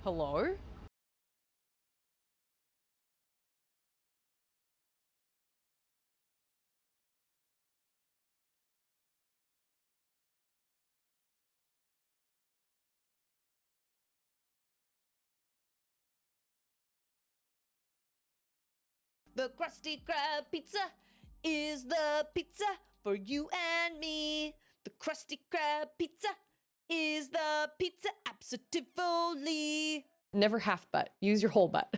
Hello? The Krusty Krab pizza is the pizza for you and me. The Krusty Krab pizza is the pizza absolutely. Never half butt. Use your whole butt.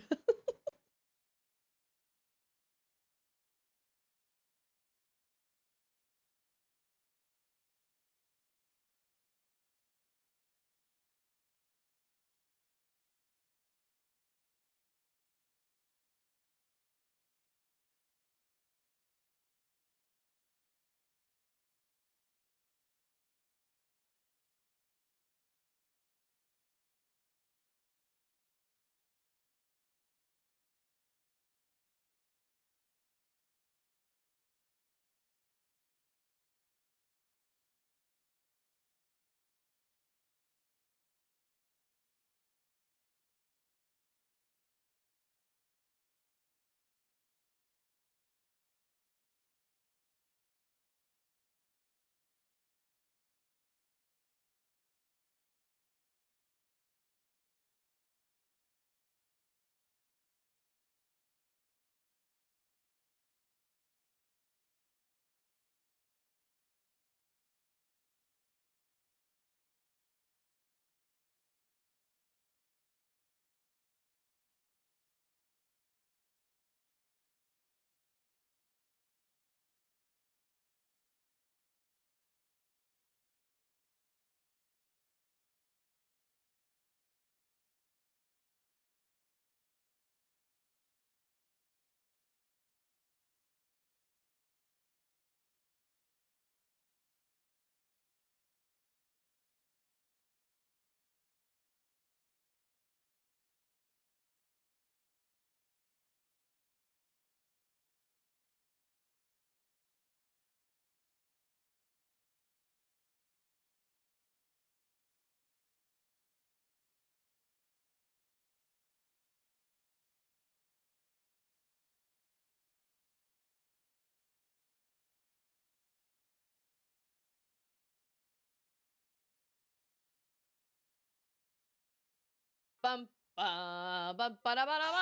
Bum ba bum ba da ba da ba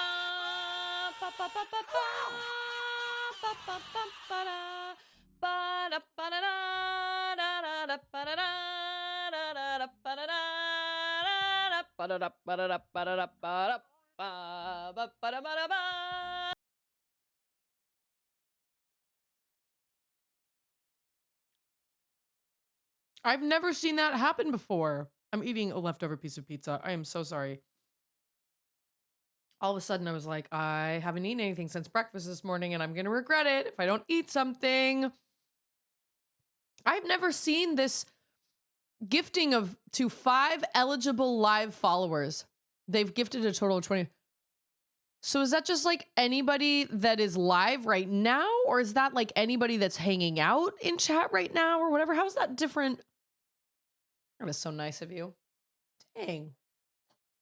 ba ba ba ba ba ba ba ba ba da ba da ba da da da da ba da da da da ba da da da ba da da ba da da ba da da ba da ba ba da ba da ba. I've never seen that happen before. I'm eating a leftover piece of pizza. I am so sorry. All of a sudden, I was like, I haven't eaten anything since breakfast this morning, and I'm going to regret it if I don't eat something. I've never seen this gifting of to 5 eligible live followers. They've gifted a total of 20. So is that just like anybody that is live right now? Or is that like anybody that's hanging out in chat right now or whatever? How is that different? That was so nice of you. Dang.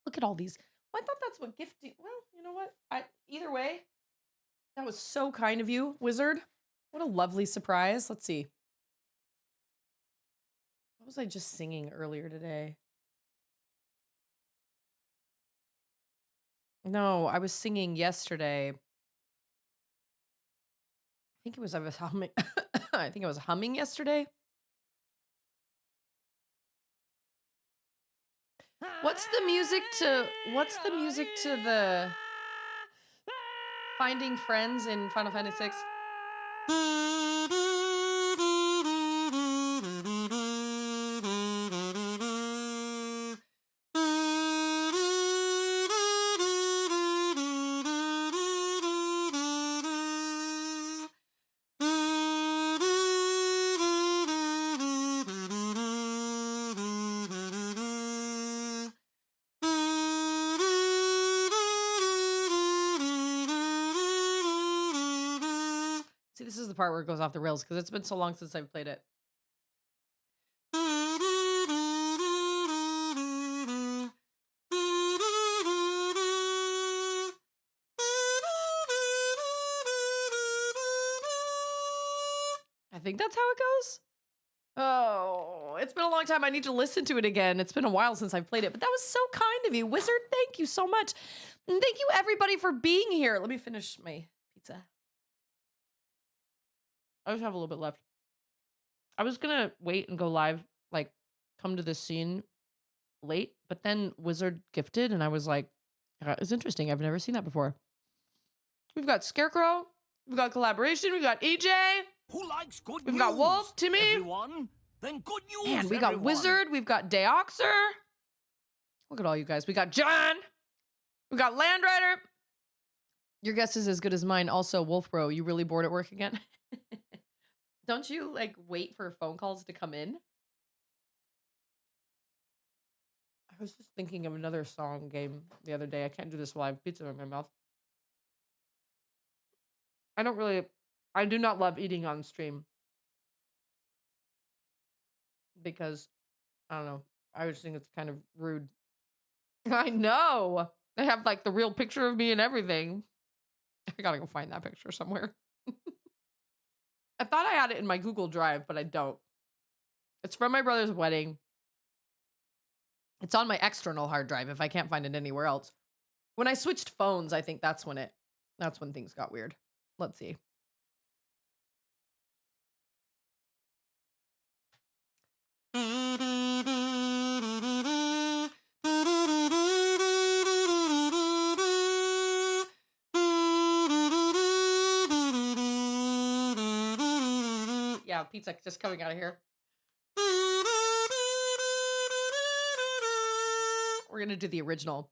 Look at all these. Well, I thought that's what gifting. Well, you know what? Either way, that was so kind of you, Wizard. What a lovely surprise. Let's see. What was I just singing earlier today? No, I was singing yesterday. I think I was humming. I think I was humming yesterday. What's the music to the Finding Friends in Final Fantasy 6? See, this is the part where it goes off the rails because it's been so long since I've played it. think that's how it goes. Oh, it's been a long time. I need to listen to it again. It's been a while since I've played it, but that was so kind of you, Wizard. Thank you so much. And thank you everybody for being here. Let me finish my pizza. I just have a little bit left. I was gonna wait and go live, like come to this scene late, but then Wizard gifted, and I was like, it's interesting. I've never seen that before. We've got Scarecrow, we've got Collaboration, we've got EJ, Who likes good we've news? got Wolf, Timmy, Everyone? Then good news, and we got everyone. Wizard, we've got Deoxer. Look at all you guys. We got John, we got Land Rider. Your guess is as good as mine. Also, Wolf Bro, you really bored at work again? Don't you like wait for phone calls to come in? I was just thinking of another song game the other day. I can't do this while I have pizza in my mouth. I do not love eating on stream because, I don't know, I just think it's kind of rude. I know. They have like the real picture of me and everything. I gotta go find that picture somewhere. I thought I had it in my Google Drive, but I don't. It's from my brother's wedding. It's on my external hard drive if I can't find it anywhere else. When I switched phones, I think that's when things got weird. Let's see. Yeah, pizza just coming out of here. We're gonna do the original.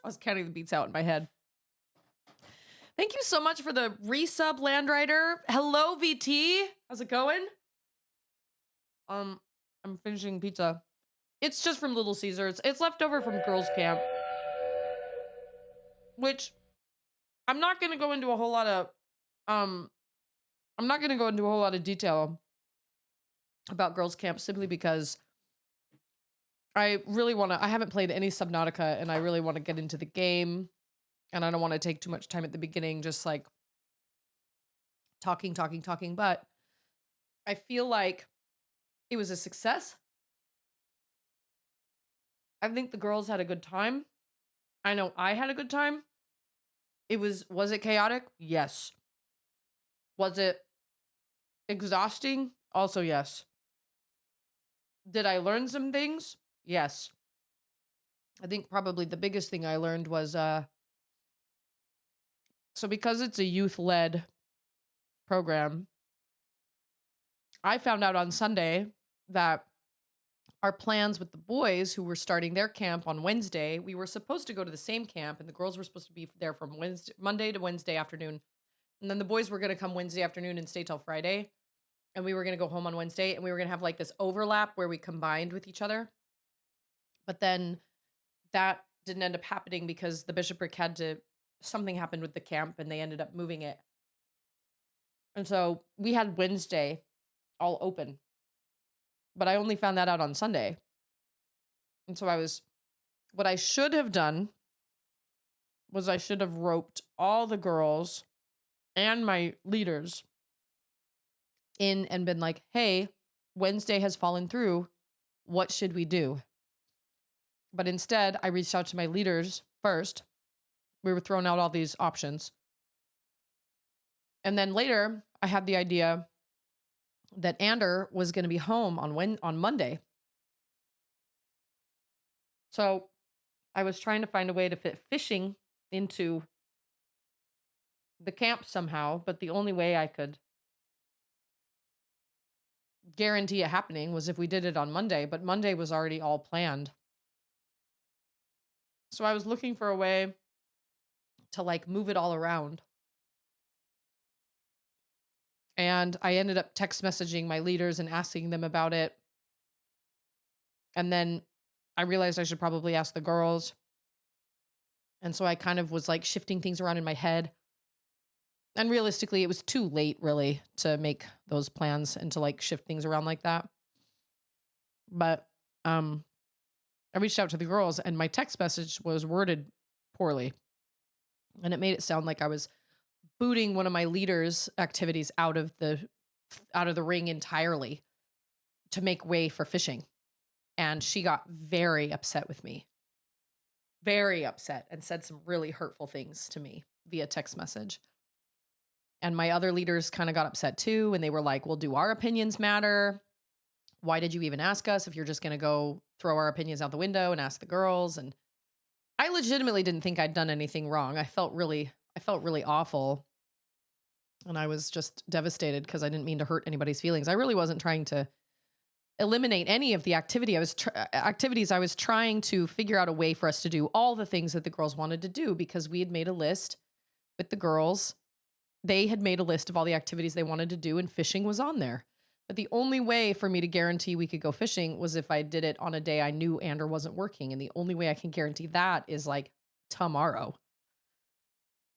I was counting the beats out in my head. Thank you so much for the resub, Land Rider. Hello, VT. How's it going? I'm finishing pizza. It's just from Little Caesars. It's left over from girls' camp, which I'm not gonna go into a whole lot of detail about girls' camp simply because I haven't played any Subnautica and I really want to get into the game, and I don't want to take too much time at the beginning just like talking, but I feel like it was a success. I think the girls had a good time. I know I had a good time. Was it chaotic? Yes. Was it exhausting? Also, yes. Did I learn some things? Yes. I think probably the biggest thing I learned was, so because it's a youth-led program, I found out on Sunday that our plans with the boys who were starting their camp on Wednesday, we were supposed to go to the same camp and the girls were supposed to be there from Monday to Wednesday afternoon. And then the boys were going to come Wednesday afternoon and stay till Friday. And we were going to go home on Wednesday and we were going to have like this overlap where we combined with each other. But then that didn't end up happening because the bishopric something happened with the camp and they ended up moving it. And so we had Wednesday all open. But I only found that out on Sunday. And so what I should have done was I should have roped all the girls and my leaders in and been like, hey, Wednesday has fallen through. What should we do? But instead, I reached out to my leaders first. We were throwing out all these options. And then later, I had the idea that Ander was going to be home on Monday. So I was trying to find a way to fit fishing into the camp somehow, but the only way I could guarantee it happening was if we did it on Monday, but Monday was already all planned. So I was looking for a way to like move it all around. And I ended up text messaging my leaders and asking them about it. And then I realized I should probably ask the girls. And so I kind of was like shifting things around in my head. And realistically, it was too late really to make those plans and to like shift things around like that. But I reached out to the girls and my text message was worded poorly. And it made it sound like I was booting one of my leaders' activities out of the ring entirely to make way for fishing. And she got very upset with me. Very upset, and said some really hurtful things to me via text message. And my other leaders kind of got upset too. And they were like, well, do our opinions matter? Why did you even ask us if you're just going to go throw our opinions out the window and ask the girls? And I legitimately didn't think I'd done anything wrong. I felt really awful. And I was just devastated because I didn't mean to hurt anybody's feelings. I really wasn't trying to eliminate any of the activities. I was trying to figure out a way for us to do all the things that the girls wanted to do because we had made a list with the girls. They had made a list of all the activities they wanted to do and fishing was on there. But the only way for me to guarantee we could go fishing was if I did it on a day I knew Andrew wasn't working. And the only way I can guarantee that is like tomorrow.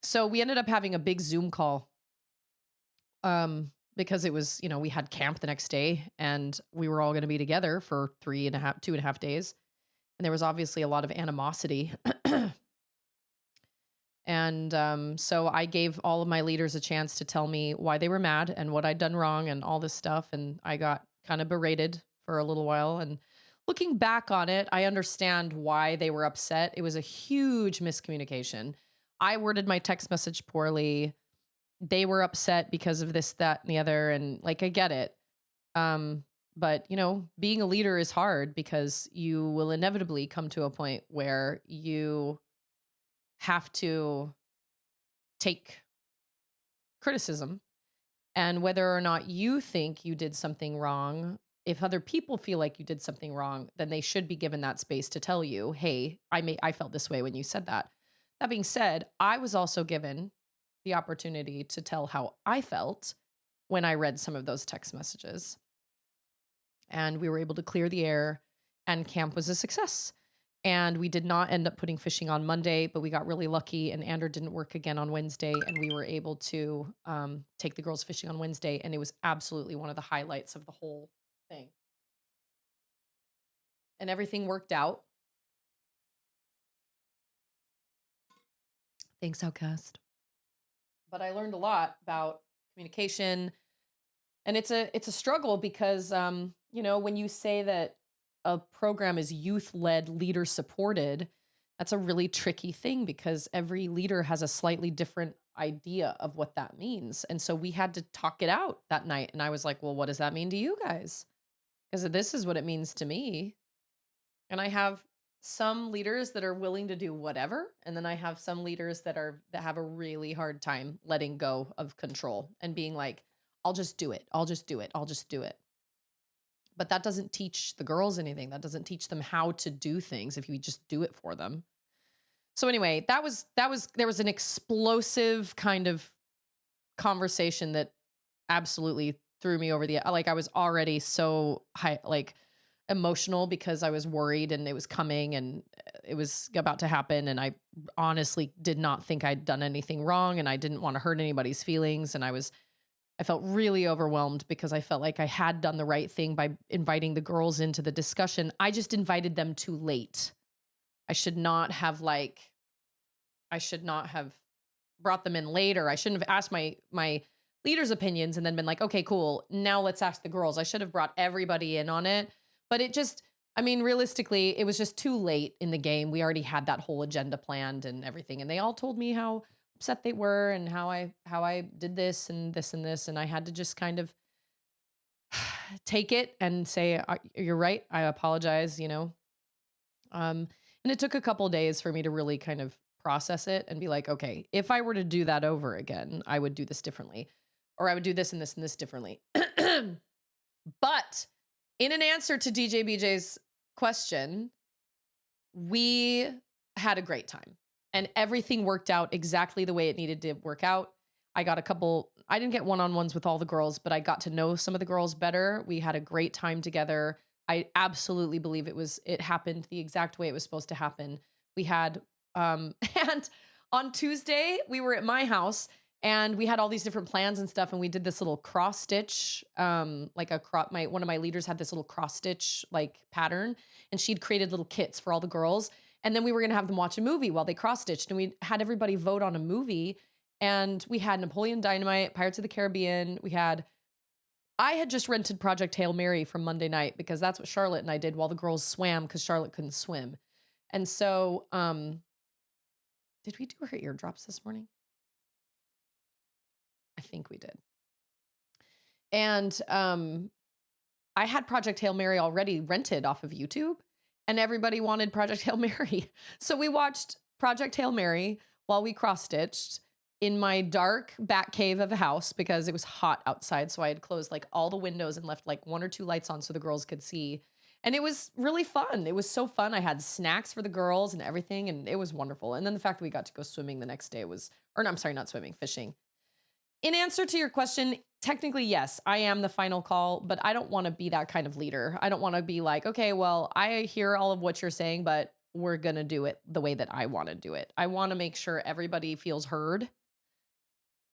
So we ended up having a big Zoom call because it was, we had camp the next day and we were all going to be together for 2.5 days. And there was obviously a lot of animosity. And so I gave all of my leaders a chance to tell me why they were mad and what I'd done wrong and all this stuff. And I got kind of berated for a little while. And looking back on it, I understand why they were upset. It was a huge miscommunication. I worded my text message poorly. They were upset because of this, that, and the other. And like, I get it. But being a leader is hard because you will inevitably come to a point where you have to take criticism, and whether or not you think you did something wrong, if other people feel like you did something wrong, then they should be given that space to tell you, hey, I felt this way when you said that. That being said, I was also given the opportunity to tell how I felt when I read some of those text messages. And we were able to clear the air and camp was a success. And we did not end up putting fishing on Monday, but we got really lucky and Andrew didn't work again on Wednesday. And we were able to take the girls fishing on Wednesday. And it was absolutely one of the highlights of the whole thing. And everything worked out. Thanks, Outcast. But I learned a lot about communication. And it's a struggle because, when you say that a program is youth-led, leader-supported, that's a really tricky thing because every leader has a slightly different idea of what that means. And so we had to talk it out that night. And I was like, well, what does that mean to you guys? Because this is what it means to me. And I have some leaders that are willing to do whatever. And then I have some leaders that have a really hard time letting go of control and being like, I'll just do it. I'll just do it. I'll just do it. But that doesn't teach the girls anything. That doesn't teach them how to do things if you just do it for them. So anyway, there was an explosive kind of conversation that absolutely threw me over the, like I was already so high, like emotional because I was worried and it was coming and it was about to happen. And I honestly did not think I'd done anything wrong and I didn't want to hurt anybody's feelings. And I felt really overwhelmed because I felt like I had done the right thing by inviting the girls into the discussion. I just invited them too late. I should not have brought them in later. I shouldn't have asked my leaders' opinions and then been like, okay, cool. Now let's ask the girls. I should have brought everybody in on it. But realistically, it was just too late in the game. We already had that whole agenda planned and everything. And they all told me how upset they were and how I did this and this and this. And I had to just kind of take it and say, you're right. I apologize, and it took a couple days for me to really kind of process it and be like, okay, if I were to do that over again, I would do this differently, or I would do this and this and this differently. But in an answer to DJ BJ's question, we had a great time and everything worked out exactly the way it needed to work out. I got I didn't get one-on-ones with all the girls, but I got to know some of the girls better. We had a great time together. I absolutely believe it happened the exact way it was supposed to happen. We had, and on Tuesday, we were at my house and we had all these different plans and stuff. And we did this little cross stitch, like one of my leaders had this little cross stitch like pattern, and she'd created little kits for all the girls. And then we were going to have them watch a movie while they cross stitched, and we had everybody vote on a movie. And we had Napoleon Dynamite, Pirates of the Caribbean. I had just rented Project Hail Mary from Monday night because that's what Charlotte and I did while the girls swam because Charlotte couldn't swim. And so, did we do her eardrops this morning? I think we did. And I had Project Hail Mary already rented off of YouTube, and everybody wanted Project Hail Mary. So we watched Project Hail Mary while we cross-stitched in my dark back cave of a house because it was hot outside. So I had closed like all the windows and left like 1 or 2 lights on so the girls could see. And it was really fun. It was so fun. I had snacks for the girls and everything, and it was wonderful. And then the fact that we got to go swimming the next day I'm sorry, not swimming, fishing. In answer to your question, technically, yes, I am the final call, but I don't want to be that kind of leader. I don't want to be like, okay, well, I hear all of what you're saying, but we're going to do it the way that I want to do it. I want to make sure everybody feels heard.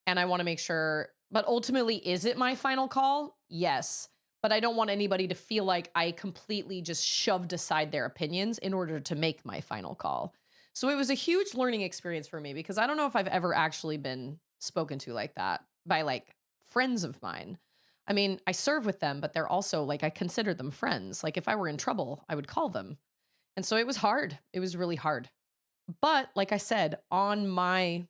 And I want to make sure, but ultimately, is it my final call? Yes. But I don't want anybody to feel like I completely just shoved aside their opinions in order to make my final call. So it was a huge learning experience for me because I don't know if I've ever actually been spoken to like that by like friends of mine. I mean, I serve with them, but they're also like, I consider them friends. Like if I were in trouble, I would call them. And so it was hard. It was really hard. But like I said, on my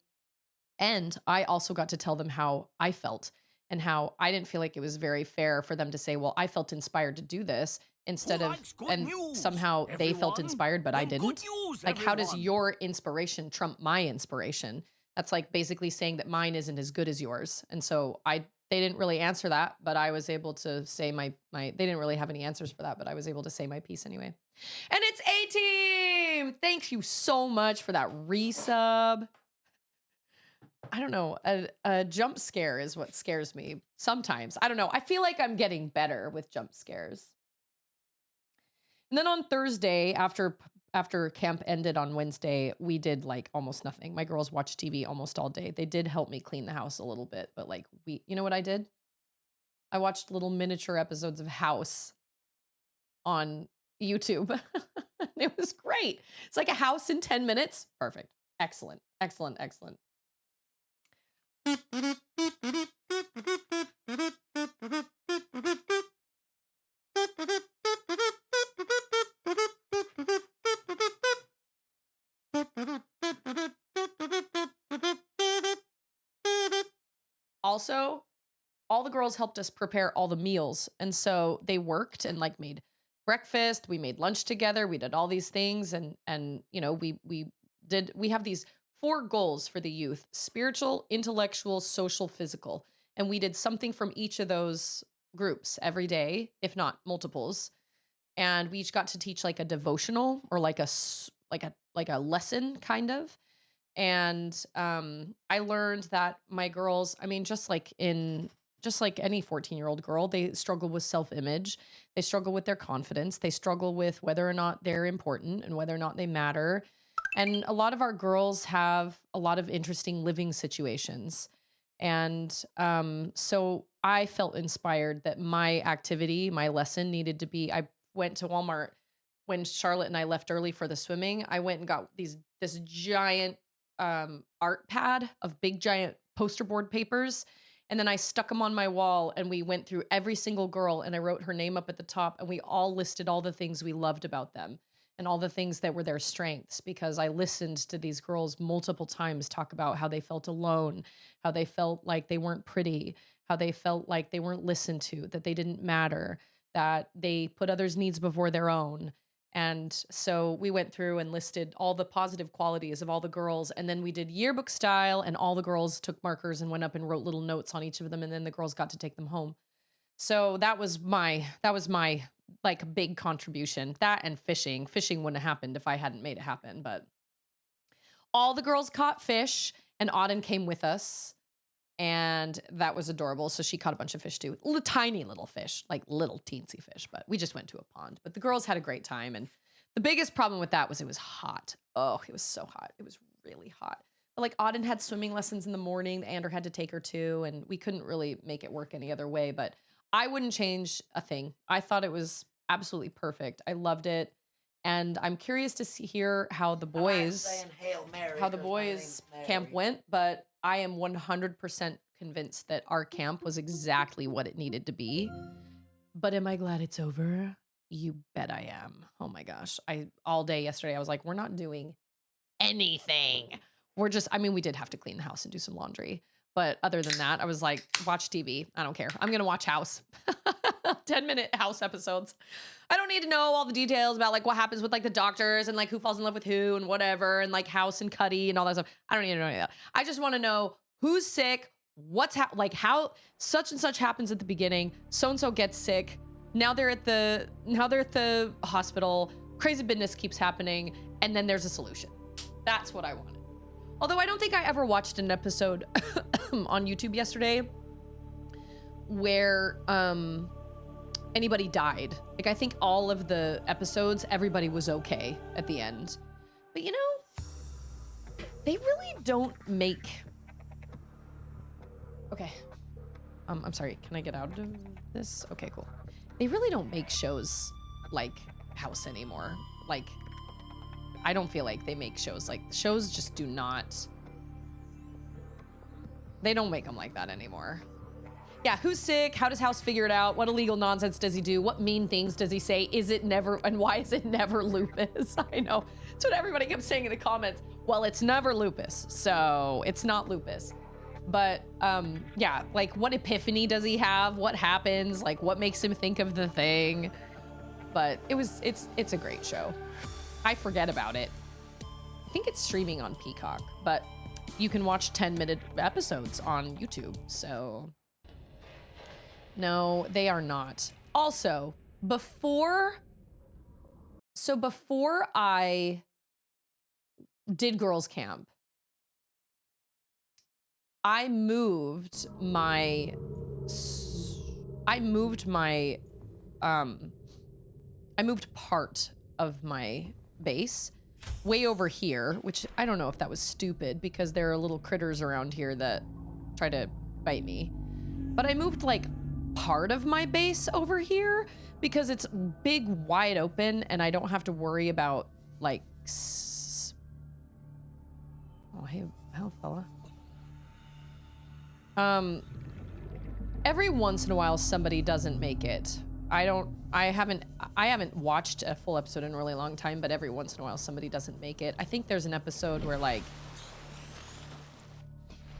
end, I also got to tell them how I felt and how I didn't feel like it was very fair for them to say, well, I felt inspired to do this instead of, and somehow they felt inspired, but I didn't. Like, how does your inspiration trump my inspiration? That's like basically saying that mine isn't as good as yours. And so they didn't really answer that, but I was able to say they didn't really have any answers for that, but I was able to say my piece anyway. And it's A-Team. Thank you so much for that resub. I don't know. A jump scare is what scares me sometimes. I don't know. I feel like I'm getting better with jump scares. And then on Thursday, after camp ended on Wednesday, we did like almost nothing. My girls watched TV almost all day. They did help me clean the house a little bit, but like you know what I did? I watched little miniature episodes of House on YouTube. It was great. It's like a house in 10 minutes. Perfect. Excellent. Excellent. Excellent. Also, all the girls helped us prepare all the meals. And so they worked and like made breakfast, we made lunch together, we did all these things, and you know, we have these 4 goals for the youth: spiritual, intellectual, social, physical. And we did something from each of those groups every day, if not multiples. And we each got to teach like a devotional or like a lesson kind of. And I learned that my girls, I mean, just like any 14-year-old girl, they struggle with self-image. They struggle with their confidence. They struggle with whether or not they're important and whether or not they matter. And a lot of our girls have a lot of interesting living situations. And so I felt inspired that my activity, my lesson needed to be, I went to Walmart when Charlotte and I left early for the swimming. I went and got this giant art pad of big giant poster board papers. And then I stuck them on my wall, and we went through every single girl, and I wrote her name up at the top, and we all listed all the things we loved about them and all the things that were their strengths, because I listened to these girls multiple times talk about how they felt alone, how they felt like they weren't pretty, how they felt like they weren't listened to, that they didn't matter, that they put others' needs before their own. And so we went through and listed all the positive qualities of all the girls. And then we did yearbook style, and all the girls took markers and went up and wrote little notes on each of them. And then the girls got to take them home. So that was my like big contribution. That and fishing. Fishing wouldn't have happened if I hadn't made it happen. But all the girls caught fish, and Auden came with us. and that was adorable. So she caught a bunch of fish too. Tiny little fish, like little teensy fish, but we just went to a pond. But the girls had a great time. And the biggest problem with that was it was hot. Oh, it was so hot. It was really hot. But like Auden had swimming lessons in the morning. Andrew had to take her too, and we couldn't really make it work any other way. But I wouldn't change a thing. I thought it was absolutely perfect. I loved it. And I'm curious to hear how the boys camp went, but I am 100% convinced that our camp was exactly what it needed to be. But am I glad it's over? You bet I am. Oh my gosh. All day yesterday I was like, we're not doing anything. We did have to clean the house and do some laundry. But other than that, I was like, watch TV. I don't care. I'm going to watch House. 10-minute House episodes. I don't need to know all the details about like what happens with like the doctors and like who falls in love with who and whatever and like House and Cuddy and all that stuff. I don't need to know any of that. I just want to know who's sick, how such and such happens at the beginning. So-and-so gets sick. Now they're at the hospital. Crazy business keeps happening. And then there's a solution. That's what I wanted. Although I don't think I ever watched an episode on YouTube yesterday where anybody died. Like I think all of the episodes, everybody was okay at the end. But you know, they really don't make... Okay. I'm sorry, can I get out of this? Okay, cool. They really don't make shows like House anymore. Like, I don't feel like they make shows just do not, they don't make them like that anymore. Yeah, who's sick? How does House figure it out? What illegal nonsense does he do? What mean things does he say? Is it never, and why is it never lupus? I know, that's what everybody kept saying in the comments. Well, it's never lupus, so it's not lupus. But yeah, like what epiphany does he have? What happens? Like what makes him think of the thing? But it's a great show. I forget about it. I think it's streaming on Peacock, but you can watch 10-minute episodes on YouTube. So no, they are not. Also, before I did girls camp, I moved part of my base way over here, which I don't know if that was stupid because there are little critters around here that try to bite me. But I moved like part of my base over here because it's big, wide open and I don't have to worry about like, oh, hey, fella. Every once in a while somebody doesn't make it. I haven't watched a full episode in a really long time, but every once in a while somebody doesn't make it. I think there's an episode where like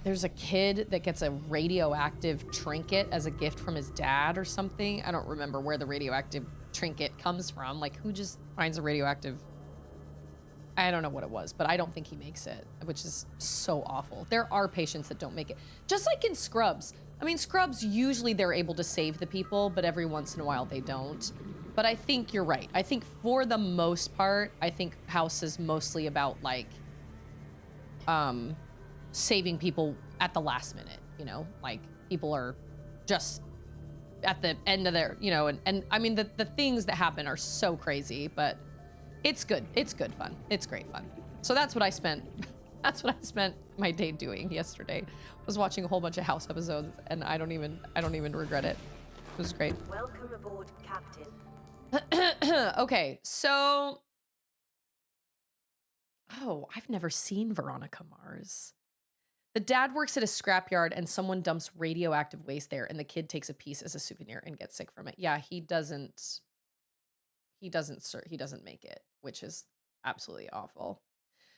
there's a kid that gets a radioactive trinket as a gift from his dad or something. I don't remember where the radioactive trinket comes from. Like who just finds a radioactive, I don't know what it was, but I don't think he makes it, which is so awful. There are patients that don't make it. Just like in Scrubs. I mean, Scrubs, usually they're able to save the people, but every once in a while they don't. But I think you're right. I think for the most part, I think House is mostly about like saving people at the last minute, you know? Like people are just at the end of their, you know, and I mean, the things that happen are so crazy, but it's good. It's good fun. It's great fun. So that's what I spent my day doing yesterday. Was watching a whole bunch of House episodes and I don't even regret it. It was great. Welcome aboard, Captain. Okay, so I've never seen Veronica Mars. The dad works at a scrapyard and someone dumps radioactive waste there and the kid takes a piece as a souvenir and gets sick from it. Yeah, he doesn't make it, which is absolutely awful.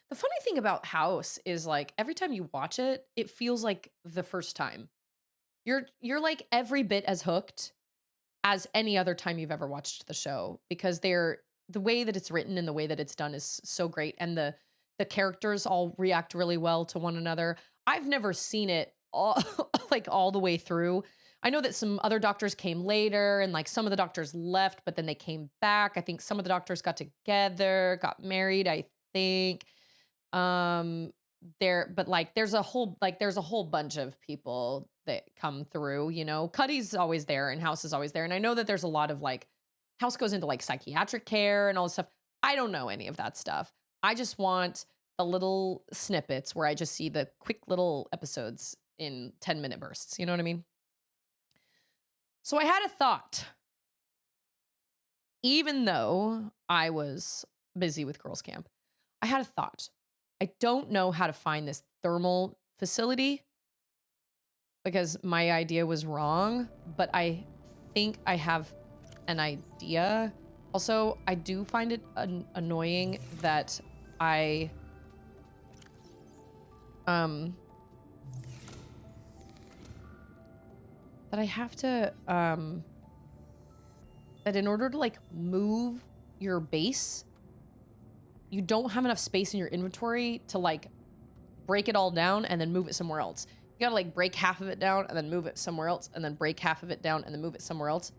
The funny thing about House is like every time you watch it, it feels like the first time. You're like every bit as hooked as any other time you've ever watched the show because the way that it's written and the way that it's done is so great and the characters all react really well to one another. I've never seen it all like all the way through. I know that some other doctors came later and like some of the doctors left, but then they came back. I think some of the doctors got together, got married, I think. there, but like there's a whole bunch of people that come through, you know. Cuddy's always there and House is always there. And I know that there's a lot of like House goes into like psychiatric care and all this stuff. I don't know any of that stuff. I just want the little snippets where I just see the quick little episodes in 10-minute bursts. You know what I mean? So I had a thought. Even though I was busy with girls' camp, I had a thought. I don't know how to find this thermal facility because my idea was wrong, but I think I have an idea. Also, I do find it annoying that I have to that in order to like move your base, you don't have enough space in your inventory to like break it all down and then move it somewhere else. You gotta like break half of it down and then move it somewhere else and then break half of it down and then move it somewhere else.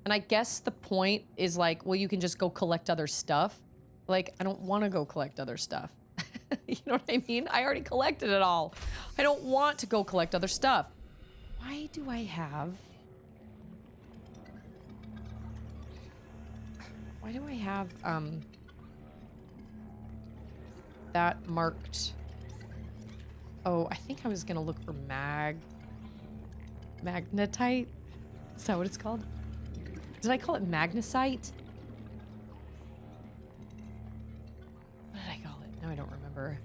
And I guess the point is like, well, you can just go collect other stuff. Like, I don't want to go collect other stuff. You know what I mean? I already collected it all. I don't want to go collect other stuff. Why do I have... Why do I have, that marked? Oh, I think I was gonna look for magnetite? Is that what it's called? Did I call it magnesite? What did I call it? Now I don't remember.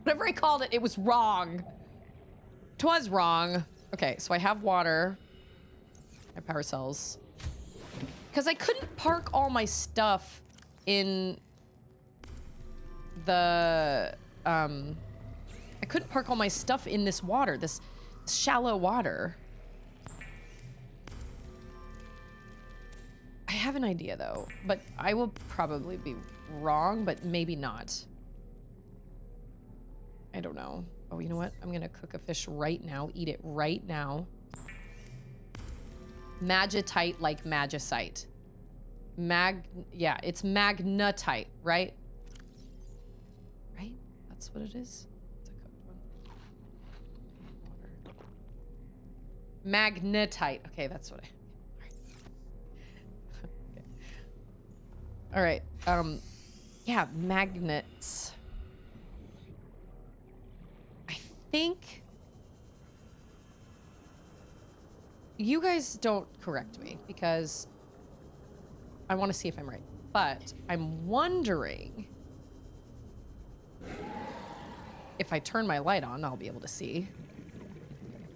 Whatever I called it, it was wrong. Twas wrong. Okay, so I have water. My power cells. Because I couldn't park all my stuff in the, I couldn't park all my stuff in this water, this shallow water. I have an idea though, but I will probably be wrong, but maybe not. I don't know. Oh, you know what? I'm gonna cook a fish right now, eat it right now. Magitite like magicite. Yeah, it's magnetite, right? Right? That's what it is. It's a cooked one. Water. Magnetite. Okay, that's what I... All right. Yeah, magnets. I think... You guys don't correct me because I want to see if I'm right. But I'm wondering if I turn my light on, I'll be able to see.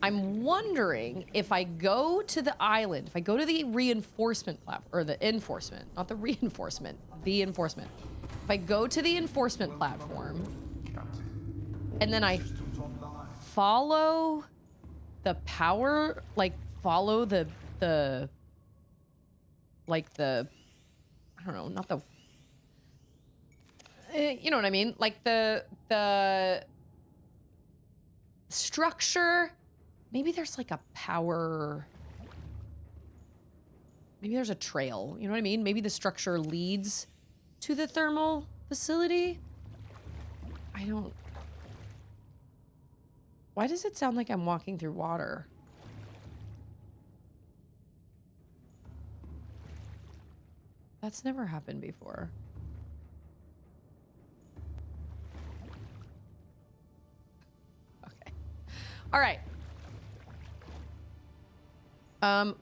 I'm wondering if I go to the island, if I go to the reinforcement platform, or the enforcement, not the reinforcement, the enforcement. If I go to the enforcement platform and then I follow the power, like follow the like the, I don't know, not the, you know what I mean? Like the structure, maybe there's like a power, maybe there's a trail, you know what I mean? Maybe the structure leads to the thermal facility. I don't, why does it sound like I'm walking through water? That's never happened before. Okay. All right.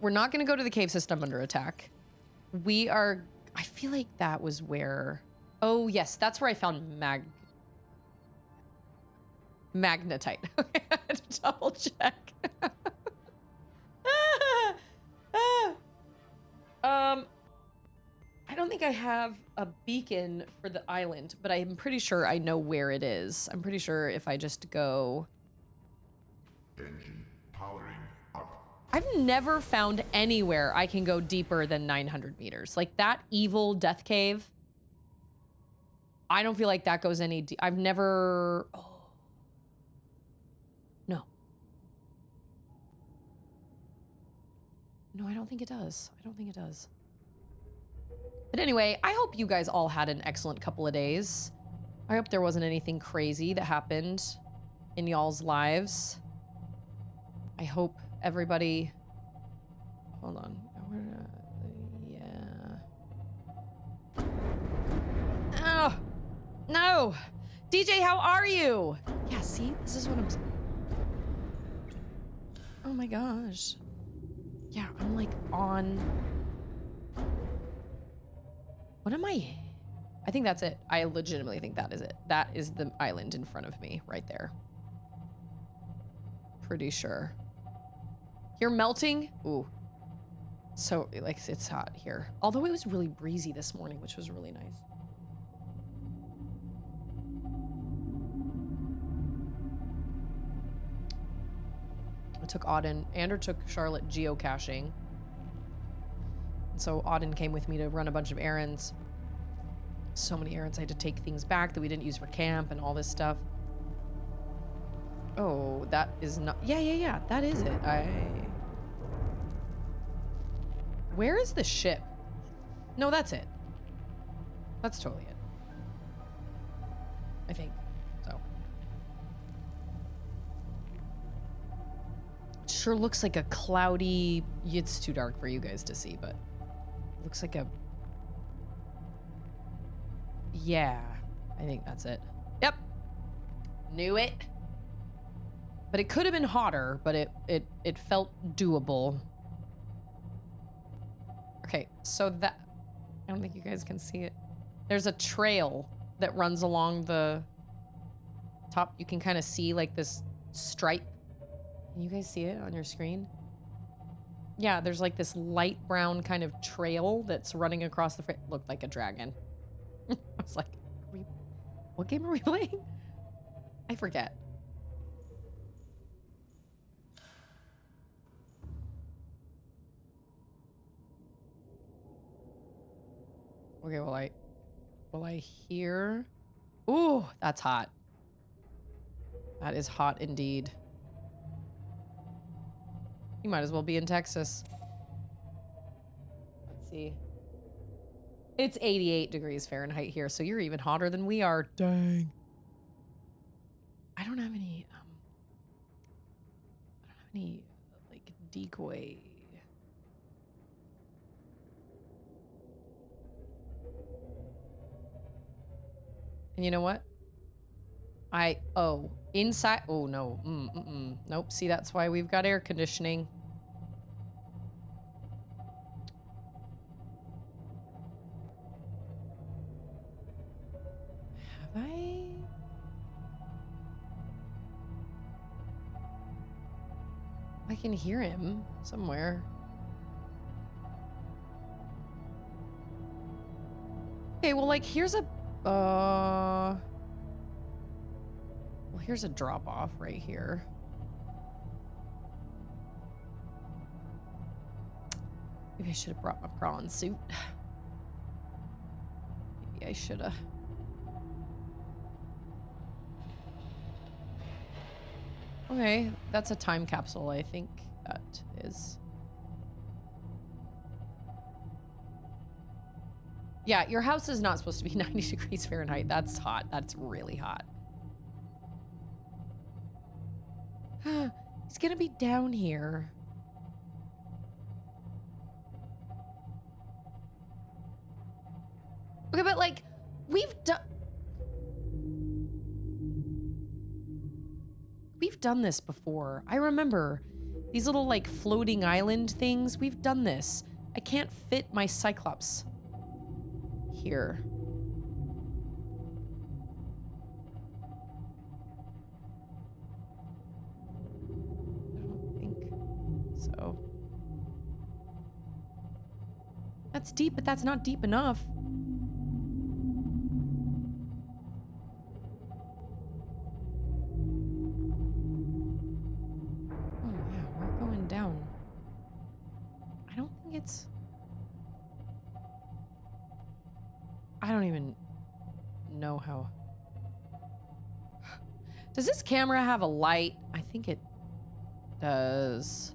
We're not going to go to the cave system under attack. We are... I feel like that was where... Oh, yes. That's where I found magnetite. Okay, I had to double check. I don't think I have a beacon for the island, but I'm pretty sure I know where it is. I'm pretty sure if I just go... Engine powering up. I've never found anywhere I can go deeper than 900 meters. Like that evil death cave. I don't feel like that goes any deep. I've never... Oh. No. No, I don't think it does. I don't think it does. But anyway, I hope you guys all had an excellent couple of days. I hope there wasn't anything crazy that happened in y'all's lives. I hope everybody... Hold on. Yeah. Oh! No! DJ, how are you? Yeah, see? This is what I'm... Oh my gosh. Yeah, I'm like on... What am I... I think that's it. I legitimately think that is it. That is the island in front of me right there. Pretty sure. You're melting? Ooh. So, like, it's hot here. Although it was really breezy this morning, which was really nice. I took Auden and took Charlotte geocaching. And so Auden came with me to run a bunch of errands. So many errands. I had to take things back that we didn't use for camp and all this stuff. Oh, that is not... Yeah. That is it. Where is the ship? No, that's it. That's totally it. I think so. It sure looks like a cloudy... It's too dark for you guys to see, but... It looks like a... Yeah, I think that's it. Yep. Knew it. But it could have been hotter, but it felt doable. Okay, so that... I don't think you guys can see it. There's a trail that runs along the top. You can kind of see like this stripe. Can you guys see it on your screen? Yeah, there's like this light brown kind of trail that's running across the... Looked like a dragon. I was like, what game are we playing? I forget. Okay, will I hear? Ooh, that's hot. That is hot indeed. You might as well be in Texas. Let's see. It's 88 degrees Fahrenheit here, so you're even hotter than we are. Dang. I don't have any like decoy. And you know what? Inside. Oh no. Nope. See, that's why we've got air conditioning. Have I can hear him somewhere. Okay, well, like, here's a... Well, here's a drop-off right here. Maybe I should have brought my prawn suit. Maybe I should have. Okay, that's a time capsule, I think that is. Yeah, your house is not supposed to be 90 degrees Fahrenheit. That's hot. That's really hot. He's gonna be down here. Okay, but like, we've done this before. I remember these little like floating island things. We've done this. I can't fit my Cyclops here. I don't think so. That's deep, but that's not deep enough. Oh yeah, we're going down. I don't think it's... I don't even know how... Does this camera have a light? I think it does.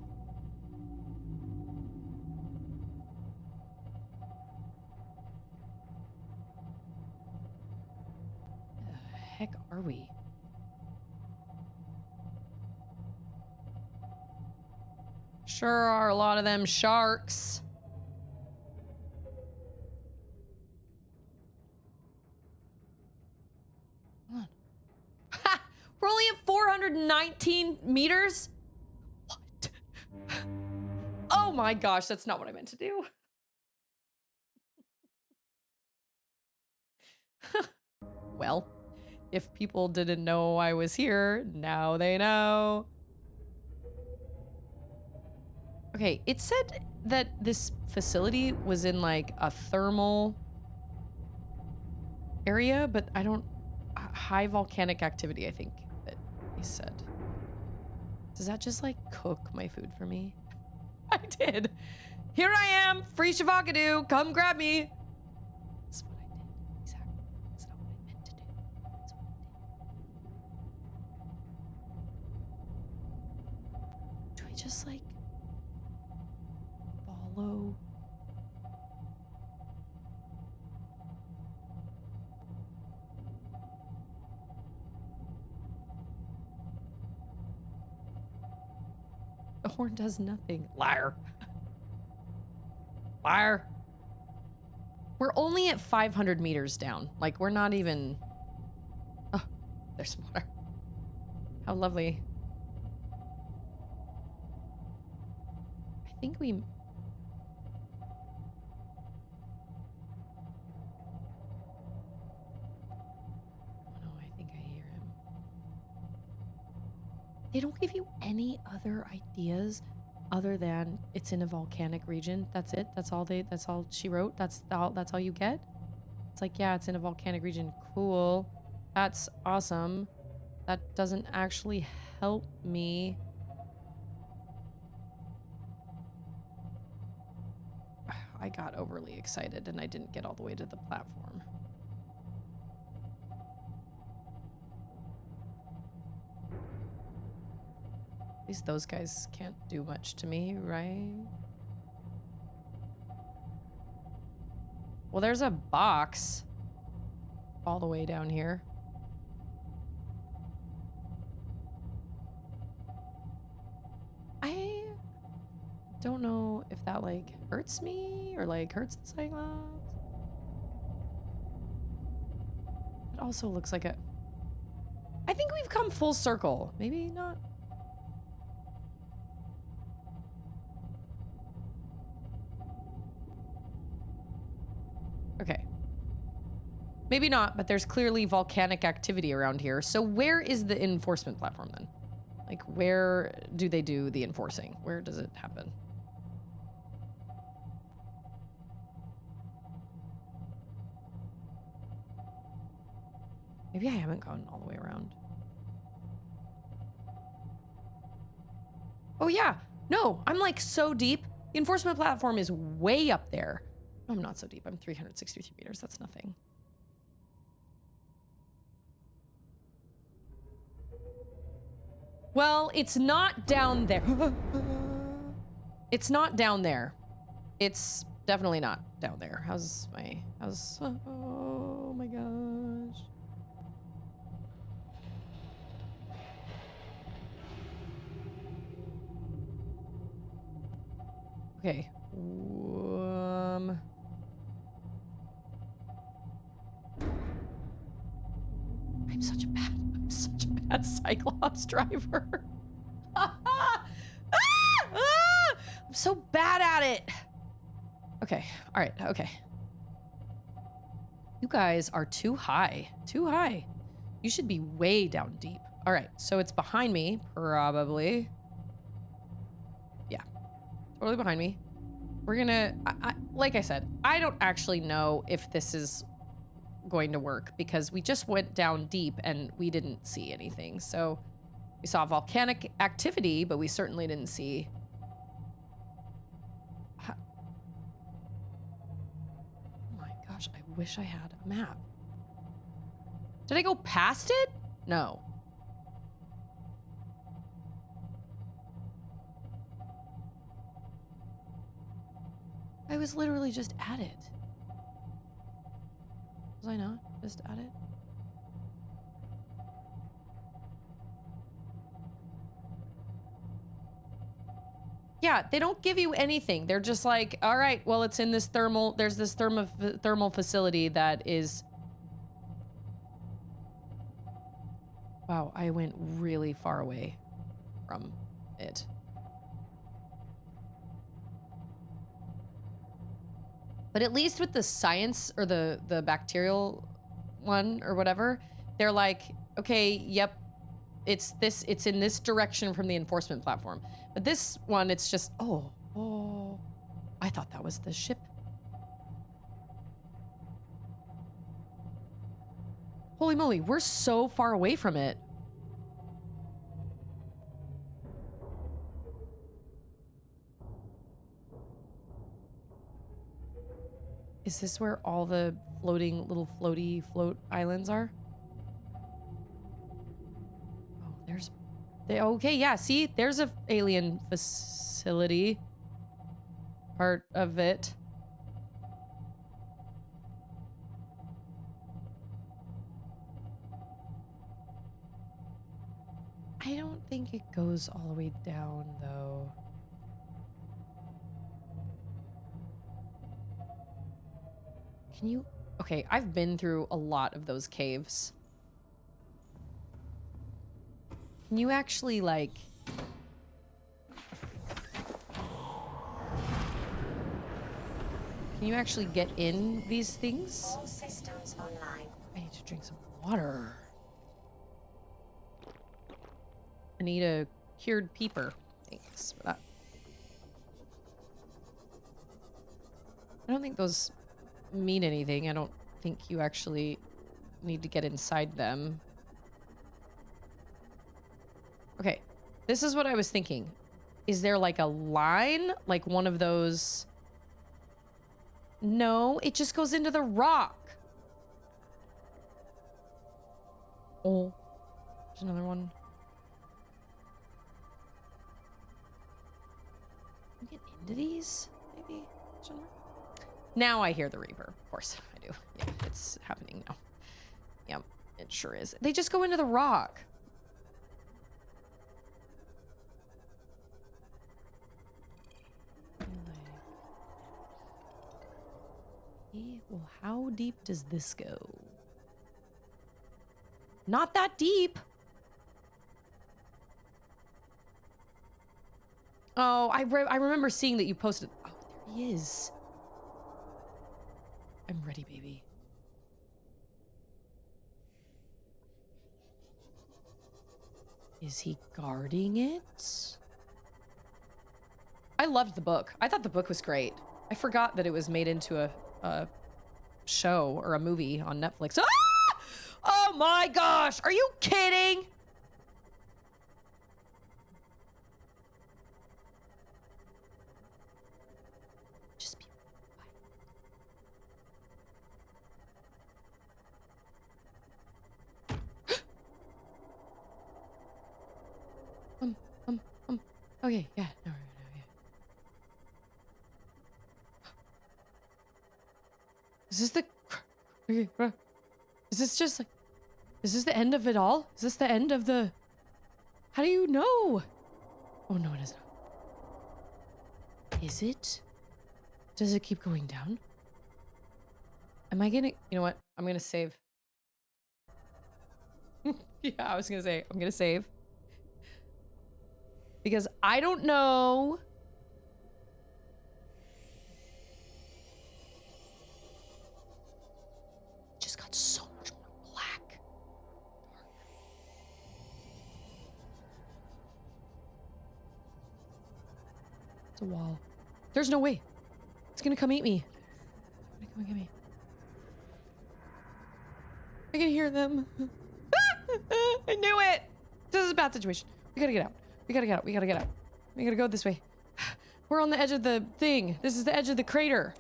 heck are we? Sure are a lot of them sharks. Hold on. Ha! We're only at 419 meters? What? Oh my gosh, that's not what I meant to do. Well, if people didn't know I was here, now they know. Okay, it said that this facility was in like a thermal area, but I don't... High volcanic activity, I think that he said. Does that just like cook my food for me? I did. Here I am, free Shavakadu, come grab me. That's what I did, exactly. That's not what I meant to do. That's what I did. Do I just like follow? The horn does nothing. Liar. Liar. We're only at 500 meters down. Like, we're not even... Oh, there's water. How lovely. I think we... Oh no, I think I hear him. They don't give you any other ideas other than it's in a volcanic region. That's it. That's all she wrote. That's all you get. It's like, yeah, it's in a volcanic region. Cool. That's awesome. That doesn't actually help me. I got overly excited and I didn't get all the way to the platform. At least those guys can't do much to me, right? Well, there's a box all the way down here. I don't know if that like hurts me or like hurts the Cyclops. It also looks like a... I think we've come full circle. Maybe not. Okay. Maybe not, but there's clearly volcanic activity around here. So where is the enforcement platform then? Like, where do they do the enforcing? Where does it happen? Maybe I haven't gone all the way around. Oh yeah, no, I'm like so deep. The enforcement platform is way up there. No, I'm not so deep. I'm 363 meters. That's nothing. Well, it's not down there. It's not down there. It's definitely not down there. How's... Oh my gosh. Okay. I'm such a bad Cyclops driver. I'm so bad at it. Okay. All right. Okay. You guys are too high. Too high. You should be way down deep. All right. So it's behind me, probably. Yeah. Totally behind me. We're gonna... like I said, I don't actually know if this is going to work because we just went down deep and we didn't see anything. So we saw volcanic activity, but we certainly didn't see... Oh my gosh, I wish I had a map. Did I go past it? No. I was literally just at it. Was I not just at it? Yeah, they don't give you anything. They're just like, all right, well, it's in this there's this thermal facility that is... Wow, I went really far away from it. But at least with the science or the bacterial one or whatever, they're like, okay, yep, it's in this direction from the enforcement platform. But this one, it's just, oh, I thought that was the ship. Holy moly, we're so far away from it. Is this where all the floating little float islands are? Oh, okay, yeah, see, there's a alien facility. Part of it. I don't think it goes all the way down, though. Can you... Okay, I've been through a lot of those caves. Can you actually, like... Can you actually get in these things? All systems online. I need to drink some water. I need a cured peeper. Thanks for that. I don't think those mean anything. I don't think you actually need to get inside them. Okay, this is what I was thinking. Is there like a line? Like one of those... No, it just goes into the rock. Oh, there's another one. Can you get into these? Maybe? Now I hear the Reaper. Of course I do. Yeah, it's happening now. Yep, it sure is. They just go into the rock. Well, how deep does this go? Not that deep. Oh, I remember seeing that you posted. Oh, there he is. I'm ready, baby. Is he guarding it? I loved the book. I thought the book was great. I forgot that it was made into a show or a movie on Netflix. Ah! Oh my gosh, are you kidding? Just be quiet. Okay, yeah, no, yeah. Is this the... Is this just like... Is this the end of it all? Is this the end of the... How do you know? Oh, no, it isn't. Is it? Does it keep going down? Am I gonna... You know what? I'm gonna save. Yeah, I was gonna say, I'm gonna save. Because I don't know... Just got so much more black. It's a wall. There's no way. It's gonna come eat me. It's gonna come get me. I can hear them. I knew it. This is a bad situation. We gotta get out. We gotta get out. We gotta get out. We gotta go this way. We're on the edge of the thing. This is the edge of the crater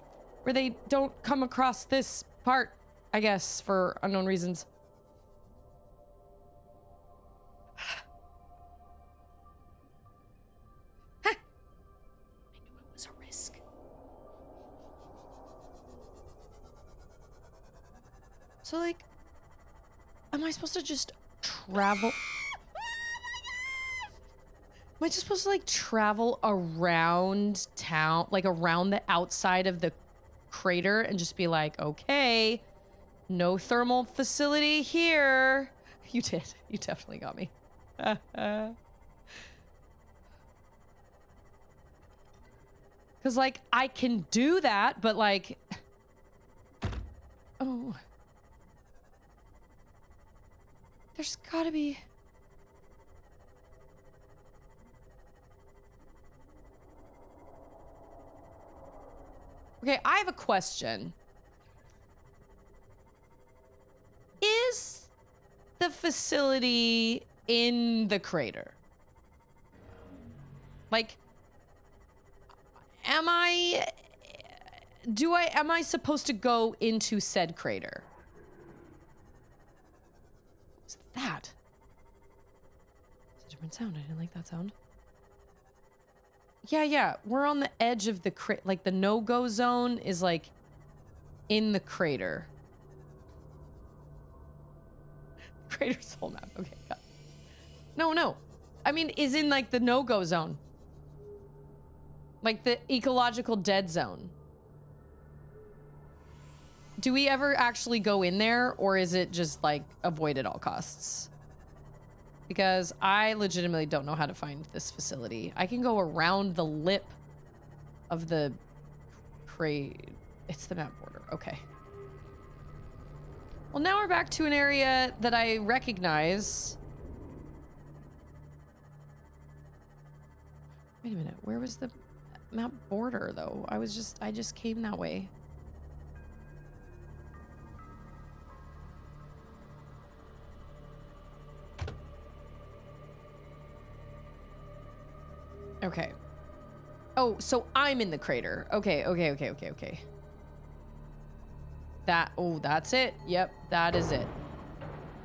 where they don't come across this part, I guess, for unknown reasons. I knew it was a risk. So, like, am I supposed to just travel? Am I just supposed to like travel around town, like around the outside of the crater and just be like, okay, no thermal facility here. You did. You definitely got me. Because, like, I can do that, but, like... Oh. There's gotta be... Okay, I have a question. Is the facility in the crater? Like, am I supposed to go into said crater? What's that? It's a different sound. I didn't like that sound. Yeah, we're on the edge of the like the no-go zone is like in the crater. Crater's whole map. Okay, got it. No. I mean, is in like the no-go zone. Like the ecological dead zone. Do we ever actually go in there, or is it just like avoid at all costs? Because I legitimately don't know how to find this facility. I can go around the lip of the crate. It's the map border. Okay. Well, now we're back to an area that I recognize. Wait a minute. Where was the map border, though? I just came that way. Okay. Oh, so I'm in the crater. Okay. That's it. Yep, that is it.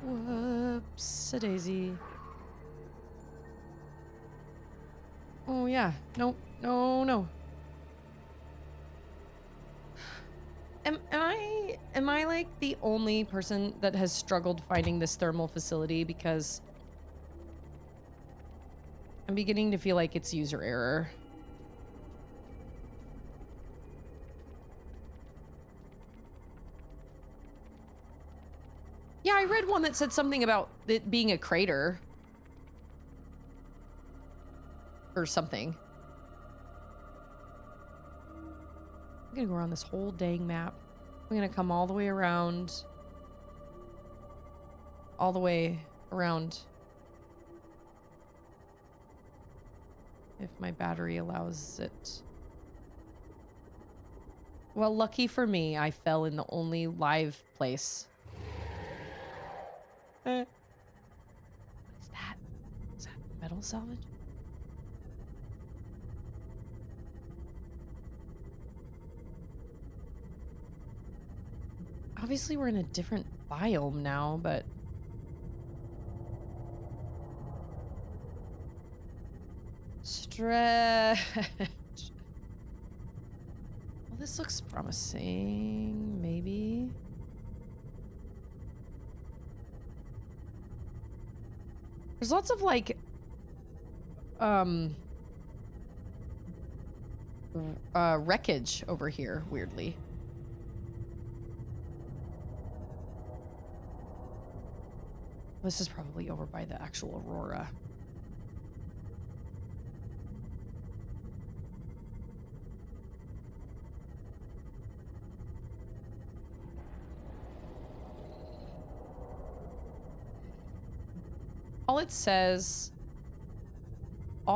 Whoops-a-daisy. Oh, yeah. No. Am I like the only person that has struggled finding this thermal facility? Because I'm beginning to feel like it's user error. Yeah, I read one that said something about it being a crater. Or something. I'm gonna go around this whole dang map. I'm gonna come all the way around. All the way around. If my battery allows it. Well, lucky for me, I fell in the only live place. What is that? Is that metal salvage? Obviously, we're in a different biome now, but... Stretch. Well, this looks promising, maybe. There's lots of like wreckage over here, weirdly. This is probably over by the actual Aurora. All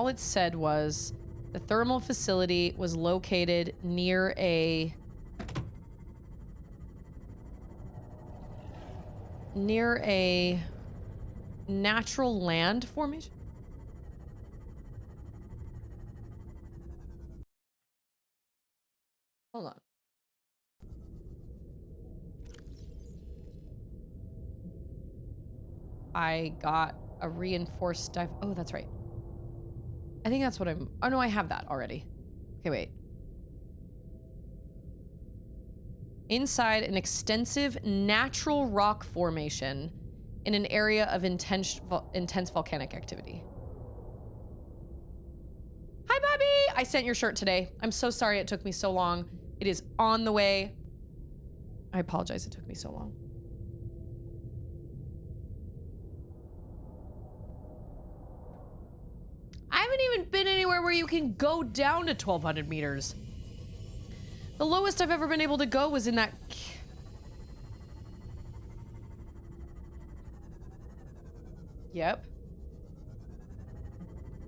it said was the thermal facility was located near a natural land formation. Hold on. I got a reinforced dive. Oh, that's right. I think that's what I'm... Oh, no, I have that already. Okay, wait. Inside an extensive natural rock formation in an area of intense volcanic activity. I sent your shirt today. I'm so sorry it took me so long. It is on the way. I apologize it took me so long. I haven't even been anywhere where you can go down to 1,200 meters. The lowest I've ever been able to go was in that... Yep.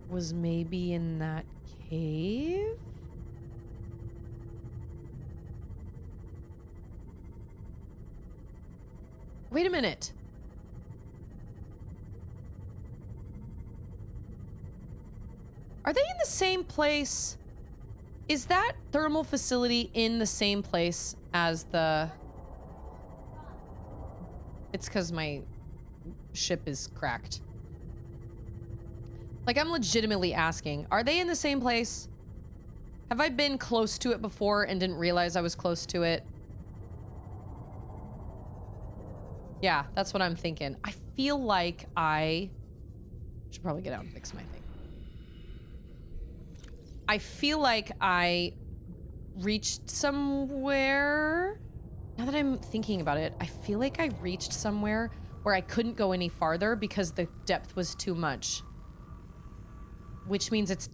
Was maybe in that cave? Wait a minute. Are they in the same place? Is that thermal facility in the same place as the... It's because my ship is cracked. Like, I'm legitimately asking, are they in the same place? Have I been close to it before and didn't realize I was close to it? Yeah, that's what I'm thinking. I feel like I should probably get out and fix my thing. I feel like I reached somewhere. Now that I'm thinking about it, I feel like I reached somewhere where I couldn't go any farther because the depth was too much. Which means it's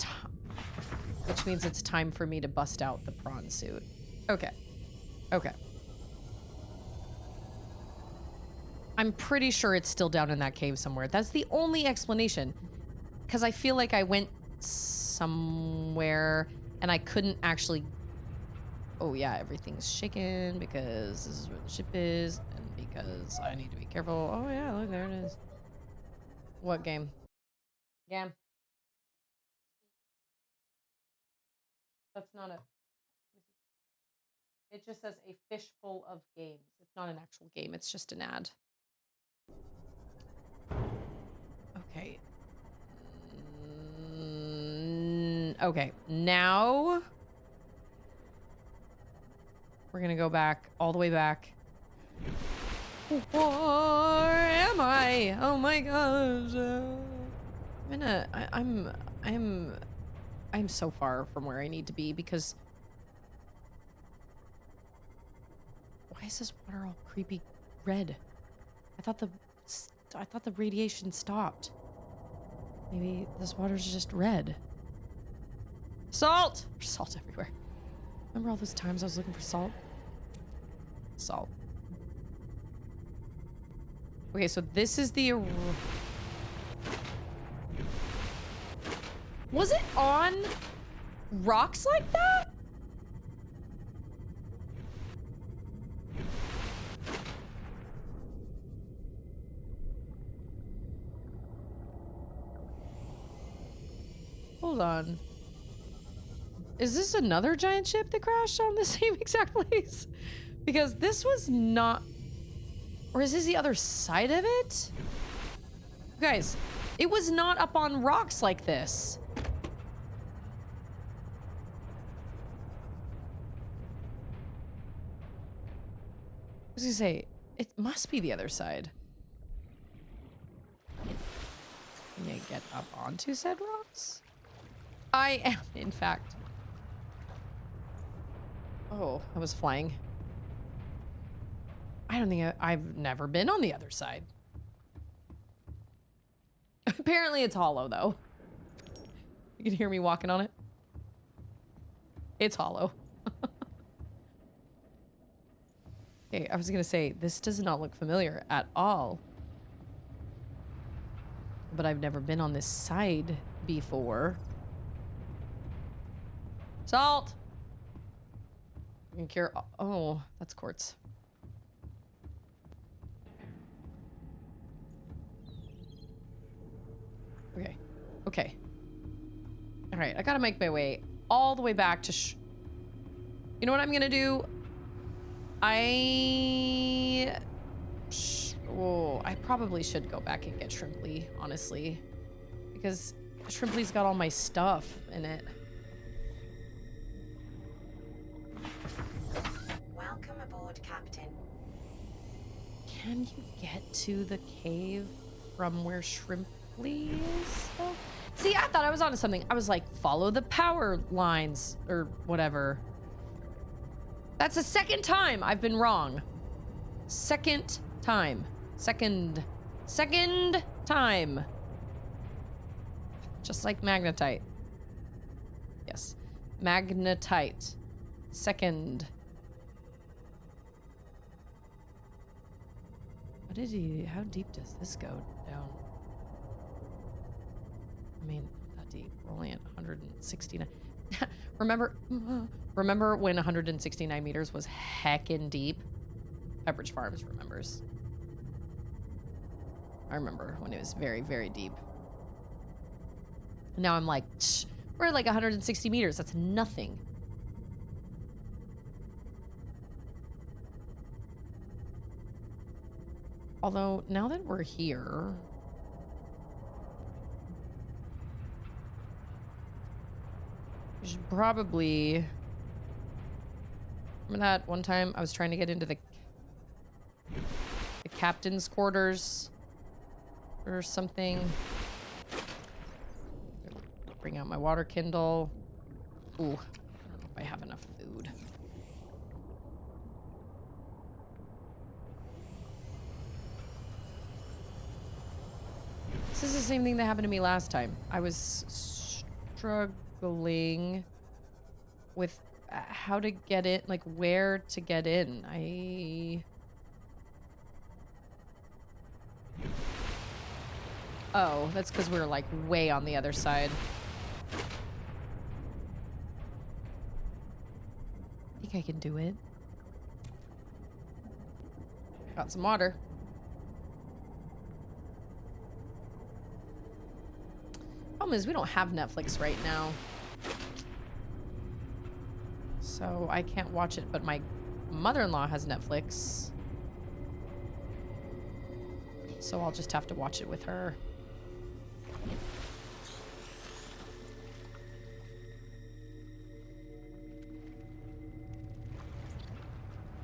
time for me to bust out the prawn suit. Okay. Okay. I'm pretty sure it's still down in that cave somewhere. That's the only explanation. Because I feel like I went somewhere and I couldn't actually... Oh yeah, everything's shaken because this is where the ship is and because I need to be careful. Oh yeah, look, there it is. What game? Game. That's not a... It just says a fishbowl of games. It's not an actual game, it's just an ad. Okay. Okay, now we're gonna go back, all the way back. Where am I? Oh my gosh. I'm so far from where I need to be because why is this water all creepy red? I thought the radiation stopped. Maybe this water's just red. Salt! There's salt everywhere. Remember all those times I was looking for salt? Salt. Okay, so this is the... Was it on rocks like that? Hold on. Is this another giant ship that crashed on the same exact place? Because this was not... Or is this the other side of it? Guys, it was not up on rocks like this. I was gonna say, it must be the other side. Can you get up onto said rocks? I am, in fact. Oh, I was flying. I don't think I've never been on the other side. Apparently it's hollow, though. You can hear me walking on it. It's hollow. Okay, I was gonna say, this does not look familiar at all. But I've never been on this side before. Salt! You can cure... Oh, that's quartz. Okay. Okay. Alright, I gotta make my way all the way back to You know what I'm gonna do? I probably should go back and get Shrimply, honestly. Because Shrimply's got all my stuff in it. Welcome aboard, Captain. Can you get to the cave from where Shrimply is, though? See, I thought I was onto something. I was like, follow the power lines or whatever. That's the second time I've been wrong. Second time. Second time. Just like magnetite. Yes. Magnetite. Second. What did he, how deep does this go down? I mean, not that deep. We're only at 169. Remember when 169 meters was heckin' deep? Pepperidge Farms remembers. I remember when it was very, very deep. Now I'm like, we're at like 160 meters. That's nothing. Although, now that we're here... we should probably... Remember that one time I was trying to get into the captain's quarters or something? Bring out my water kindle. Ooh, I don't know if I have enough food. This is the same thing that happened to me last time. I was struggling with how to get in, like where to get in. Oh, that's because we were like way on the other side. I think I can do it. Got some water. Problem is we don't have Netflix right now. So I can't watch it, but my mother-in-law has Netflix. So I'll just have to watch it with her.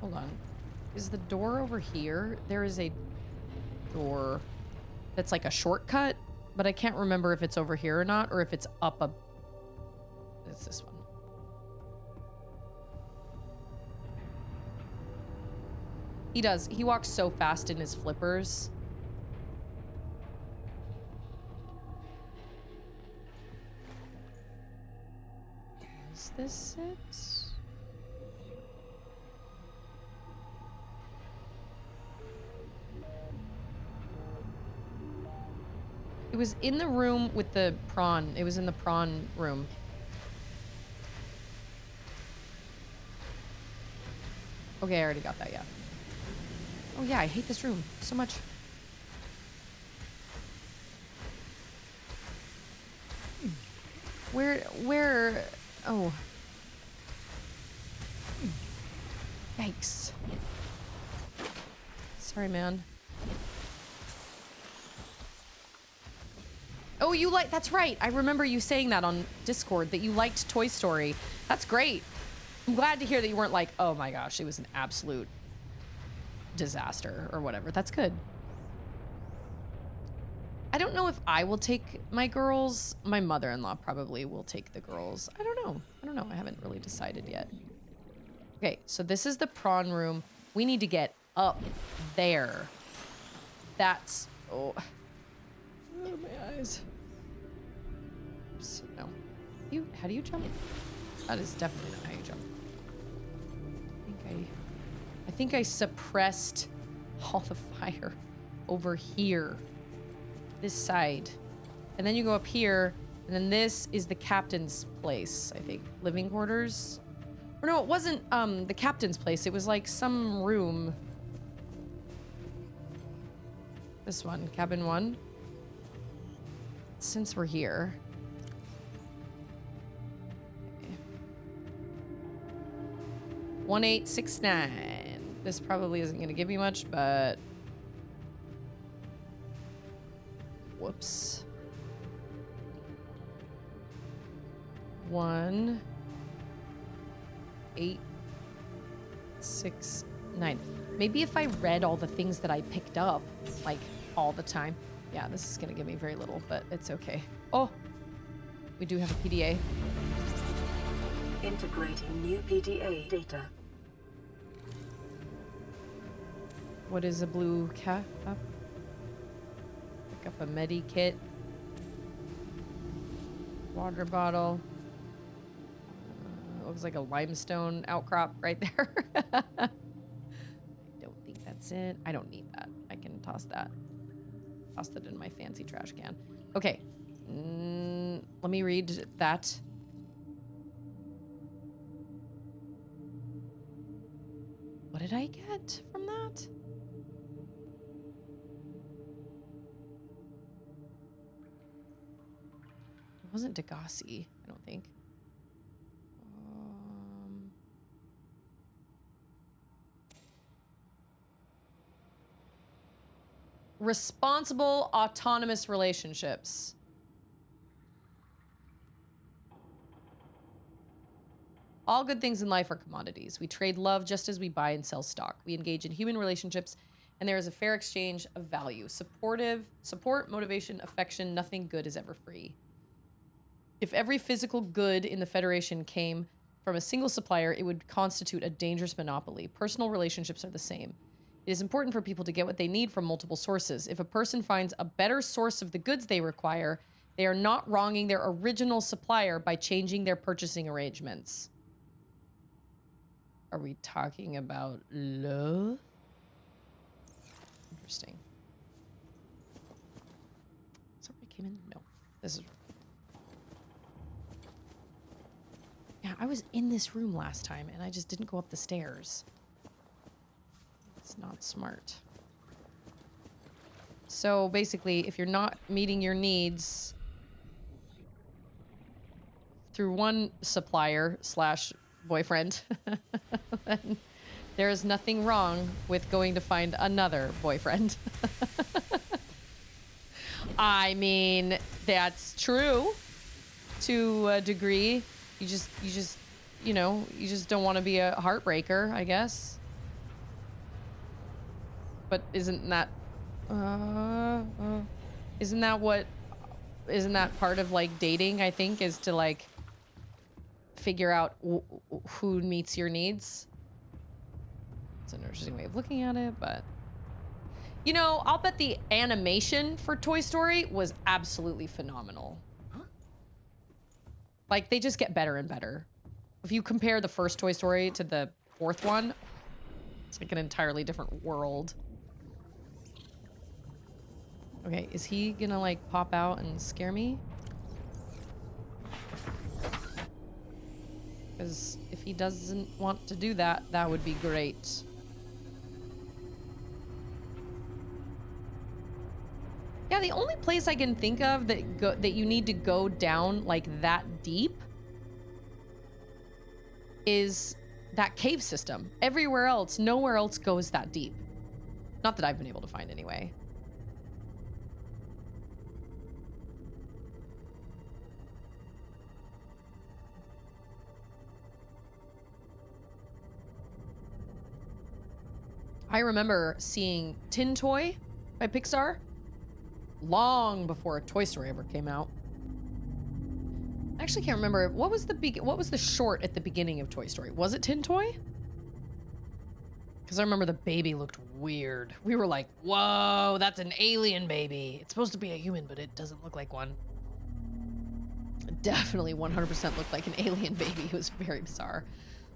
Hold on. Is the door over here? There is a door that's like a shortcut, but I can't remember if it's over here or not, or if it's up a... It's this one. He does. He walks so fast in his flippers. Is this it? It was in the room with the prawn. It was in the prawn room. Okay, I already got that, yeah. Oh yeah, I hate this room so much. Where, oh. Yikes. Sorry, man. Oh, you like, that's right. I remember you saying that on Discord, that you liked Toy Story. That's great. I'm glad to hear that you weren't like, oh my gosh, it was an absolute disaster or whatever. That's good. I don't know if I will take my girls. My mother-in-law probably will take the girls. I don't know. I haven't really decided yet. Okay, so this is the prawn room. We need to get up there. That's... Oh, my eyes. Oops, no. How do you jump? That is definitely not how you jump. I think I suppressed all the fire over here. This side. And then you go up here, and then this is the captain's place, I think. Living quarters? Or no, it wasn't the captain's place. It was like some room. This one, cabin 1. Since we're here. Okay. 1869. This probably isn't going to give me much, but... Whoops. 1, 8, 6, 9. Maybe if I read all the things that I picked up, like, all the time. Yeah, this is going to give me very little, but it's okay. Oh, we do have a PDA. Integrating new PDA data. What is a blue cap? Pick up a medi kit. Water bottle. Looks like a limestone outcrop right there. I don't think that's it. I don't need that. I can toss that. Toss that in my fancy trash can. Okay. Let me read that. What did I get from that? It wasn't Degassi, I don't think. Responsible autonomous relationships. All good things in life are commodities. We trade love just as we buy and sell stock. We engage in human relationships, and there is a fair exchange of value. Support, motivation, affection, nothing good is ever free. If every physical good in the Federation came from a single supplier, it would constitute a dangerous monopoly. Personal relationships are the same. It is important for people to get what they need from multiple sources. If a person finds a better source of the goods they require, they are not wronging their original supplier by changing their purchasing arrangements. Are we talking about love? Interesting. Is that where I came in? No. This is... Yeah, I was in this room last time, and I just didn't go up the stairs. It's not smart. So, basically, if you're not meeting your needs through one supplier / boyfriend, then there is nothing wrong with going to find another boyfriend. I mean, that's true to a degree. You just, you know, you just don't want to be a heartbreaker, I guess. But isn't that part of like dating, I think, is to like figure out who meets your needs? It's an interesting way of looking at it, but you know, I'll bet the animation for Toy Story was absolutely phenomenal. Like, they just get better and better. If you compare the first Toy Story to the fourth one, it's like an entirely different world. Okay, is he gonna like pop out and scare me? Because if he doesn't want to do that, that would be great. Yeah, the only place I can think of that you need to go down like that deep is that cave system. Everywhere else, nowhere else goes that deep. Not that I've been able to find anyway. I remember seeing Tin Toy by Pixar long before Toy Story ever came out. I actually can't remember what was the short at the beginning of Toy Story. Was it Tin Toy? Because I remember the baby looked weird. We were like, "Whoa, that's an alien baby. It's supposed to be a human, but it doesn't look like one." It definitely 100% looked like an alien baby. It was very bizarre.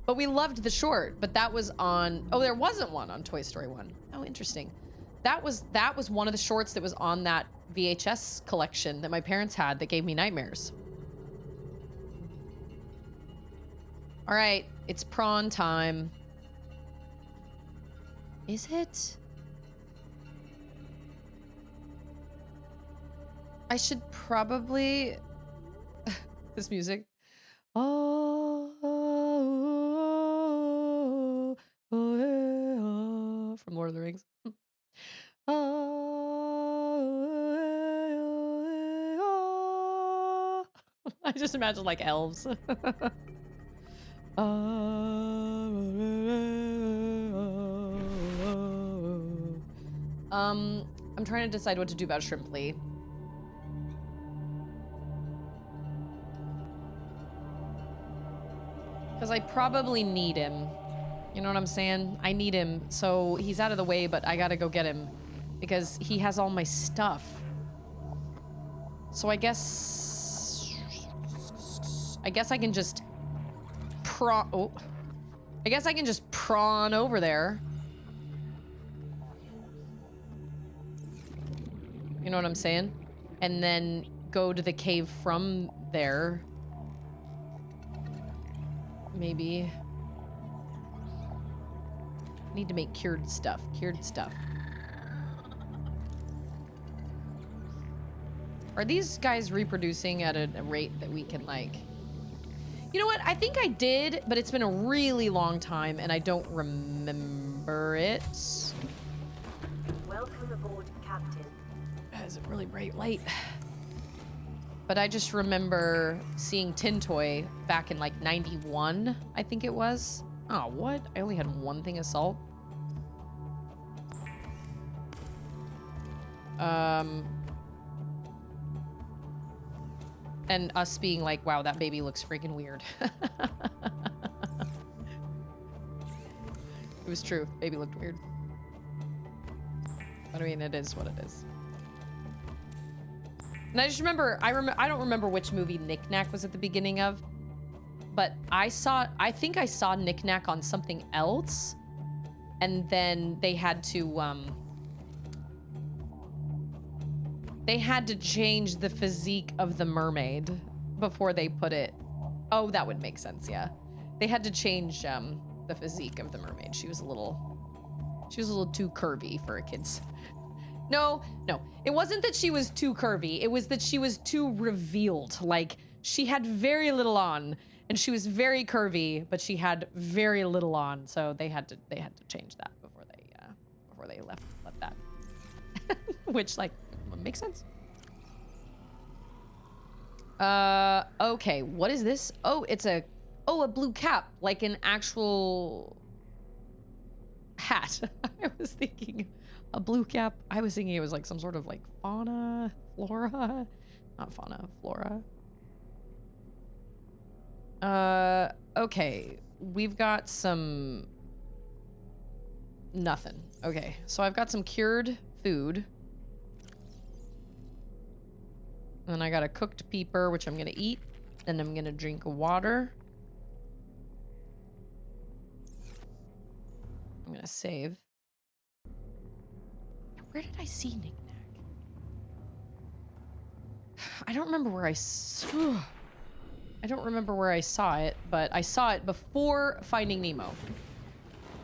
But we loved the short. But that was on... Oh, there wasn't one on Toy Story 1. Oh, interesting. That was one of the shorts that was on that VHS collection that my parents had that gave me nightmares. All right, it's prawn time. Is it? I should probably... this music. Oh, from Lord of the Rings. I just imagine like elves. I'm trying to decide what to do about Shrimply. Because I probably need him. You know what I'm saying? I need him. So he's out of the way, but I gotta go get him. Because he has all my stuff. So I guess I can just I guess I can just prawn over there. You know what I'm saying? And then go to the cave from there. Maybe. Need to make cured stuff. Cured stuff. Are these guys reproducing at a rate that we can, like... You know what? I think I did, but it's been a really long time, and I don't remember it. Welcome aboard, Captain. Is it really bright light? But I just remember seeing Tintoy back in, like, 91, I think it was. Oh, what? I only had one thing of salt. And us being like, wow, that baby looks freaking weird. It was true. Baby looked weird. But I mean, it is what it is. And I just remember, I don't remember which movie Knick Knack was at the beginning of, but I think I saw Knick Knack on something else, and then they had to change the physique of the mermaid before they put it. Oh, that would make sense, yeah. They had to change the physique of the mermaid. She was a little too curvy for a kid's. No, it wasn't that she was too curvy. It was that she was too revealed. Like, she had very little on, and she was very curvy, but she had very little on. So they had to change that before they left that. Which, like, makes sense. Okay, what is this? Oh, it's a blue cap, like an actual hat. I was thinking a blue cap. I was thinking it was like some sort of like fauna, flora, not fauna, flora. Okay, we've got some nothing. Okay, so I've got some cured food. And I got a cooked peeper, which I'm gonna eat. And I'm gonna drink water. I'm gonna save. Where did I see Knick Knack? I don't remember where I don't remember where I saw it, but I saw it before Finding Nemo.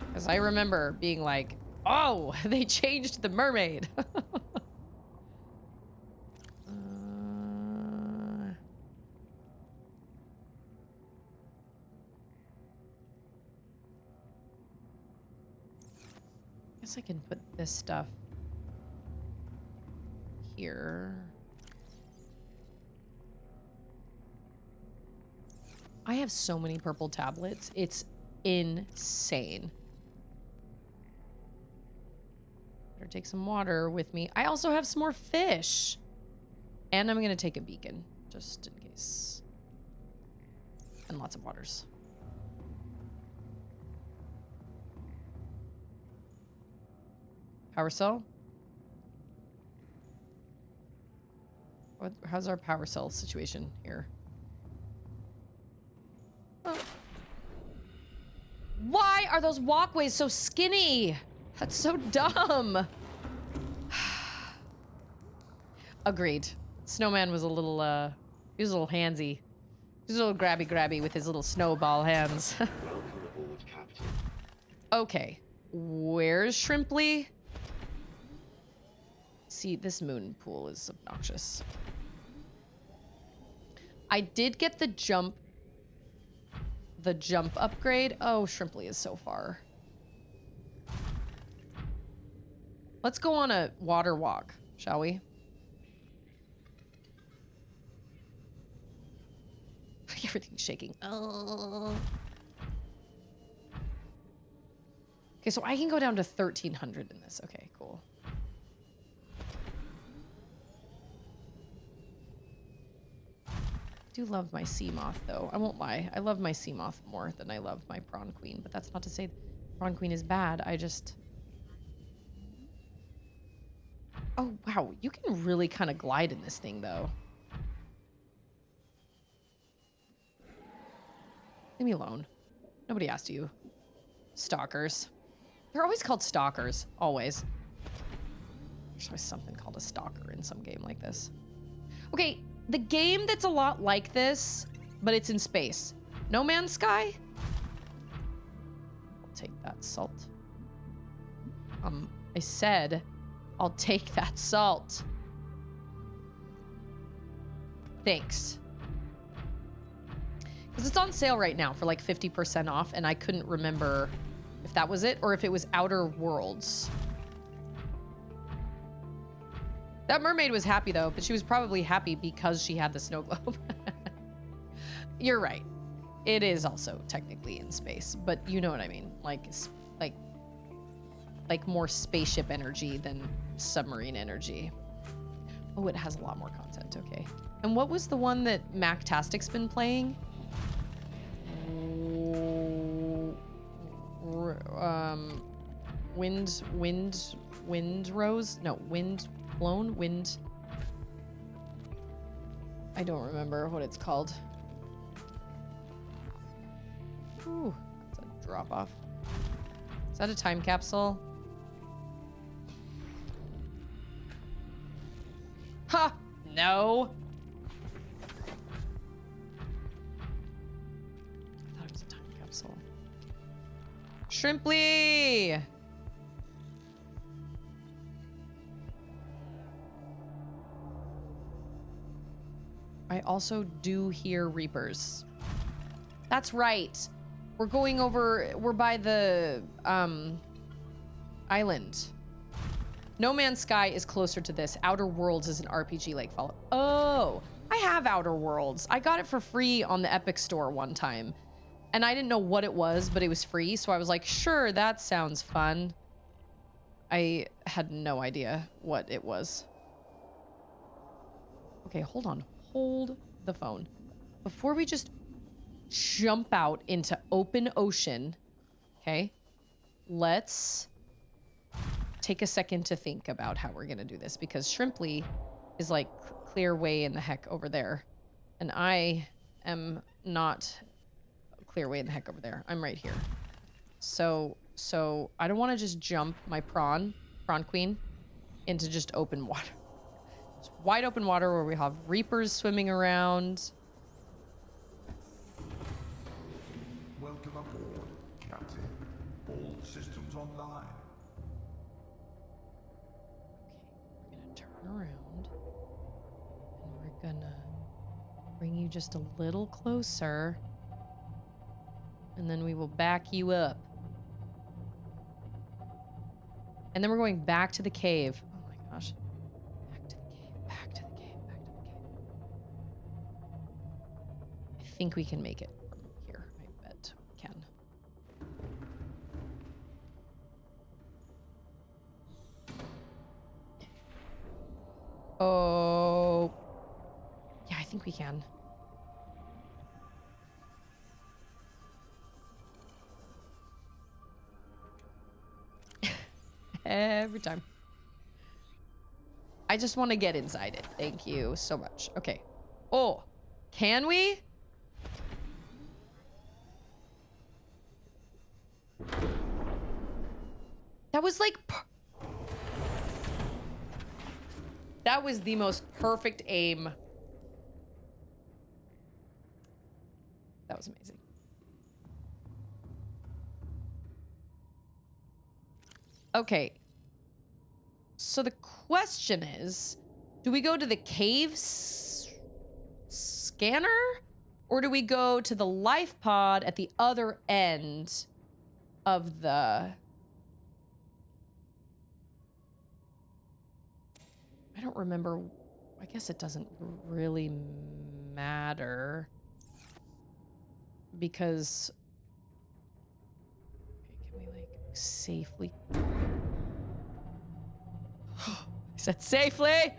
Because I remember being like, oh, they changed the mermaid. I guess I can put this stuff here. I have so many purple tablets. It's insane. Better take some water with me. I also have some more fish. And I'm going to take a beacon, just in case. And lots of waters. Power cell? How's our power cell situation here? Oh. Why are those walkways so skinny? That's so dumb. Agreed. Snowman was a little, he was a little handsy. He was a little grabby with his little snowball hands. Okay. Where's Shrimply? See, this moon pool is obnoxious. I did get the jump upgrade. Oh, Shrimply is so far. Let's go on a water walk, shall we? Everything's shaking. Oh. Okay, so I can go down to 1300 in this. Okay, cool. do love my sea moth, though. I won't lie. I love my sea moth more than I love my prawn queen. But that's not to say prawn queen is bad. I just... Oh, wow. You can really kind of glide in this thing, though. Leave me alone. Nobody asked you. Stalkers. They're always called stalkers. Always. There's always something called a stalker in some game like this. Okay, the game that's a lot like this, but it's in space. No Man's Sky? I'll take that salt. I said I'll take that salt. Thanks. Because it's on sale right now for like 50% off, and I couldn't remember if that was it or if it was Outer Worlds. That mermaid was happy though, but she was probably happy because she had the snow globe. You're right. It is also technically in space, but you know what I mean. Like more spaceship energy than submarine energy. Oh, it has a lot more content. Okay. And what was the one that Mactastic's been playing? Wind rose? No, wind blown? Wind. I don't remember what it's called. Ooh, that's a drop off. Is that a time capsule? Ha! No. I thought it was a time capsule. Shrimply! I also do hear Reapers. That's right. We're going over, we're by the island. No Man's Sky is closer to this. Outer Worlds is an RPG like Fallout. Oh, I have Outer Worlds. I got it for free on the Epic Store one time. And I didn't know what it was, but it was free. So I was like, sure, that sounds fun. I had no idea what it was. Okay, hold on. Hold the phone. Before we just jump out into open ocean, okay, let's take a second to think about how we're gonna do this, because Shrimply is like clear way in the heck over there, and I am not clear way in the heck over there. I'm right here. So I don't want to just jump my prawn queen into just open water. Just wide open water where we have reapers swimming around. Welcome aboard, Captain. All systems online. Okay, we're gonna turn around and we're gonna bring you just a little closer, and then we will back you up. And then we're going back to the cave. Oh my gosh. Back to the cave, back to the cave, back to the cave. I think we can make it from here. I bet we can. Oh. Yeah, I think we can. Every time. I just want to get inside it. Thank you so much. Okay. Oh, can we? That was like... That was the most perfect aim. That was amazing. Okay. So the question is, do we go to the cave scanner? Or do we go to the life pod at the other end of the... I don't remember. I guess it doesn't really matter. Because... Okay, can we, like, safely... I said safely!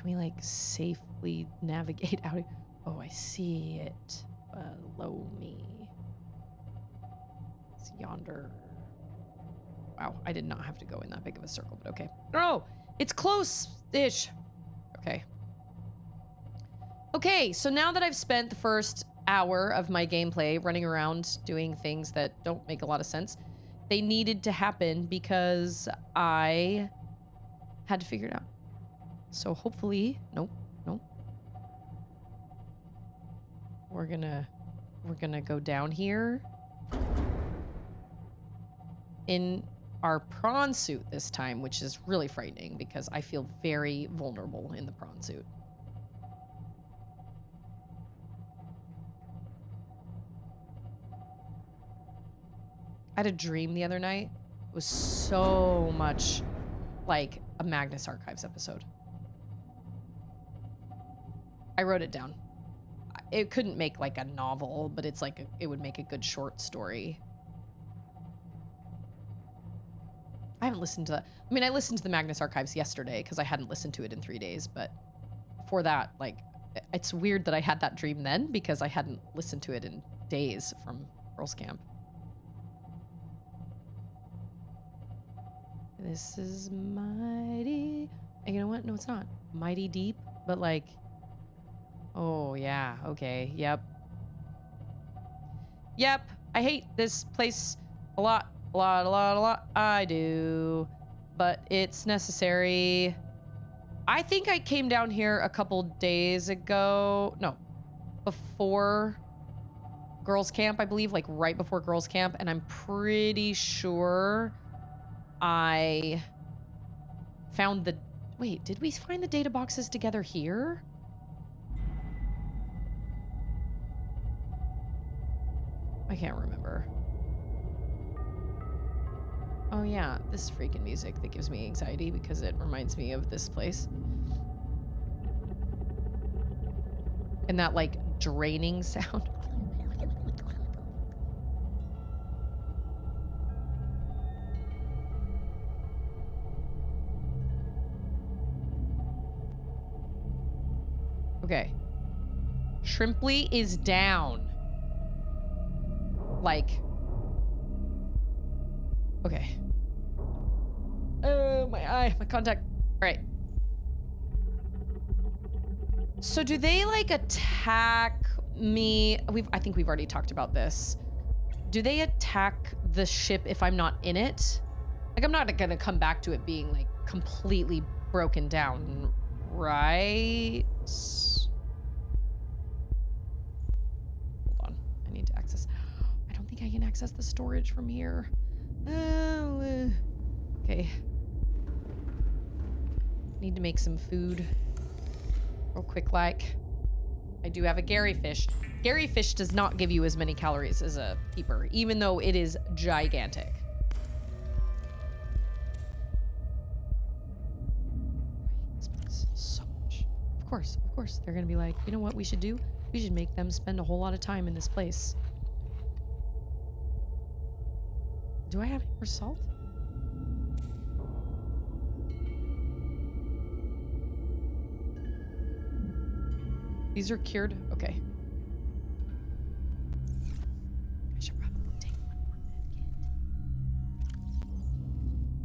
Can we like safely navigate out? Oh, I see it below me. It's yonder. Wow, I did not have to go in that big of a circle, but okay. Oh, it's close-ish. Okay. Okay, so now that I've spent the first hour of my gameplay running around doing things that don't make a lot of sense, they needed to happen because I had to figure it out. So hopefully, nope. We're gonna go down here in our prawn suit this time, which is really frightening because I feel very vulnerable in the prawn suit. I had a dream the other night. It was so much like a Magnus Archives episode. I wrote it down. It couldn't make like a novel, but it's like it would make a good short story. I haven't listened to that. I mean, I listened to the Magnus Archives yesterday because I hadn't listened to it in 3 days, but before that, like, it's weird that I had that dream then because I hadn't listened to it in days from Girls Camp. This is mighty. And you know what? No, it's not. Mighty deep, but like, oh yeah, okay, yep. Yep, I hate this place a lot. I do. But it's necessary. I think I came down here a couple days ago. No, before Girls Camp, I believe, like right before Girls Camp. And I'm pretty sure I found the... Wait, did we find the data boxes together here? I can't remember. Oh yeah, this freaking music that gives me anxiety because it reminds me of this place. And that like draining sound. Okay. Shrimply is down. Like... Okay. Oh, my eye, my contact. All right. So do they like attack me? I think we've already talked about this. Do they attack the ship if I'm not in it? Like, I'm not gonna come back to it being like completely broken down, right? Hold on, I need to access. I don't think I can access the storage from here. Oh, okay. Need to make some food real quick like. I do have a Gary fish. Gary fish does not give you as many calories as a peeper, even though it is gigantic. This place so much. Of course, they're gonna be like, you know what we should do? We should make them spend a whole lot of time in this place. Do I have any more salt? These are cured? Okay. I should probably take one more medkit.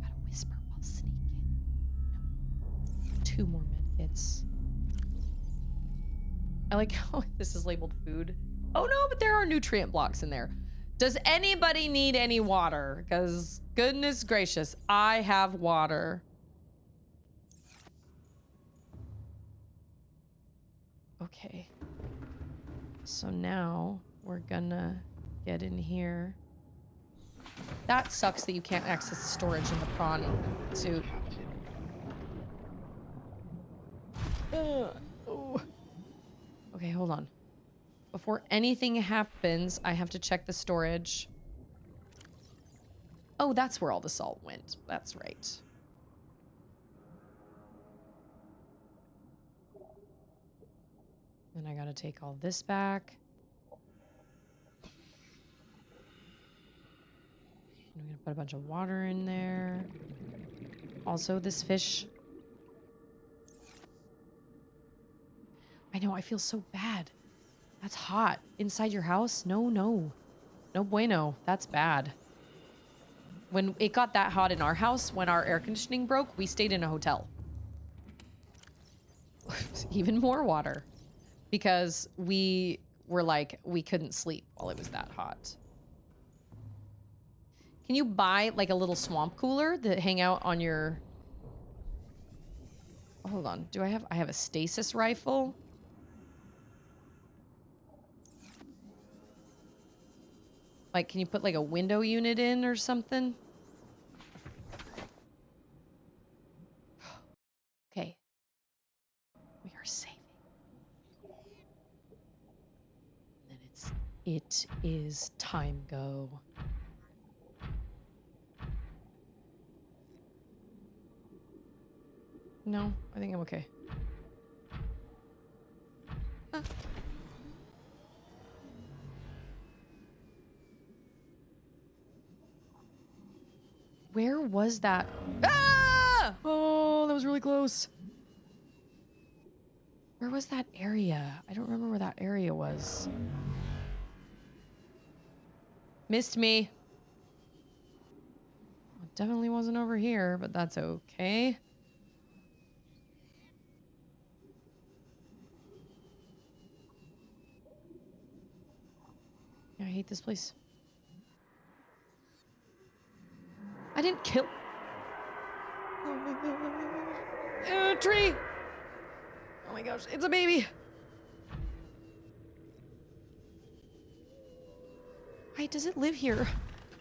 Gotta whisper while sneaking. No. 2 more medkits. I like how this is labeled food. Oh no, but there are nutrient blocks in there. Does anybody need any water? Because goodness gracious, I have water. Okay. So now we're gonna get in here. That sucks that you can't access the storage in the prawn suit. Oh. Okay, hold on. Before anything happens, I have to check the storage. Oh, that's where all the salt went. That's right. Then I gotta take all this back. I'm gonna put a bunch of water in there. Also, this fish. know, I feel so bad. That's hot. Inside your house? No, no. No bueno. That's bad. When it got that hot in our house, when our air conditioning broke, we stayed in a hotel. Even more water. Because we were like, we couldn't sleep while it was that hot. Can you buy like a little swamp cooler that hang out on your... Hold on. Do I have a stasis rifle? Like, can you put like a window unit in or something? Okay. We are saving. And then it is time go. No, I think I'm okay. Where was that? Ah! Oh, that was really close. Where was that area? I don't remember where that area was. Missed me. Well, it definitely wasn't over here, but that's okay. Yeah, I hate this place. I didn't kill... Oh my gosh. Tree! Oh my gosh, it's a baby! Why does it live here?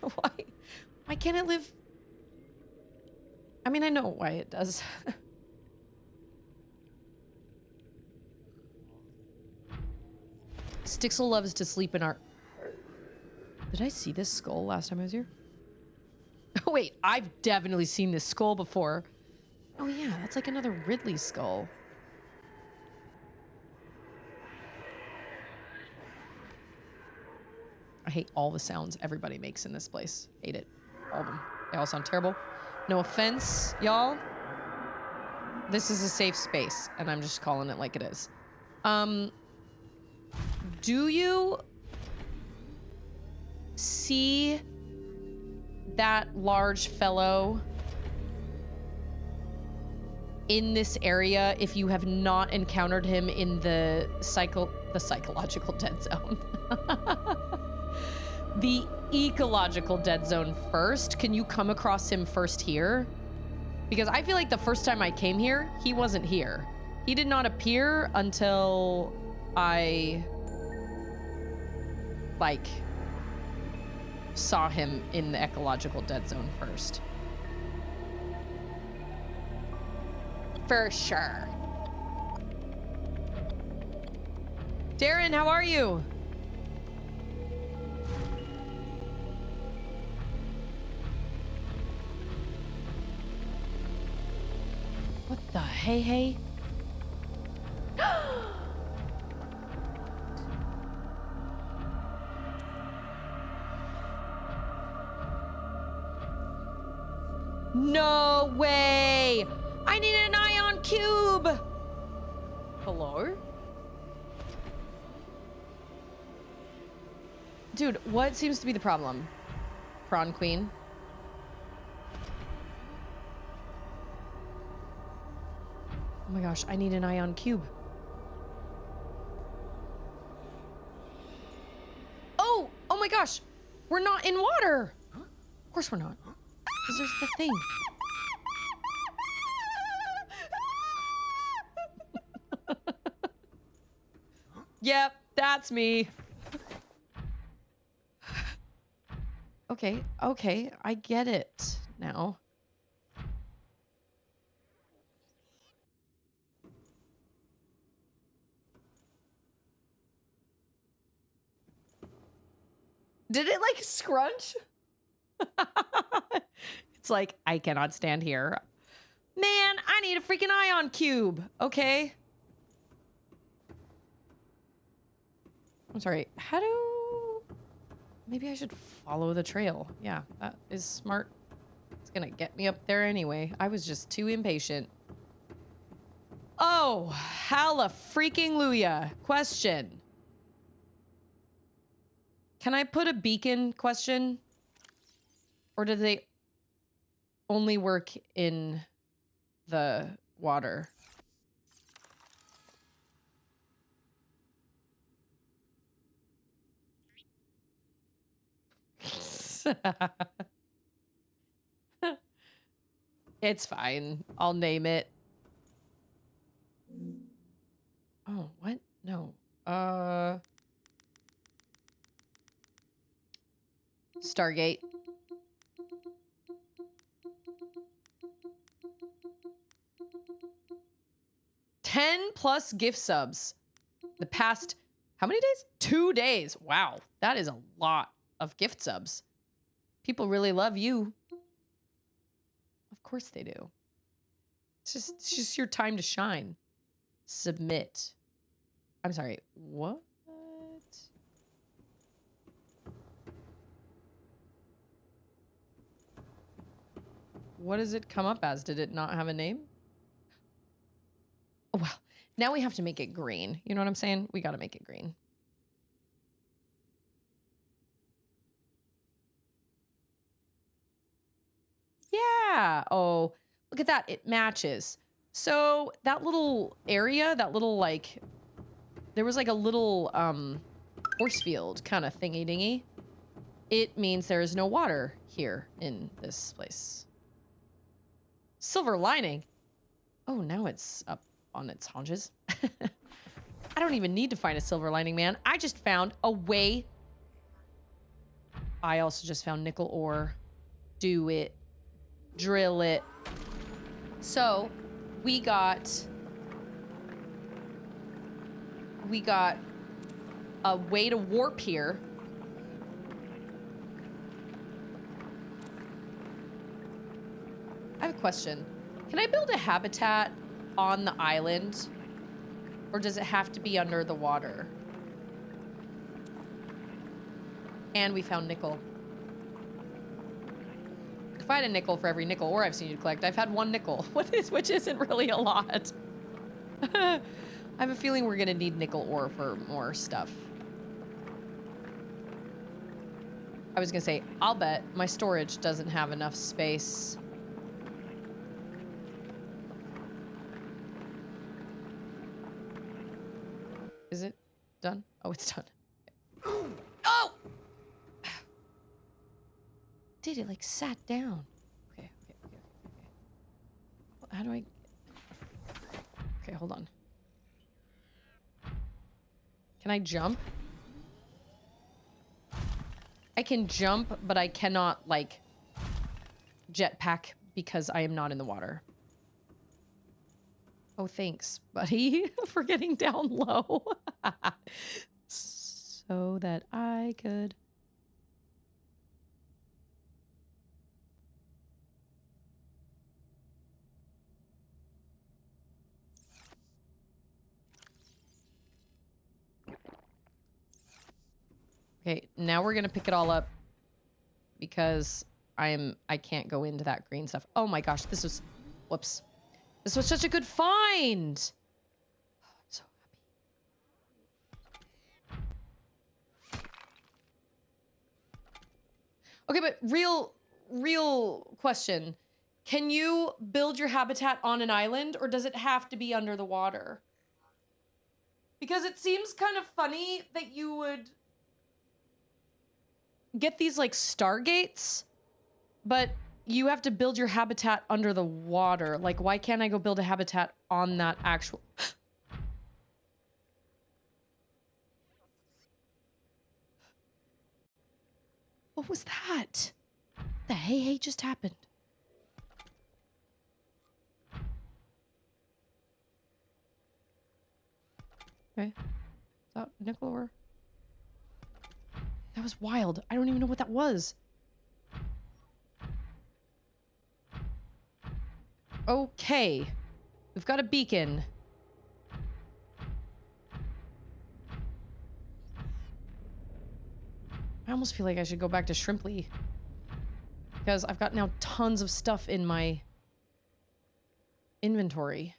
Why? Why can't it live... I mean, I know why it does. Stixel loves to sleep in our... Did I see this skull last time I was here? Oh, wait, I've definitely seen this skull before. Oh, yeah, that's like another Ridley skull. I hate all the sounds everybody makes in this place. Hate it. All of them. They all sound terrible. No offense, y'all. This is a safe space, and I'm just calling it like it is. Do you see that large fellow in this area if you have not encountered him in the psychological dead zone? The ecological dead zone first. Can you come across him first here? Because I feel like the first time I came here, he wasn't here. He did not appear until I, like, saw him in the ecological dead zone first. For sure. Darren, how are you? What the hey? No way! I need an ion cube! Hello? Dude, what seems to be the problem? Prawn Queen? Oh my gosh, I need an ion cube. Oh! Oh my gosh! We're not in water! Of course we're not. Because there's the thing. Yep, that's me. Okay, I get it now. Did it like scrunch? It's like, I cannot stand here. Man, I need a freaking ion cube. Okay. I'm sorry. How do... Maybe I should follow the trail. Yeah, that is smart. It's gonna get me up there anyway. I was just too impatient. Oh! So, halla freaking Luya. Question. Can I put a beacon question? Or do they only work in the water? It's fine. I'll name it. Oh, what? No. Stargate. 10+ gift subs. The past, how many days? 2 days. Wow. That is a lot of gift subs. People really love you. Of course they do. It's just your time to shine. Submit. I'm sorry. What? What does it come up as? Did it not have a name? Oh, well, now we have to make it green. You know what I'm saying? We got to make it green. Yeah. Oh, look at that. It matches. So that little area, that little like, there was like a little force field kind of thingy dingy. It means there is no water here in this place. Silver lining. Oh, now it's up on its haunches. I don't even need to find a silver lining, man. I just found a way. I also just found nickel ore. Do it. Drill it. So we got a way to warp here. I have a question. Can I build a habitat on the island? Or does it have to be under the water? And we found nickel. If I had a nickel for every nickel ore I've seen you collect, I've had 1 nickel, which isn't really a lot. I have a feeling we're gonna need nickel ore for more stuff. I was gonna say, I'll bet my storage doesn't have enough space. Is it done? Oh, it's done. Oh! Did it like sat down? Okay. How do I? Okay, hold on. Can I jump? I can jump, but I cannot like jetpack because I am not in the water. Oh, thanks, buddy, for getting down low. So that I could. Okay, now we're gonna pick it all up because I can't go into that green stuff. Oh my gosh, whoops. This was such a good find. Oh, I'm so happy. Okay, but real question. Can you build your habitat on an island or does it have to be under the water? Because it seems kind of funny that you would get these like stargates, but you have to build your habitat under the water. Like, why can't I go build a habitat on that actual... What was that? The hey just happened. Okay. Is that nickel ore? That was wild. I don't even know what that was. Okay. We've got a beacon. I almost feel like I should go back to Shrimply. Because I've got now tons of stuff in my inventory.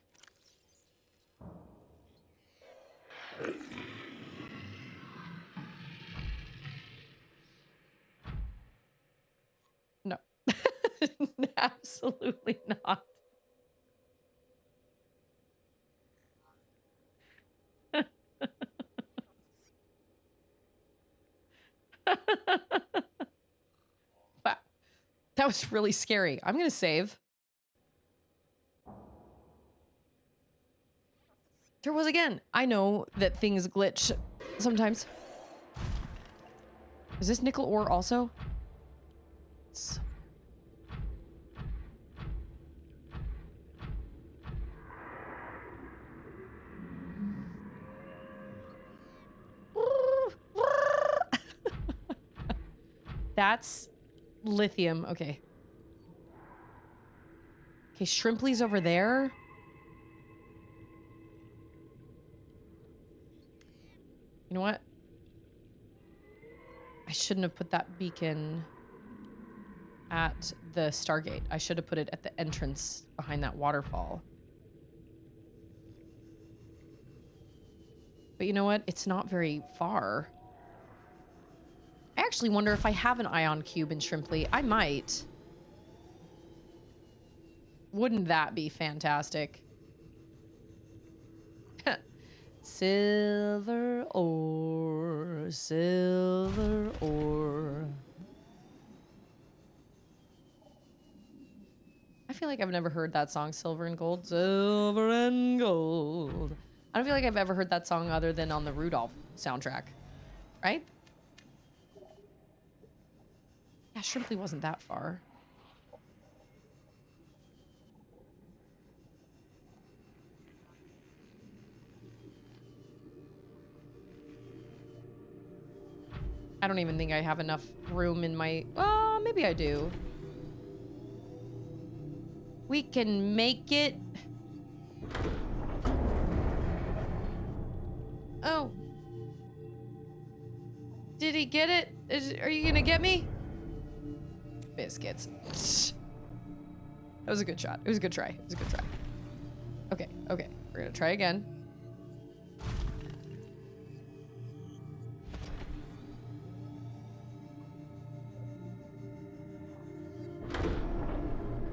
Absolutely not. Wow. That was really scary. I'm going to save. There was again. I know that things glitch sometimes. Is this nickel ore also? It's... That's lithium. Okay. Okay, Shrimply's over there. You know what? I shouldn't have put that beacon at the Stargate. I should have put it at the entrance behind that waterfall. But you know what? It's not very far. I actually wonder if I have an ion cube in Shrimply. I might. Wouldn't that be fantastic? Silver ore, silver ore. I feel like I've never heard that song, Silver and Gold. Silver and Gold. I don't feel like I've ever heard that song other than on the Rudolph soundtrack. Right? Yeah, Shrimply wasn't that far. I don't even think I have enough room in my... Oh, maybe I do. We can make it. Oh. Did he get it? Are you gonna get me? Biscuits. That was a good shot. It was a good try. It was a good try. Okay, okay. We're gonna try again.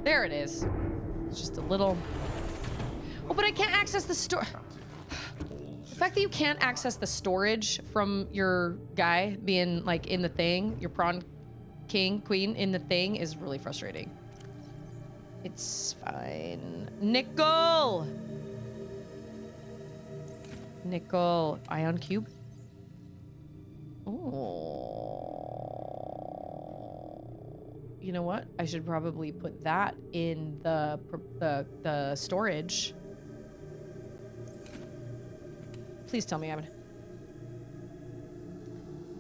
There it is. It's just a little... Oh, but I can't access the store. The fact that you can't access the storage from your guy being like in the thing, your prawn queen in the thing, is really frustrating. It's fine. Nickel! Nickel. Ion cube? Oh. You know what? I should probably put that in the storage. Please tell me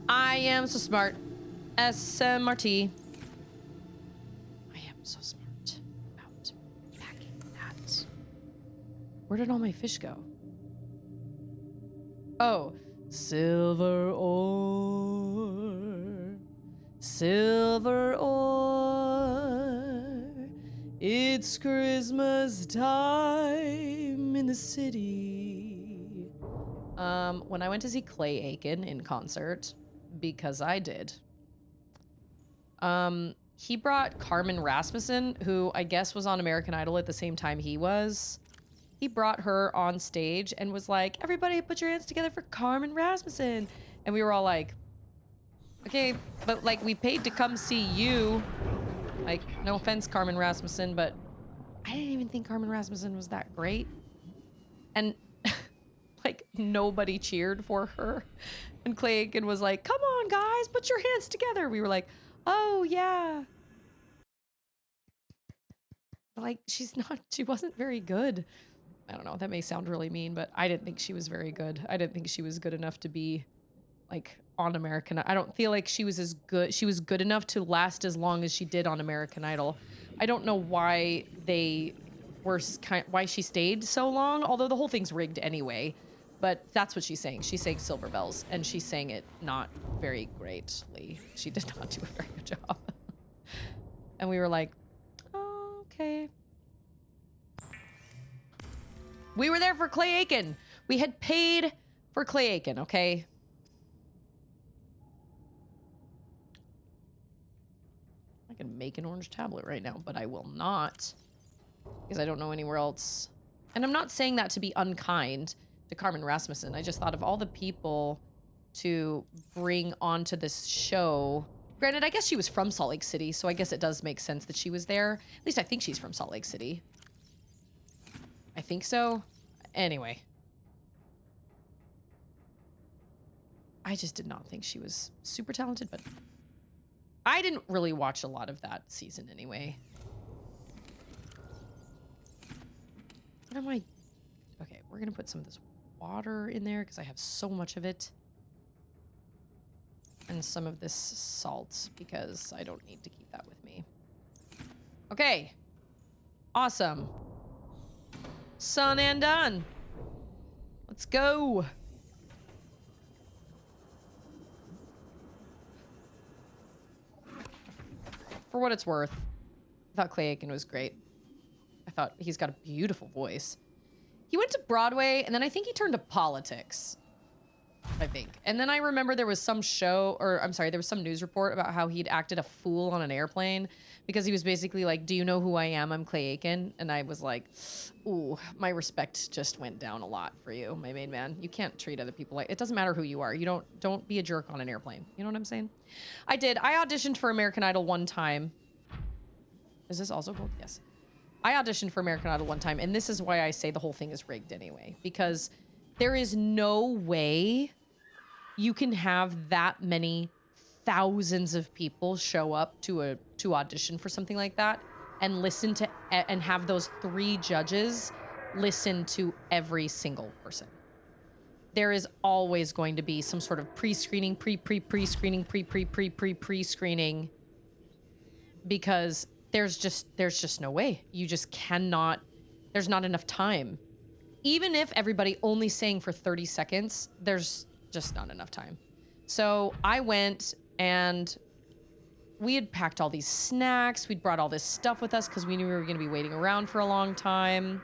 I am so smart. SMRT. I am so smart about packing that. Where did all my fish go? Oh, silver ore, silver ore. It's Christmas time in the city. When I went to see Clay Aiken in concert, because I did, he brought Carmen Rasmussen, who I guess was on American Idol at the same time he was. He brought her on stage and was like, everybody put your hands together for Carmen Rasmussen. And we were all like, okay, but like we paid to come see you. Like, no offense, Carmen Rasmussen, but I didn't even think Carmen Rasmussen was that great. And like nobody cheered for her. And Clay Aiken was like, come on guys, put your hands together. We were like, oh yeah. But like, she wasn't very good. I don't know, that may sound really mean, but I didn't think she was very good. I didn't think she was good enough to be like on American. I don't feel like she was as good. She was good enough to last as long as she did on American Idol. I don't know why they were why she stayed so long, although the whole thing's rigged anyway. But that's what she's saying. She sang Silver Bells, and she sang it not very greatly. She did not do a very good job. And we were like, oh, okay. We were there for Clay Aiken. We had paid for Clay Aiken, okay? I can make an orange tablet right now, but I will not because I don't know anywhere else. And I'm not saying that to be unkind to Carmen Rasmussen. I just thought of all the people to bring onto this show. Granted, I guess she was from Salt Lake City, so I guess it does make sense that she was there. At least I think she's from Salt Lake City. I think so. Anyway. I just did not think she was super talented, but I didn't really watch a lot of that season anyway. What am I? Okay, we're gonna put some of this water in there because I have so much of it. And some of this salt because I don't need to keep that with me. Okay. Awesome. Son and done. Let's go. For what it's worth, I thought Clay Aiken was great. I thought he's got a beautiful voice. He went to Broadway, and then I think he turned to politics. I think. And then I remember there was some show, or I'm sorry, there was some news report about how he'd acted a fool on an airplane because he was basically like, do you know who I am? I'm Clay Aiken. And I was like, ooh, my respect just went down a lot for you, my main man. You can't treat other people like, it doesn't matter who you are. You don't be a jerk on an airplane. You know what I'm saying? I did. I auditioned for American Idol one time. Is this also gold? Yes. I auditioned for American Idol one time, and this is why I say the whole thing is rigged anyway, because there is no way you can have that many thousands of people show up to audition for something like that and listen to and have those 3 judges listen to every single person. There is always going to be some sort of pre-screening, pre-screening, pre-screening because there's just no way. You just cannot. There's not enough time. Even if everybody only sang for 30 seconds, there's just not enough time. So I went and we had packed all these snacks. We'd brought all this stuff with us because we knew we were going to be waiting around for a long time.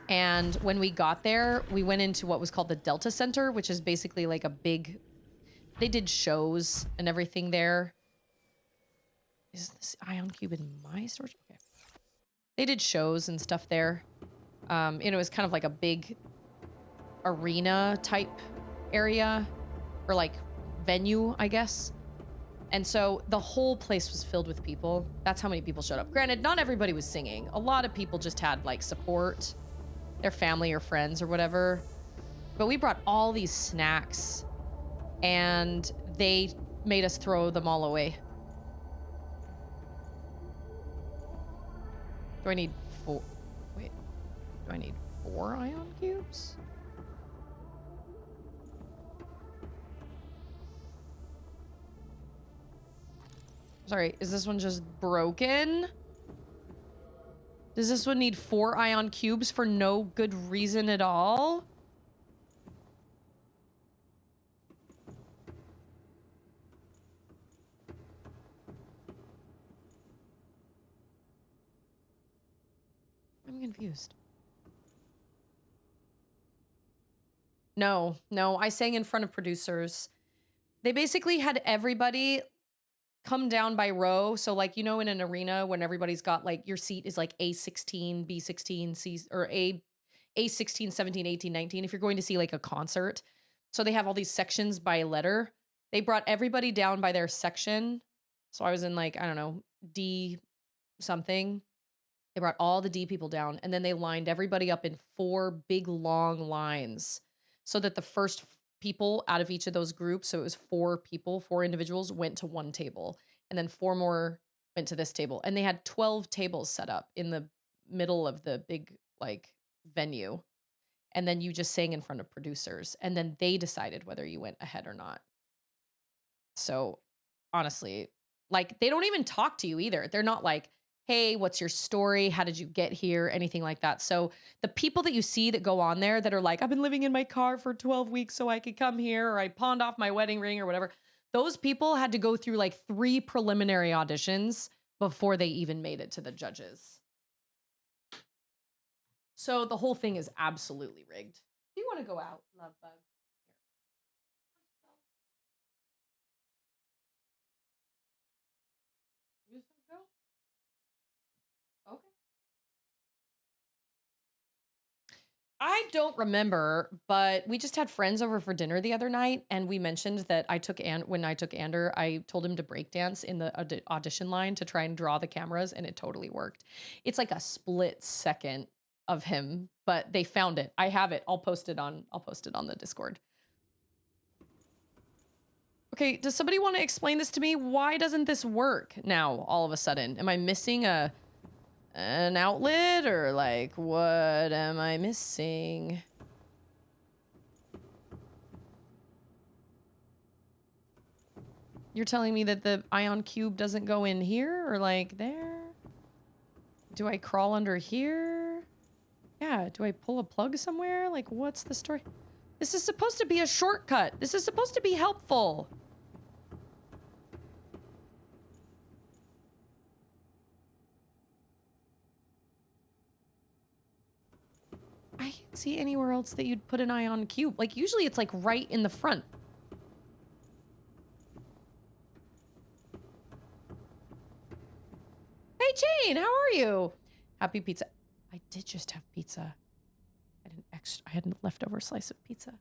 And when we got there, we went into what was called the Delta Center, which is basically like a big, they did shows and everything there. Is this ion cube in my storage? Okay. They did shows and stuff there. It was kind of like a big arena type area or like venue, I guess. And so the whole place was filled with people. That's how many people showed up. Granted, not everybody was singing. A lot of people just had like support, their family or friends or whatever. But we brought all these snacks and they made us throw them all away. Do I need 4? Wait, do I need 4 ion cubes? Sorry, is this one just broken? Does this one need 4 ion cubes for no good reason at all? I'm confused. No, I sang in front of producers. They basically had everybody come down by row. So like, you know, in an arena when everybody's got like your seat is like A16, B16, C or A16, 17, 18, 19. If you're going to see like a concert. So they have all these sections by letter. They brought everybody down by their section. So I was in like, I don't know, D something. They brought all the D people down and then they lined everybody up in 4 big long lines so that the first people out of each of those groups, so it was 4 people, 4 individuals went to one table and then 4 more went to this table. And they had 12 tables set up in the middle of the big like venue. And then you just sang in front of producers and then they decided whether you went ahead or not. So honestly, like they don't even talk to you either. They're not like, hey, what's your story? How did you get here? Anything like that. So the people that you see that go on there that are like, I've been living in my car for 12 weeks so I could come here, or I pawned off my wedding ring or whatever. Those people had to go through like 3 preliminary auditions before they even made it to the judges. So the whole thing is absolutely rigged. Do you want to go out, love bug? I don't remember, but we just had friends over for dinner the other night, and we mentioned that when I took Ander, I told him to breakdance in the audition line to try and draw the cameras, and it totally worked. It's like a split second of him, but they found it. I have it. I'll post it on the Discord. Okay, does somebody want to explain this to me? Why doesn't this work now all of a sudden? Am I missing an outlet, or like what am I missing? You're telling me that the ion cube doesn't go in here or like there? Do I crawl under here? Yeah, do I pull a plug somewhere? Like, what's the story? This is supposed to be a shortcut. This is supposed to be helpful. I can't see anywhere else that you'd put an ion cube. Like, usually it's like right in the front. Hey, Jane, how are you? Happy pizza. I did just have pizza. I had a leftover slice of pizza.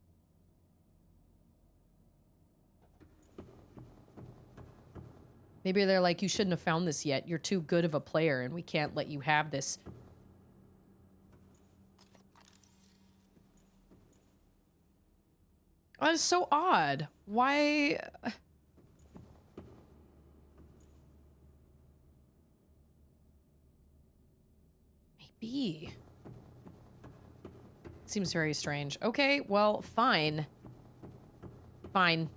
Maybe they're like, you shouldn't have found this yet. You're too good of a player and we can't let you have this. Oh, it's so odd. Why? Maybe. Seems very strange. Okay, well, fine. Fine.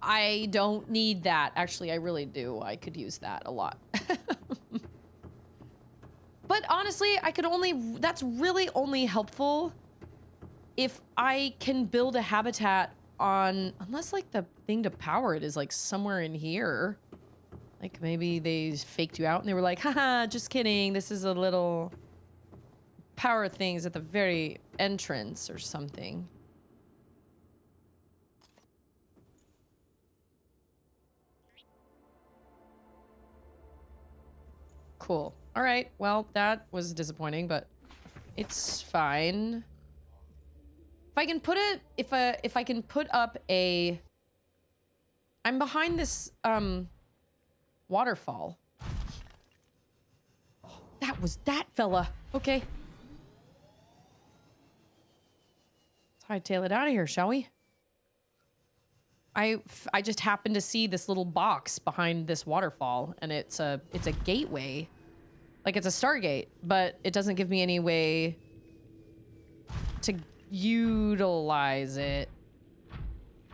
I don't need that. Actually, I really do. I could use that a lot. But honestly, that's really only helpful if I can build a habitat unless like the thing to power it is like somewhere in here. Like maybe they faked you out and they were like, haha, just kidding. This is a little power things at the very entrance or something. Cool. All right. Well, that was disappointing, but it's fine. If I can put it, if I can put up I'm behind this waterfall. Oh, that was that fella. Okay. Let's hightail it out of here, shall we? I just happened to see this little box behind this waterfall, and it's a gateway. Like, it's a Stargate, but it doesn't give me any way to utilize it.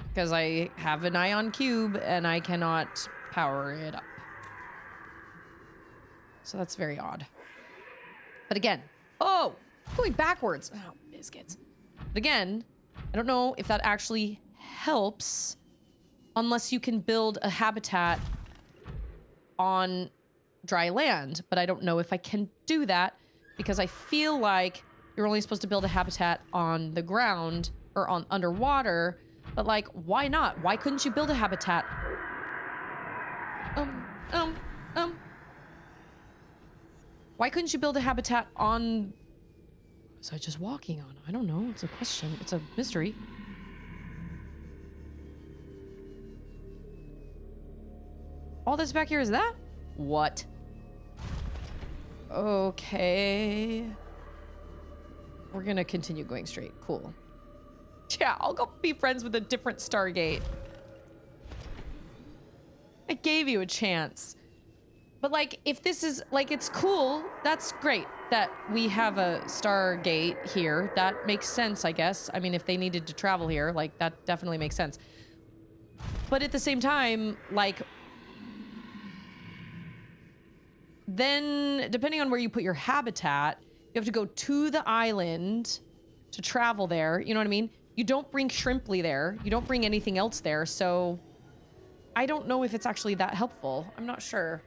Because I have an ion cube, and I cannot power it up. So that's very odd. But again, oh, going backwards. Oh, biscuits. But again, I don't know if that actually helps unless you can build a habitat on dry land, but I don't know if I can do that because I feel like you're only supposed to build a habitat on the ground or on underwater, but like, why not? Why couldn't you build a habitat? Why couldn't you build a habitat on... Was I just walking on? I don't know. It's a question. It's a mystery. All this back here is that? What? Okay. We're gonna continue going straight. Cool. Yeah, I'll go be friends with a different Stargate. I gave you a chance. But like, if this is, like, it's cool, that's great that we have a Stargate here. That makes sense, I guess. I mean, if they needed to travel here, like, that definitely makes sense. But at the same time, like, then depending on where you put your habitat, you have to go to the island to travel there. You know what I mean? You don't bring Shrimply there. You don't bring anything else there. So I don't know if it's actually that helpful. I'm not sure.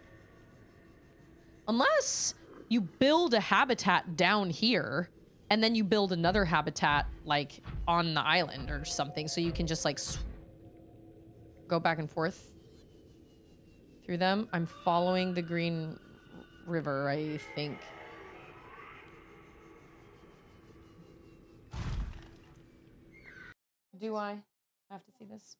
Unless you build a habitat down here and then you build another habitat like on the island or something. So you can just like go back and forth through them. I'm following the green river, I think. Do I have to see this?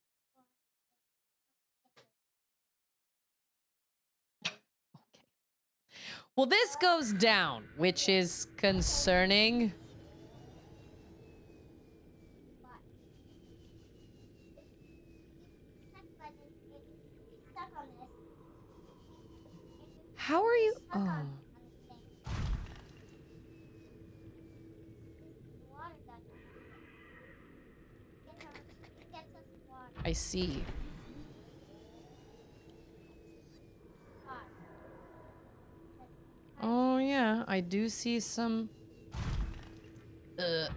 Okay. Well, this goes down, which is concerning. How are you? Oh. I see. Oh, yeah. I do see some... I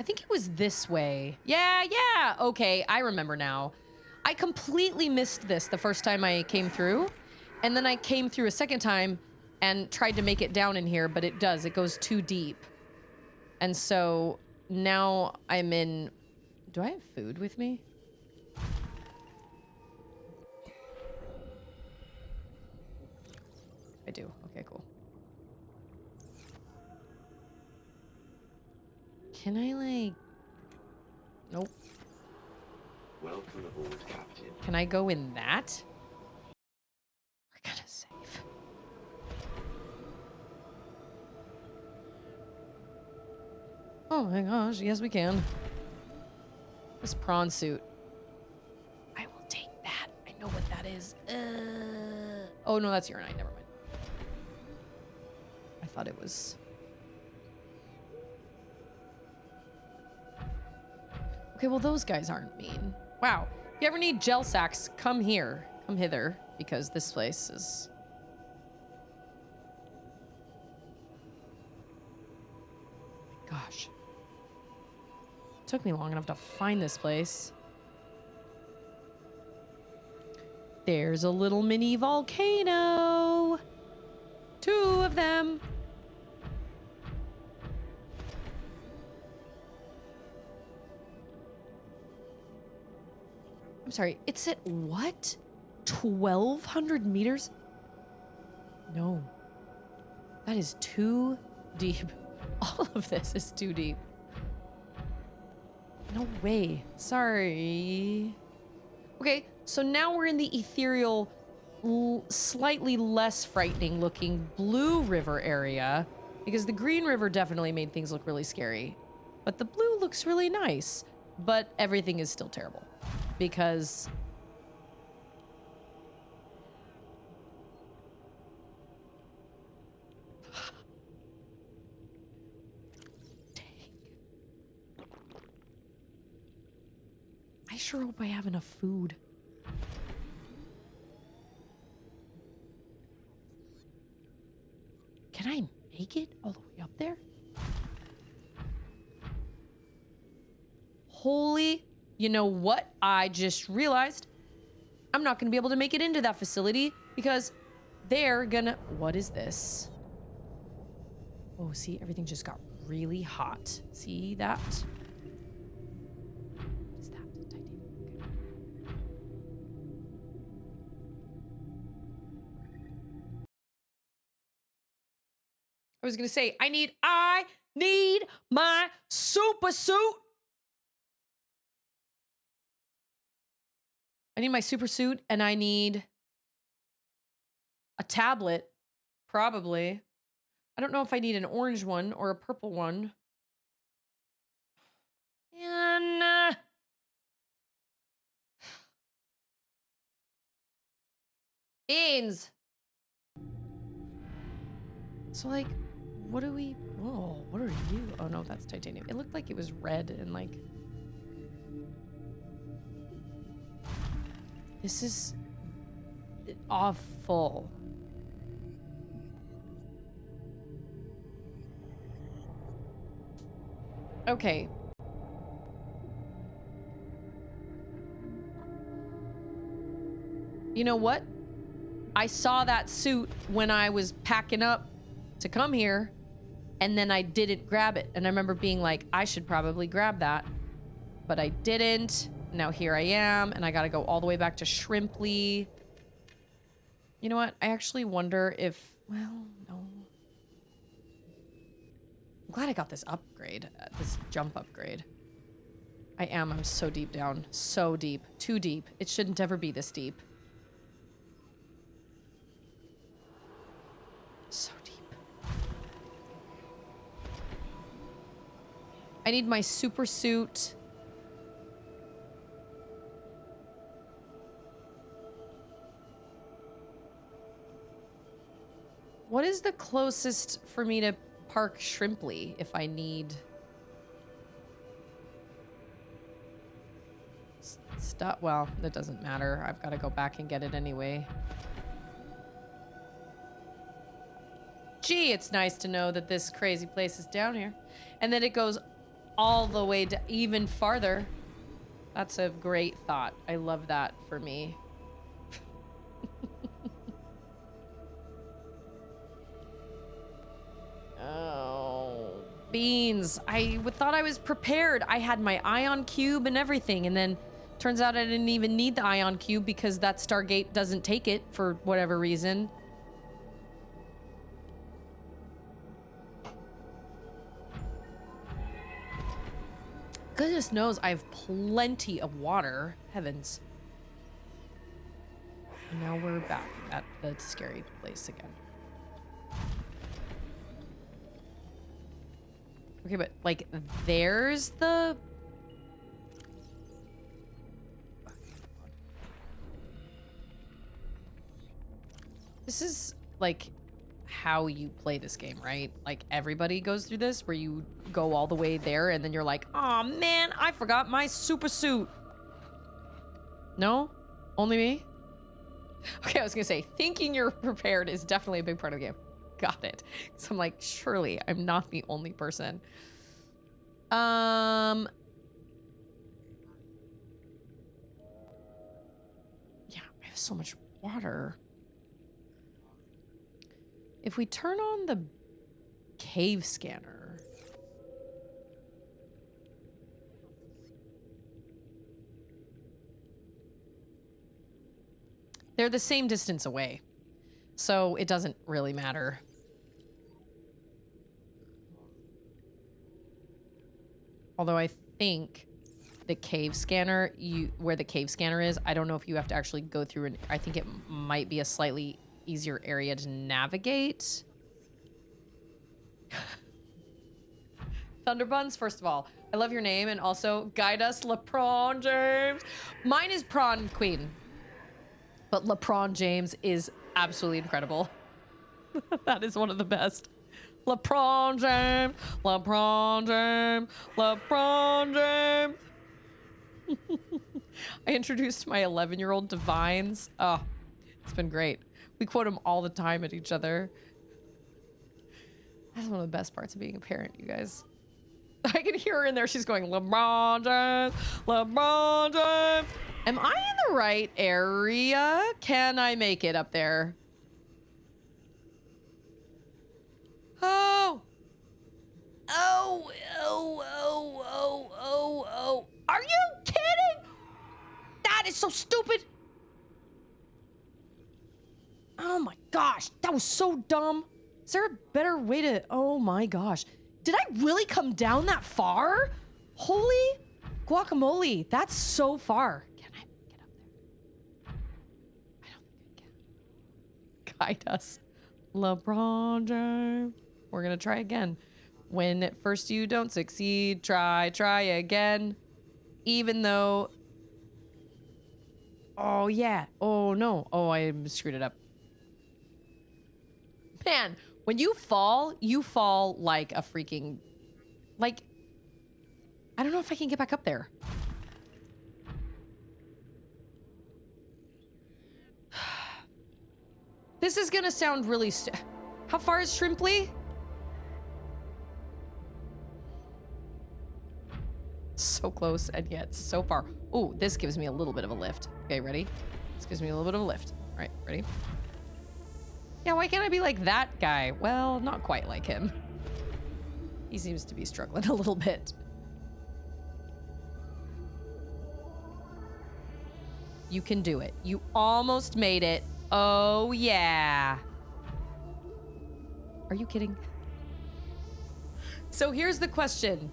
think it was this way. Yeah. Okay, I remember now. I completely missed this the first time I came through. And then I came through a second time and tried to make it down in here, but it does. It goes too deep. And so now I'm in... Do I have food with me? I do. Okay, cool. Can I, like... Nope. Welcome aboard, Captain. Can I go in that? We're gonna save. Oh my gosh, yes we can. This prawn suit. I will take that. I know what that is. Oh no, that's urinite. Never mind. I thought it was... Okay, well those guys aren't mean. Wow. If you ever need gel sacks, come here. Come hither, because this place is... Gosh. It took me long enough to find this place. There's a little mini volcano. 2 of them. I'm sorry, it's at what? 1,200 meters? No. That is too deep. All of this is too deep. No way. Sorry. Okay, so now we're in the ethereal, slightly less frightening looking blue river area, because the green river definitely made things look really scary. But the blue looks really nice, but everything is still terrible because... I sure hope I have enough food. Can I make it all the way up there? Holy, you know what? I just realized I'm not gonna be able to make it into that facility because they're gonna... What is this? Oh, see, everything just got really hot. See that? What is that? Titanium. Okay. I was gonna say, I need my super suit. I need my super suit and I need a tablet, probably. I don't know if I need an orange one or a purple one. And beans. So like, what do we... Whoa, what are you? Oh no, that's titanium. It looked like it was red and like... This is awful. Okay. You know what? I saw that suit when I was packing up to come here, and then I didn't grab it. And I remember being like, I should probably grab that. But I didn't. Now here I am, and I gotta go all the way back to Shrimply. You know what? I actually wonder if... Well, no. I'm glad I got this upgrade, this jump upgrade. I'm so deep down. So deep. Too deep. It shouldn't ever be this deep. So deep. I need my super suit. What is the closest for me to Park Shrimply if I need stuff? Well, that doesn't matter. I've got to go back and get it anyway. Gee, it's nice to know that this crazy place is down here and that it goes all the way to even farther. That's a great thought. I love that for me. Oh, beans. I thought I was prepared. I had my ion cube and everything, and then turns out I didn't even need the ion cube because that Stargate doesn't take it for whatever reason. Goodness knows I have plenty of water. Heavens. And now we're back at the scary place again. Okay, but like there's the... This is like how you play this game, right? Like everybody goes through this where you go all the way there and then you're like, oh man, I forgot my super suit. No? Only me? Okay, I was gonna say, thinking you're prepared is definitely a big part of the game. Got it. So I'm like, surely I'm not the only person. Yeah, I have so much water. If we turn on the cave scanner. They're the same distance away, so it doesn't really matter. Although I think the cave scanner, where the cave scanner is, I don't know if you have to actually go through and I think it might be a slightly easier area to navigate. Thunderbuns, first of all, I love your name, and also guide us, LePron James. Mine is Prawn Queen, but LePron James is absolutely incredible. That is one of the best. LePron James, LePron James, LePron James. I introduced my 11-year-old to Vines. Oh, it's been great. We quote him all the time at each other. That's one of the best parts of being a parent, you guys. I can hear her in there. She's going, LeBron James, LeBron James. Am I in the right area? Can I make it up there? Oh. Oh, oh, oh, oh, oh, oh. Are you kidding? That is so stupid. Oh my gosh, that was so dumb. Is there a better way to... Oh my gosh. Did I really come down that far? Holy guacamole, that's so far. Can I get up there? I don't think I can. Guide us, LeBron James. We're gonna try again. When at first you don't succeed, try again. Even though... Oh yeah, oh no. Oh, I screwed it up. Man, when you fall like a freaking, like, I don't know if I can get back up there. This is gonna sound really how far is Shrimply? So close and yet so far. Ooh, this gives me a little bit of a lift. Okay, ready? This gives me a little bit of a lift. All right, ready? Yeah, why can't I be like that guy? Well, not quite like him. He seems to be struggling a little bit. You can do it. You almost made it. Oh, yeah. Are you kidding? So here's the question.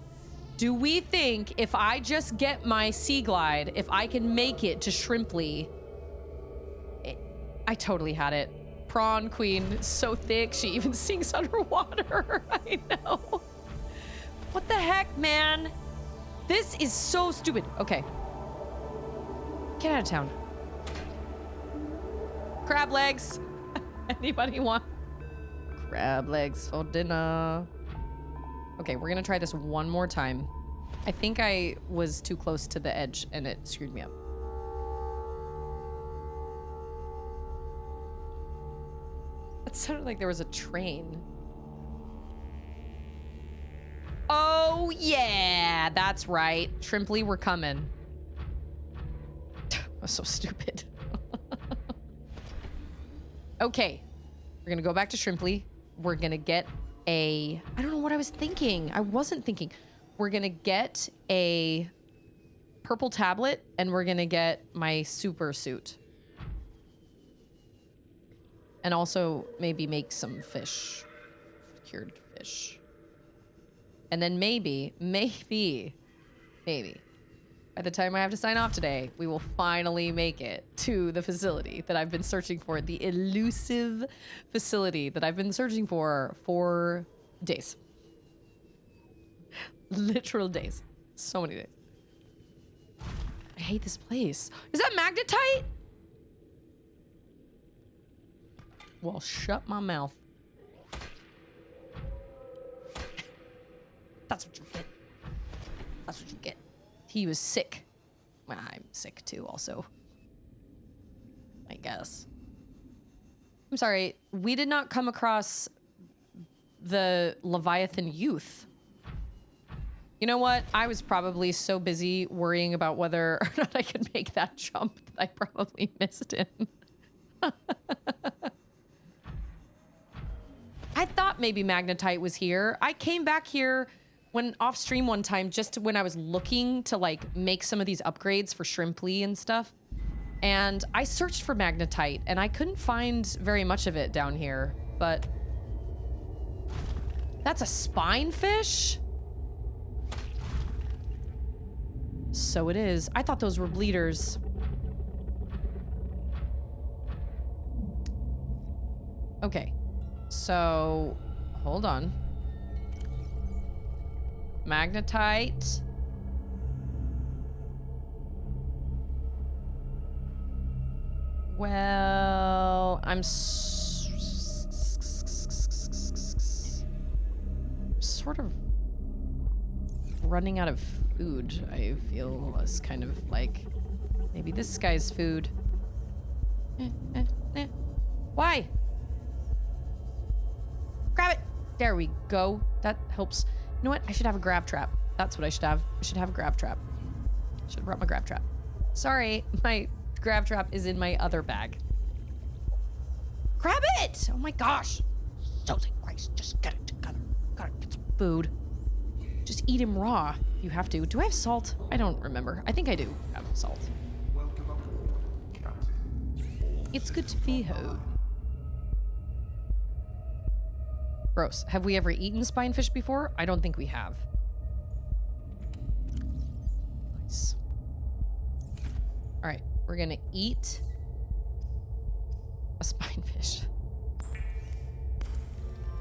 Do we think if I just get my sea glide, if I can make it to Shrimply? I totally had it. Prawn Queen, so thick, she even sinks underwater. I know. What the heck, man? This is so stupid. Okay. Get out of town. Crab legs. Anybody want crab legs for dinner? Okay, we're gonna try this one more time. I think I was too close to the edge and it screwed me up. It sounded like there was a train. Oh yeah, that's right. Shrimply, we're coming. That's so stupid. Okay, we're gonna go back to Shrimply. We're gonna get I don't know what I was thinking. I wasn't thinking. We're gonna get a purple tablet and we're gonna get my super suit. And also maybe make some fish, cured fish. And then maybe, by the time I have to sign off today, we will finally make it to the facility that I've been searching for, the elusive facility that I've been searching for days. Literal days. So many days. I hate this place. Is that magnetite? Well, shut my mouth. That's what you get. That's what you get. He was sick. Well, I'm sick too, also. I guess. I'm sorry. We did not come across the Leviathan youth. You know what? I was probably so busy worrying about whether or not I could make that jump that I probably missed him. I thought maybe magnetite was here. I came back here when off stream one time, just when I was looking to like make some of these upgrades for Shrimply and stuff. And I searched for magnetite and I couldn't find very much of it down here, but that's a spine fish? So it is. I thought those were bleeders. Okay. So, hold on. Magnetite. Well, I'm sort of running out of food. I feel as kind of like maybe this guy's food. Why? Grab it. There we go. That helps. You know what? I should have a grab trap. That's what I should have. I should have a grab trap. Should have brought my grab trap. Sorry, my grab trap is in my other bag. Grab it! Oh my gosh. Salty Christ, just get it together. Gotta get some food. Just eat him raw. You have to. Do I have salt? I don't remember. I think I do have salt. Welcome aboard, Captain. It's good to be home. Gross. Have we ever eaten spinefish before? I don't think we have. Nice. All right, we're gonna eat a spinefish.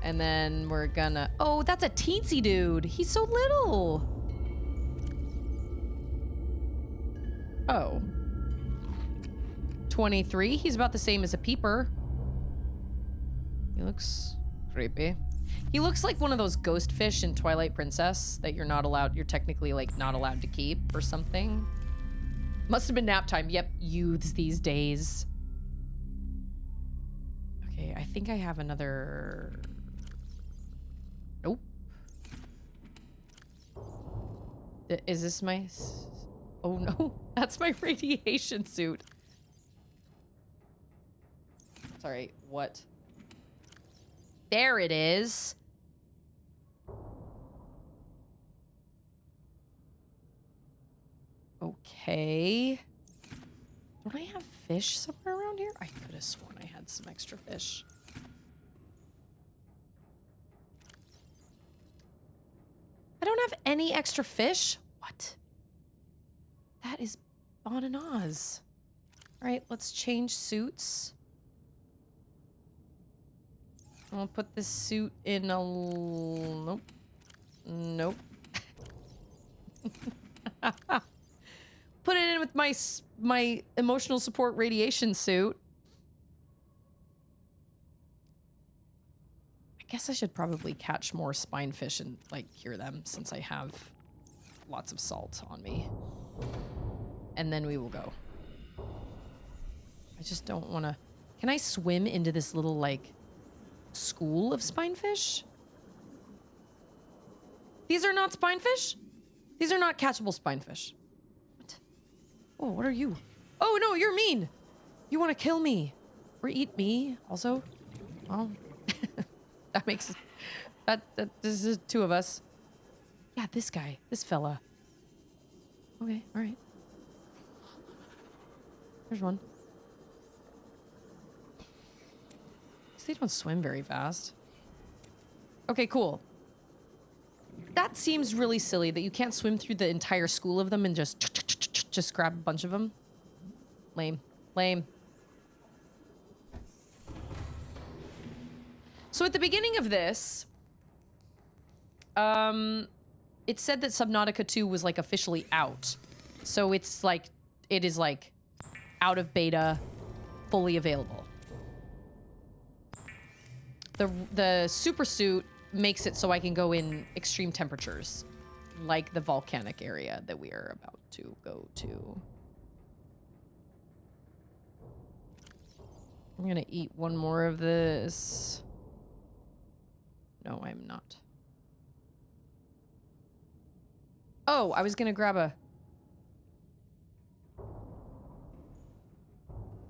And then we're gonna... Oh, that's a teensy dude. He's so little. Oh. 23. He's about the same as a peeper. He looks creepy. He looks like one of those ghost fish in Twilight Princess that you're technically like not allowed to keep or something. Must have been nap time. Yep, youths these days. Okay, I think I have another... Nope. Is this my... Oh no, that's my radiation suit. Sorry, what? There it is. Okay. Don't I have fish somewhere around here? I could have sworn I had some extra fish. have any extra fish? What? That is bon and Oz. All right, let's change suits. I'll put this suit in a... Nope. Nope. Put it in with my emotional support radiation suit. I guess I should probably catch more spinefish and, like, cure them since I have lots of salt on me. And then we will go. I just don't want to... Can I swim into this little, like, school of spinefish? These are not spinefish? These are not catchable spinefish. What? Oh, what are you? Oh, no, you're mean. You want to kill me. Or eat me, also. Well, that makes... This is two of us. Yeah, this guy. This fella. Okay, all right. There's one. They don't swim very fast. Okay, cool. That seems really silly that you can't swim through the entire school of them and just grab a bunch of them. Lame. Lame. So at the beginning of this, it said that Subnautica 2 was like officially out. So it's like, it is like out of beta, fully available. The super suit makes it so I can go in extreme temperatures, like the volcanic area that we are about to go to. I'm gonna eat one more of this. No, I'm not. Oh, I was gonna grab a...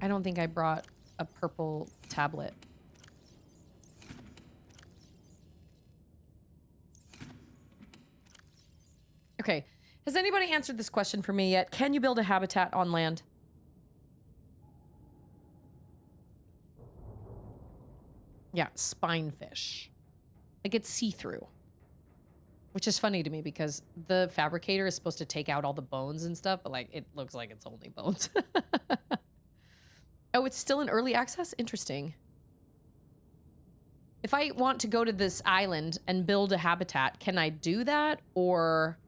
I don't think I brought a purple tablet. Okay, has anybody answered this question for me yet? Can you build a habitat on land? Yeah, spinefish. Like, it's see-through. Which is funny to me because the fabricator is supposed to take out all the bones and stuff, but, like, it looks like it's only bones. Oh, it's still in early access? Interesting. If I want to go to this island and build a habitat, can I do that? Or...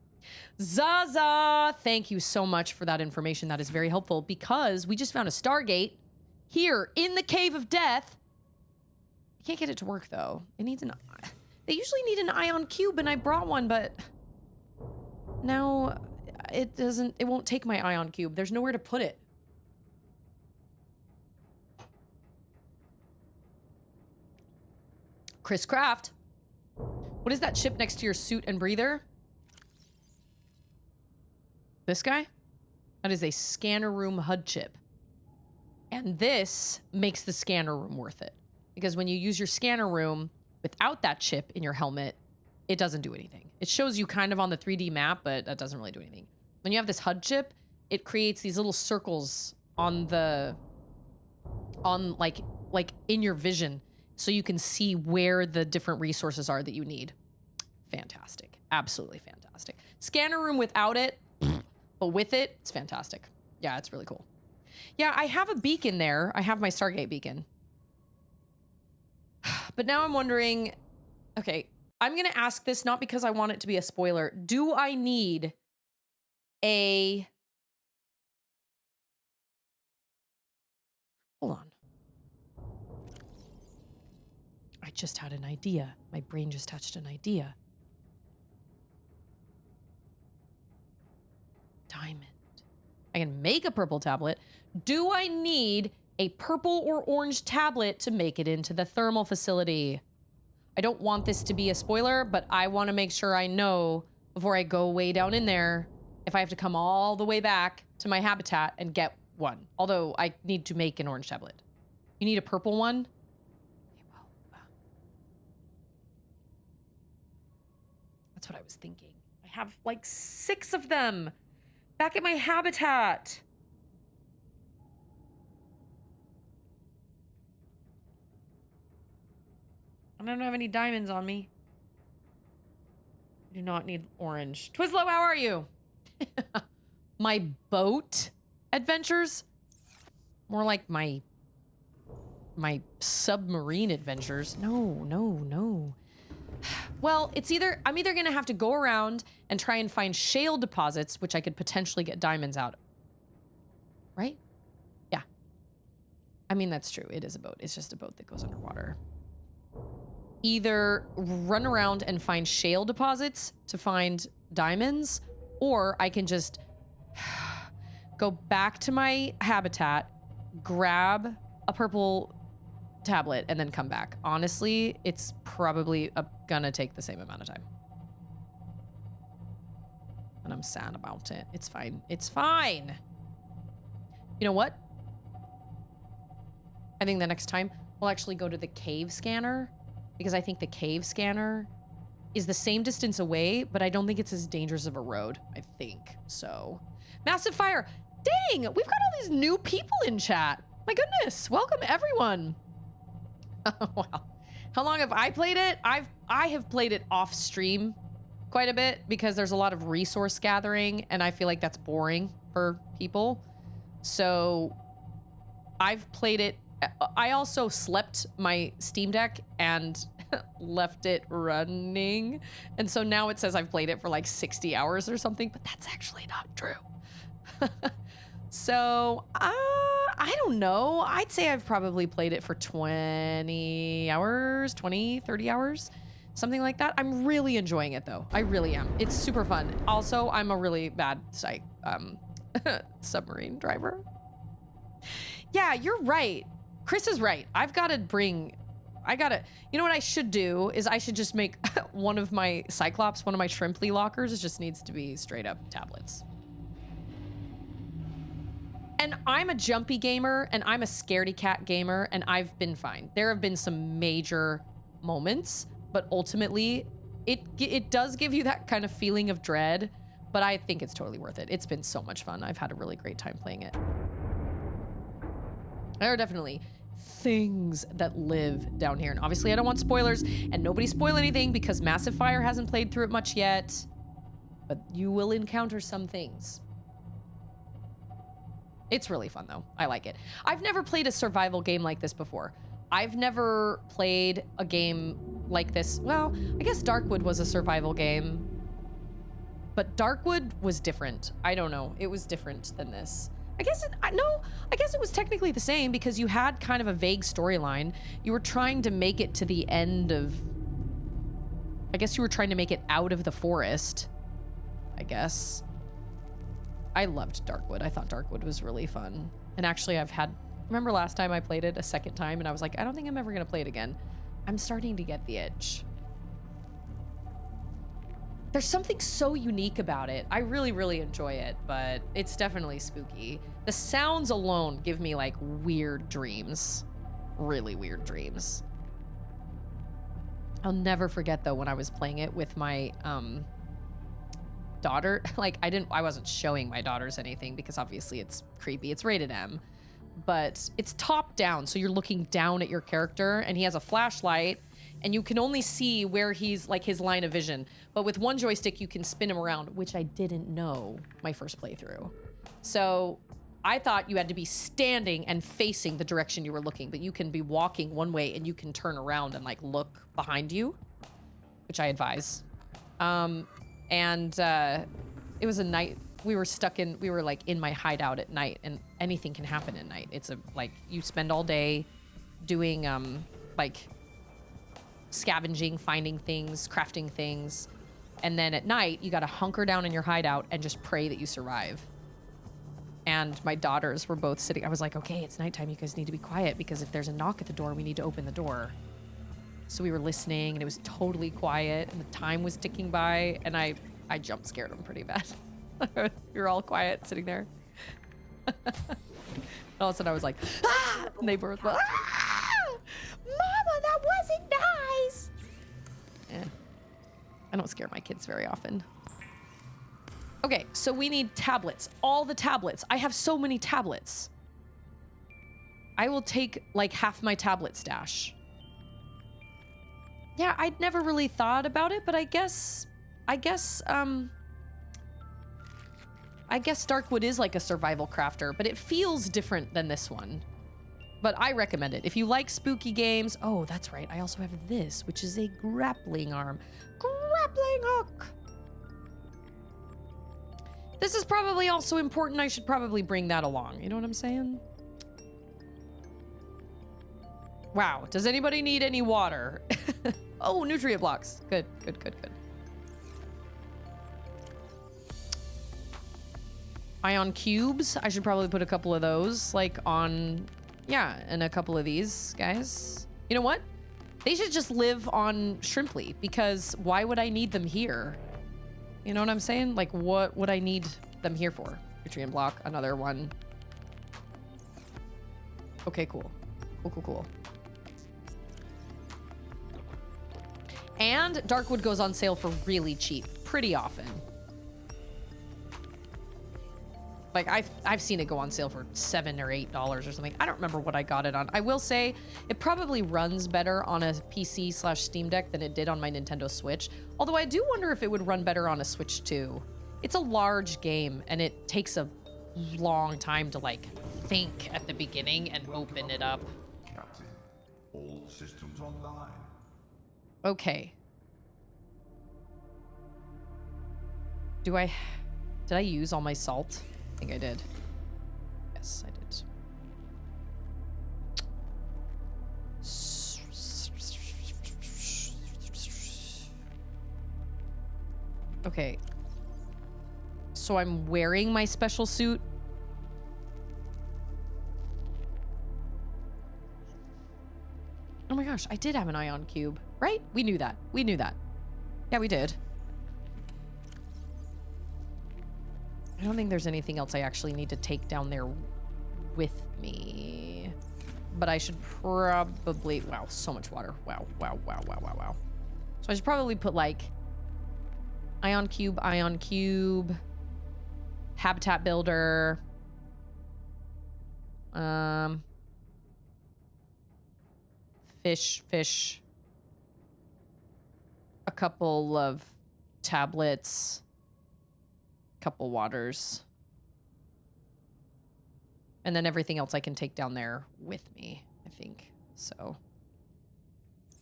Zaza! Thank you so much for that information. That is very helpful because we just found a Stargate here in the Cave of Death. I can't get it to work, though. It needs an... They usually need an ion cube, and I brought one, but... Now, it doesn't... It won't take my ion cube. There's nowhere to put it. Chris Craft. What is that chip next to your suit and breather? This guy? That is a scanner room HUD chip. And this makes the scanner room worth it. Because when you use your scanner room without that chip in your helmet, it doesn't do anything. It shows you kind of on the 3D map, but that doesn't really do anything. When you have this HUD chip, it creates these little circles on the... like in your vision. So you can see where the different resources are that you need. Fantastic. Absolutely fantastic. Scanner room without it, but with it, it's fantastic. Yeah, it's really cool. Yeah, I have a beacon there. I have my Stargate beacon. But now I'm wondering... Okay, I'm going to ask this not because I want it to be a spoiler. Do I need a... Hold on. I just had an idea. My brain just touched an idea. Diamond. I can make a purple tablet. Do I need a purple or orange tablet to make it into the thermal facility? I don't want this to be a spoiler, but I want to make sure I know before I go way down in there if I have to come all the way back to my habitat and get one. Although I need to make an orange tablet. You need a purple one? That's what I was thinking. I have like 6 of them back at my habitat. I don't have any diamonds on me. do not need orange. Twizzlo, how are you? My boat adventures? More like my submarine adventures. No. Well, I'm either gonna have to go around and try and find shale deposits, which I could potentially get diamonds out of. Right? Yeah. I mean, that's true. It is a boat. It's just a boat that goes underwater. Either run around and find shale deposits to find diamonds, or I can just go back to my habitat, grab a purple tablet, and then come back. Honestly, it's probably gonna take the same amount of time. And I'm sad about it. It's fine. It's fine. You know what? I think the next time we'll actually go to the cave scanner, because I think the cave scanner is the same distance away, but I don't think it's as dangerous of a road. I think so. Massive fire. Dang, we've got all these new people in chat. My goodness. Welcome, everyone. Wow. How long have I played it? I have played it off stream quite a bit because there's a lot of resource gathering and I feel like that's boring for people. So I've played it. I also slept my Steam Deck and left it running. And so now it says I've played it for like 60 hours or something, but that's actually not true. So I don't know. I'd say I've probably played it for 20 hours, 20, 30 hours, something like that. I'm really enjoying it though. I really am. It's super fun. Also, I'm a really bad submarine driver. Yeah, you're right. Chris is right. You know what I should do is I should just make one of my Cyclops, one of my Shrimply lockers. It just needs to be straight up tablets. And I'm a jumpy gamer and I'm a scaredy cat gamer and I've been fine. There have been some major moments, but ultimately it does give you that kind of feeling of dread, but I think it's totally worth it. It's been so much fun. I've had a really great time playing it. There are definitely things that live down here. And obviously I don't want spoilers and nobody spoil anything because Massive Fire hasn't played through it much yet, but you will encounter some things. It's really fun though. I like it. I've never played a survival game like this before. I've never played a game like this. Well, I guess Darkwood was a survival game, but Darkwood was different. I don't know. It was different than this. I guess it was technically the same because you had kind of a vague storyline. You were trying to make it to the end of, I guess you were trying to make it out of the forest, I guess. I loved Darkwood. I thought Darkwood was really fun. And actually remember last time I played it a second time and I was like, I don't think I'm ever gonna play it again. I'm starting to get the itch. There's something so unique about it. I really, really enjoy it, but it's definitely spooky. The sounds alone give me like weird dreams. Really weird dreams. I'll never forget though when I was playing it with my daughter. Like I wasn't showing my daughters anything because obviously it's creepy. It's rated M, but it's top down. So you're looking down at your character and he has a flashlight and you can only see where he's like his line of vision. But with one joystick, you can spin him around, which I didn't know my first playthrough. So I thought you had to be standing and facing the direction you were looking, but you can be walking one way and you can turn around and like look behind you, which I advise. It was a night we were like in my hideout at night and anything can happen at night. It's you spend all day doing like scavenging, finding things, crafting things. And then at night you got to hunker down in your hideout and just pray that you survive. And my daughters were both sitting. I was like, okay, it's nighttime. You guys need to be quiet because if there's a knock at the door, we need to open the door. So we were listening and it was totally quiet and the time was ticking by and I jump scared them pretty bad. We were all quiet sitting there. All of a sudden I was like, ah! And they both were, ah! Mama, that wasn't nice. I don't scare my kids very often. Okay, so we need tablets. All the tablets. I have so many tablets. I will take like half my tablet stash. Yeah, I'd never really thought about it, but I guess I guess Darkwood is like a survival crafter, but it feels different than this one. But I recommend it. If you like spooky games, oh, that's right. I also have this, which is a grappling arm. Grappling hook. This is probably also important. I should probably bring that along. You know what I'm saying? Wow. Does anybody need any water? Oh, nutrient blocks. Good, good, good, good. Ion cubes. I should probably put a couple of those, like, on... Yeah, and a couple of these guys. You know what? They should just live on Shrimply, because why would I need them here? You know what I'm saying? Like, what would I need them here for? Nutrient block, another one. Okay, cool. Cool, cool, cool. And Darkwood goes on sale for really cheap, pretty often. Like, I've seen it go on sale for $7 or $8 or something. I don't remember what I got it on. I will say it probably runs better on a PC/Steam Deck than it did on my Nintendo Switch. Although I do wonder if it would run better on a Switch too. It's a large game and it takes a long time to like think at the beginning and open it up. Captain, all systems online. Okay. Did I use all my salt? I think I did. Yes, I did. Okay. So I'm wearing my special suit. Oh my gosh, I did have an ion cube, right? We knew that. We knew that. Yeah, we did. I don't think there's anything else I actually need to take down there with me. But I should probably... Wow, so much water. Wow, wow, wow, wow, wow, wow. So I should probably put, like, ion cube, habitat builder, fish, a couple of tablets, couple waters, and then everything else I can take down there with me, I think. So,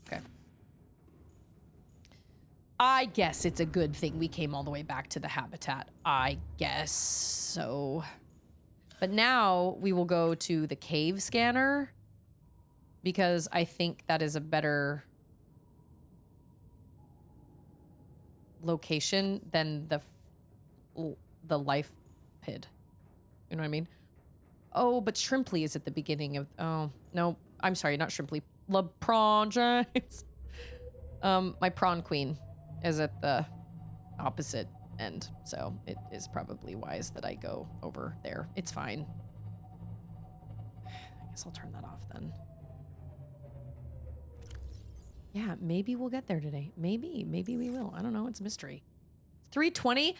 okay. I guess it's a good thing we came all the way back to the habitat. I guess so. But now we will go to the cave scanner because I think that is a better location than the life pid. You know what I mean? Oh, but Shrimply is at the beginning of... Oh, no. I'm sorry, not Shrimply. La Prawn James. My prawn queen is at the opposite end, so it is probably wise that I go over there. It's fine. I guess I'll turn that off then. Yeah, maybe we'll get there today. Maybe we will. I don't know. It's a mystery. 3:20?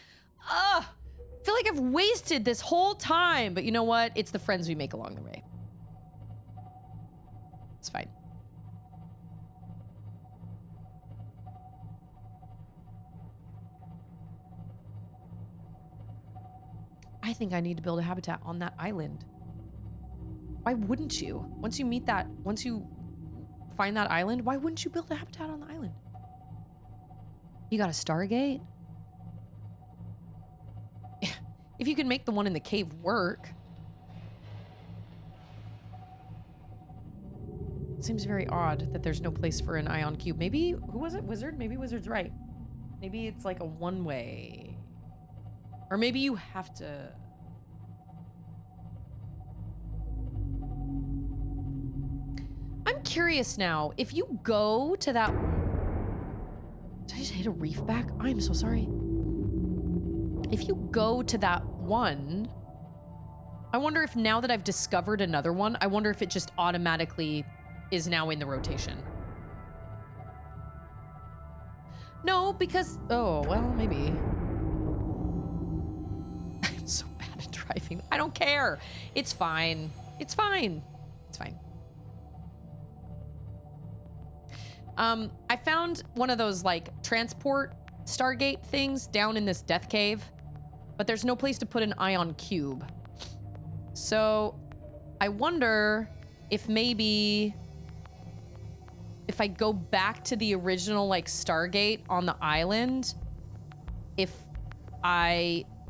Ugh! I feel like I've wasted this whole time, but you know what? It's the friends we make along the way. It's fine. I think I need to build a habitat on that island. Why wouldn't you? Once you find that island, why wouldn't you build a habitat on the island? You got a Stargate? If you can make the one in the cave work. Seems very odd that there's no place for an ion cube. Maybe, who was it? Wizard? Maybe Wizard's right. Maybe it's like a one-way. Or maybe you have to... I'm curious now. If you go to that... Did I just hit a reef back? I'm so sorry. If you go to that one... I wonder if now that I've discovered another one, I wonder if it just automatically is now in the rotation. No, because... Oh, well, maybe... so bad at driving. I don't care. It's fine. It's fine. It's fine. I found one of those like transport Stargate things down in this death cave, but there's no place to put an ion cube. So I wonder if maybe if I go back to the original like Stargate on the island, if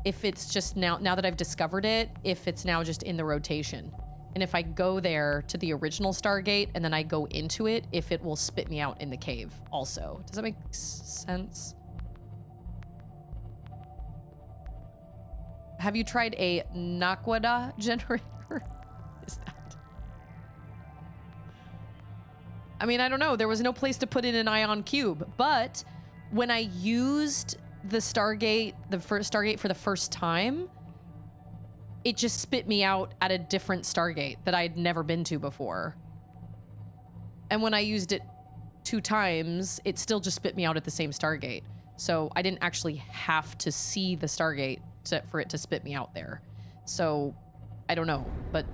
it's just now that I've discovered it, if it's now just in the rotation. And if I go there to the original Stargate and then I go into it, if it will spit me out in the cave also. Does that make sense? Have you tried a Naquadah generator? Is that? I mean, I don't know. There was no place to put in an ion cube, but when I used the Stargate, the first Stargate for the first time, it just spit me out at a different Stargate that I'd never been to before. And when I used it 2 times, it still just spit me out at the same Stargate. So I didn't actually have to see the Stargate for it to spit me out there. So I don't know, but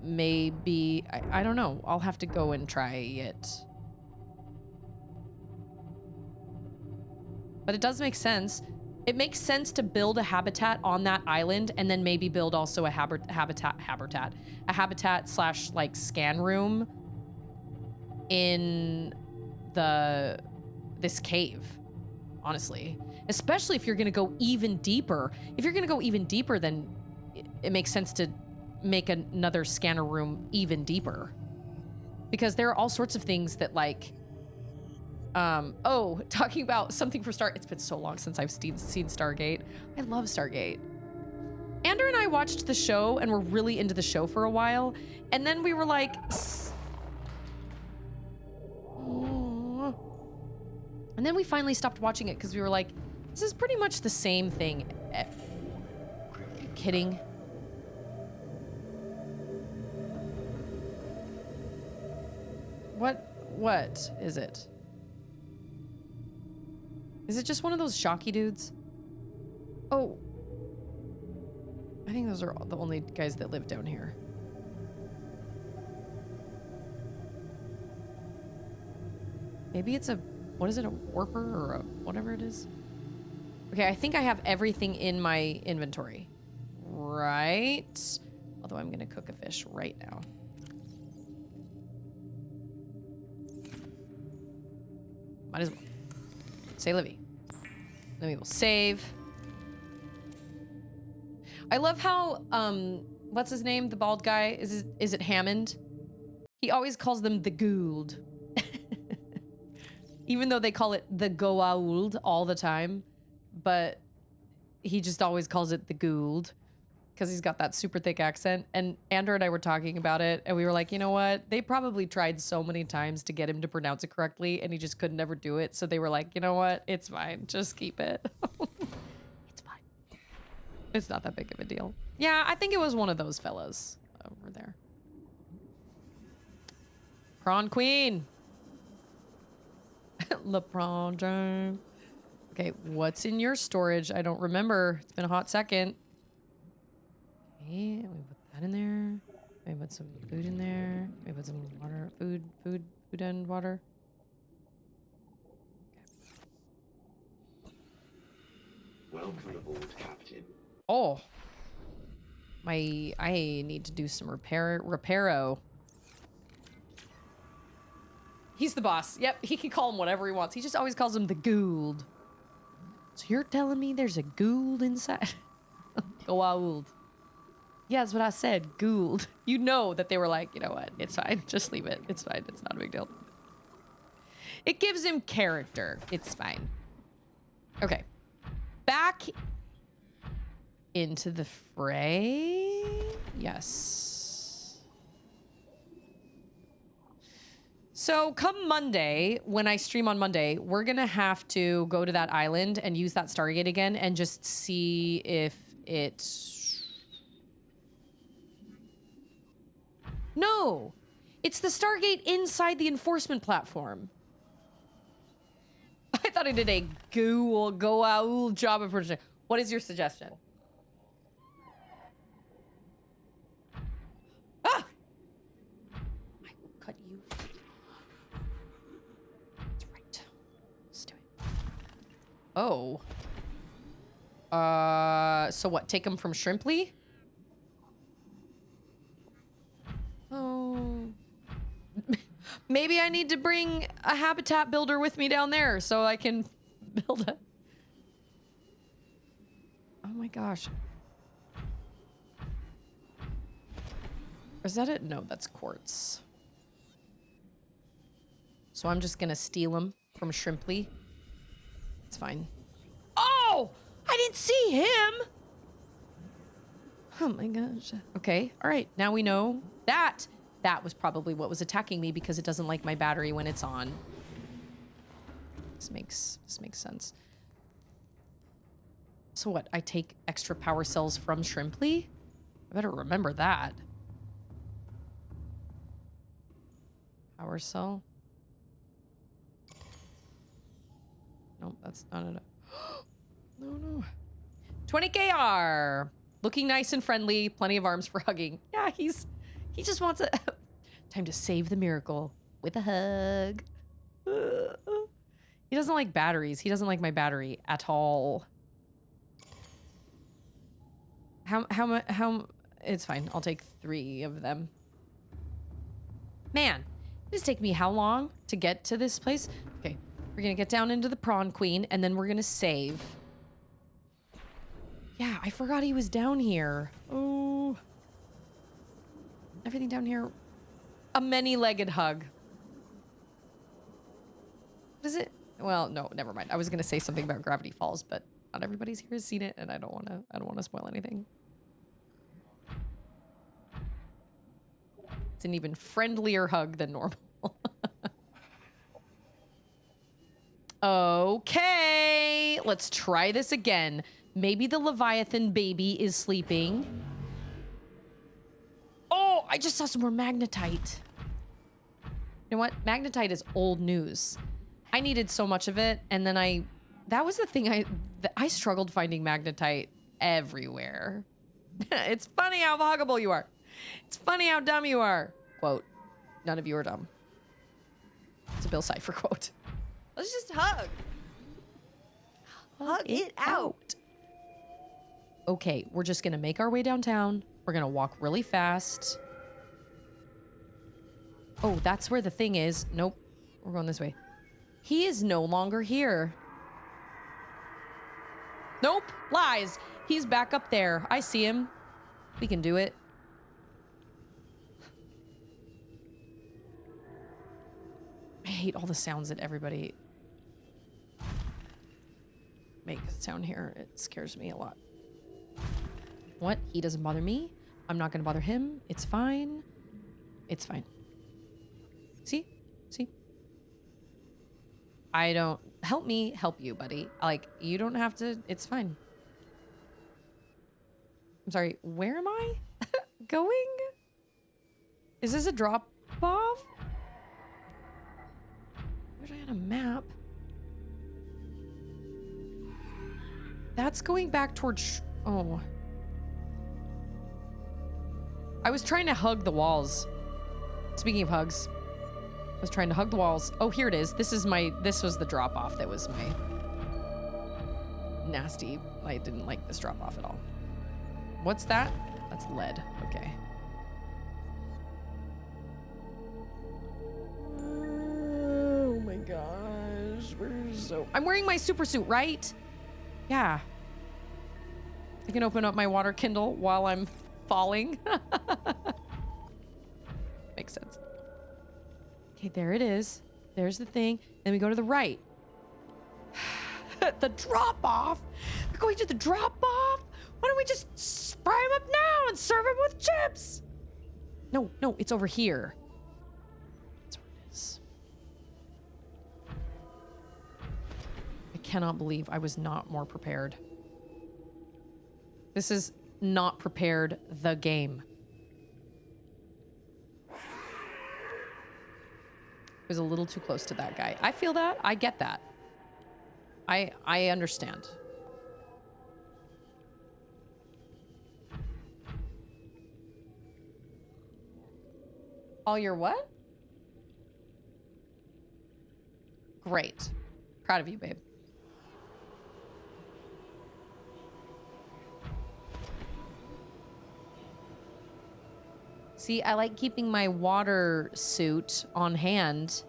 maybe, I don't know. I'll have to go and try it. But it does make sense. It makes sense to build a habitat on that island and then maybe build also a habitat slash like scan room in this cave, honestly. Especially if you're gonna go even deeper. If you're gonna go even deeper, then it makes sense to make another scanner room even deeper. Because there are all sorts of things that like, oh, talking about something for it's been so long since I've seen Stargate. I love Stargate. Andrew and I watched the show and were really into the show for a while. And then we were like, and then we finally stopped watching it because we were like, this is pretty much the same thing. Are you kidding? What is it? Is it just one of those shocky dudes? Oh. I think those are the only guys that live down here. Maybe it's what is it, a warper or a whatever it is? Okay, I think I have everything in my inventory. Right? Although I'm gonna cook a fish right now. Might as well. Say Livy. Then we will save. I love how, what's his name? The bald guy? Is it Hammond? He always calls them the Gould. Even though they call it the Goa'uld all the time. But he just always calls it the Gould. Because he's got that super thick accent. And Andrew and I were talking about it, and we were like, you know what? They probably tried so many times to get him to pronounce it correctly, and he just could never do it. So they were like, you know what? It's fine. Just keep it. It's fine. It's not that big of a deal. Yeah, I think it was one of those fellas over there. Prawn Queen. LeBron James. Okay, what's in your storage? I don't remember. It's been a hot second. Okay, we put that in there. We put some food in there. We put some water, food and water. Welcome aboard, Captain. Oh, I need to do some reparo. He's the boss. Yep, he can call him whatever he wants. He just always calls him the Gould. So you're telling me there's a Gould inside? Goa'uld. Yeah, that's what I said. Gould. You know that they were like, you know what? It's fine. Just leave it. It's fine. It's not a big deal. It gives him character. It's fine. Okay. Back into the fray. Yes. So come Monday, when I stream on Monday, we're going to have to go to that island and use that Stargate again and just see if it's... No, it's the Stargate inside the enforcement platform. I thought I did a Goa'uld job of production. What is your suggestion? Ah! I will cut you. That's right. Let's do it. Oh. So what? Take them from Shrimply? Oh. Maybe I need to bring a habitat builder with me down there so I can build a... Oh my gosh. Is that it? No, that's quartz. So I'm just gonna steal them from Shrimply. It's fine. Oh! I didn't see him! Oh my gosh. Okay, all right. Now we know that that was probably what was attacking me because it doesn't like my battery when it's on. This makes sense. So what? I take extra power cells from Shrimply? I better remember that. Power cell. Nope, that's not it. No. 20 KR. Looking nice and friendly. Plenty of arms for hugging. Yeah, he just wants a time to save the miracle with a hug. He doesn't like batteries. He doesn't like my battery at all. How it's fine. I'll take 3 of them. Man, it's take me how long to get to this place? Okay, we're gonna get down into the Prawn Queen and then we're gonna save. Yeah, I forgot he was down here. Oh. Everything down here. A many-legged hug. What is it? Well, no, never mind. I was gonna say something about Gravity Falls, but not everybody's here has seen it, and I don't wanna spoil anything. It's an even friendlier hug than normal. Okay, let's try this again. Maybe the Leviathan baby is sleeping. Oh, I just saw some more magnetite. You know what? Magnetite is old news. I needed so much of it, and then that was the thing I struggled finding magnetite everywhere. It's funny how huggable you are. It's funny how dumb you are. Quote, none of you are dumb. It's a Bill Cipher quote. Let's just hug. Hug it out. Okay, we're just gonna make our way downtown. We're gonna walk really fast. Oh, that's where the thing is. Nope, we're going this way. He is no longer here. Nope, lies. He's back up there. I see him. We can do it. I hate all the sounds that everybody makes down here. It scares me a lot. What? He doesn't bother me. I'm not gonna bother him. It's fine. It's fine. See? See? I don't... Help me help you, buddy. Like, you don't have to... It's fine. I'm sorry. Where am I going? Is this a drop-off? Where's I on a map? That's going back towards... Oh. I was trying to hug the walls. Speaking of hugs. I was trying to hug the walls. Oh, here it is. This was the drop-off that was my nasty. I didn't like this drop-off at all. What's that? That's lead. Okay. Oh my gosh. I'm wearing my super suit, right? Yeah. I can open up my water Kindle while I'm falling. Makes sense. Okay, there it is. There's the thing. Then we go to the right. The drop-off? We're going to the drop-off? Why don't we just fry him up now and serve him with chips? No, it's over here. That's where it is. I cannot believe I was not more prepared. This is not prepared the game. I was a little too close to that guy. I feel that. I get that. I understand. All your what? Great. Proud of you, babe. See, I like keeping my water suit on hand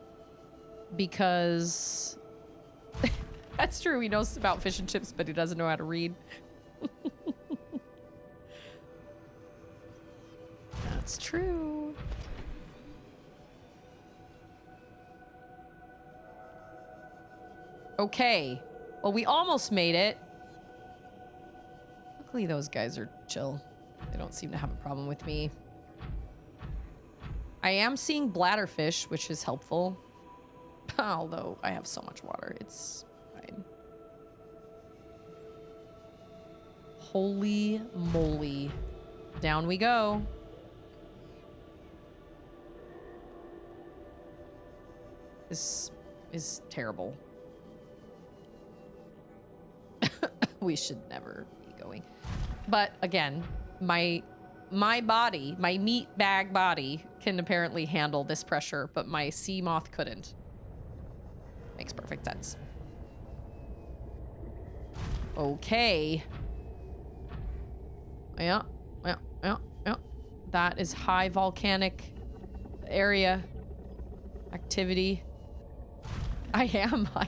because that's true. He knows about fish and chips, but he doesn't know how to read. That's true. Okay. Well, we almost made it. Luckily, those guys are chill. They don't seem to have a problem with me. I am seeing bladderfish, which is helpful. Although I have so much water, it's fine. Holy moly. Down we go. This is terrible. We should never be going. But again, my body, my meat bag body can apparently handle this pressure, but my sea moth couldn't. Makes perfect sense. Okay. Yeah. That is high volcanic area activity. I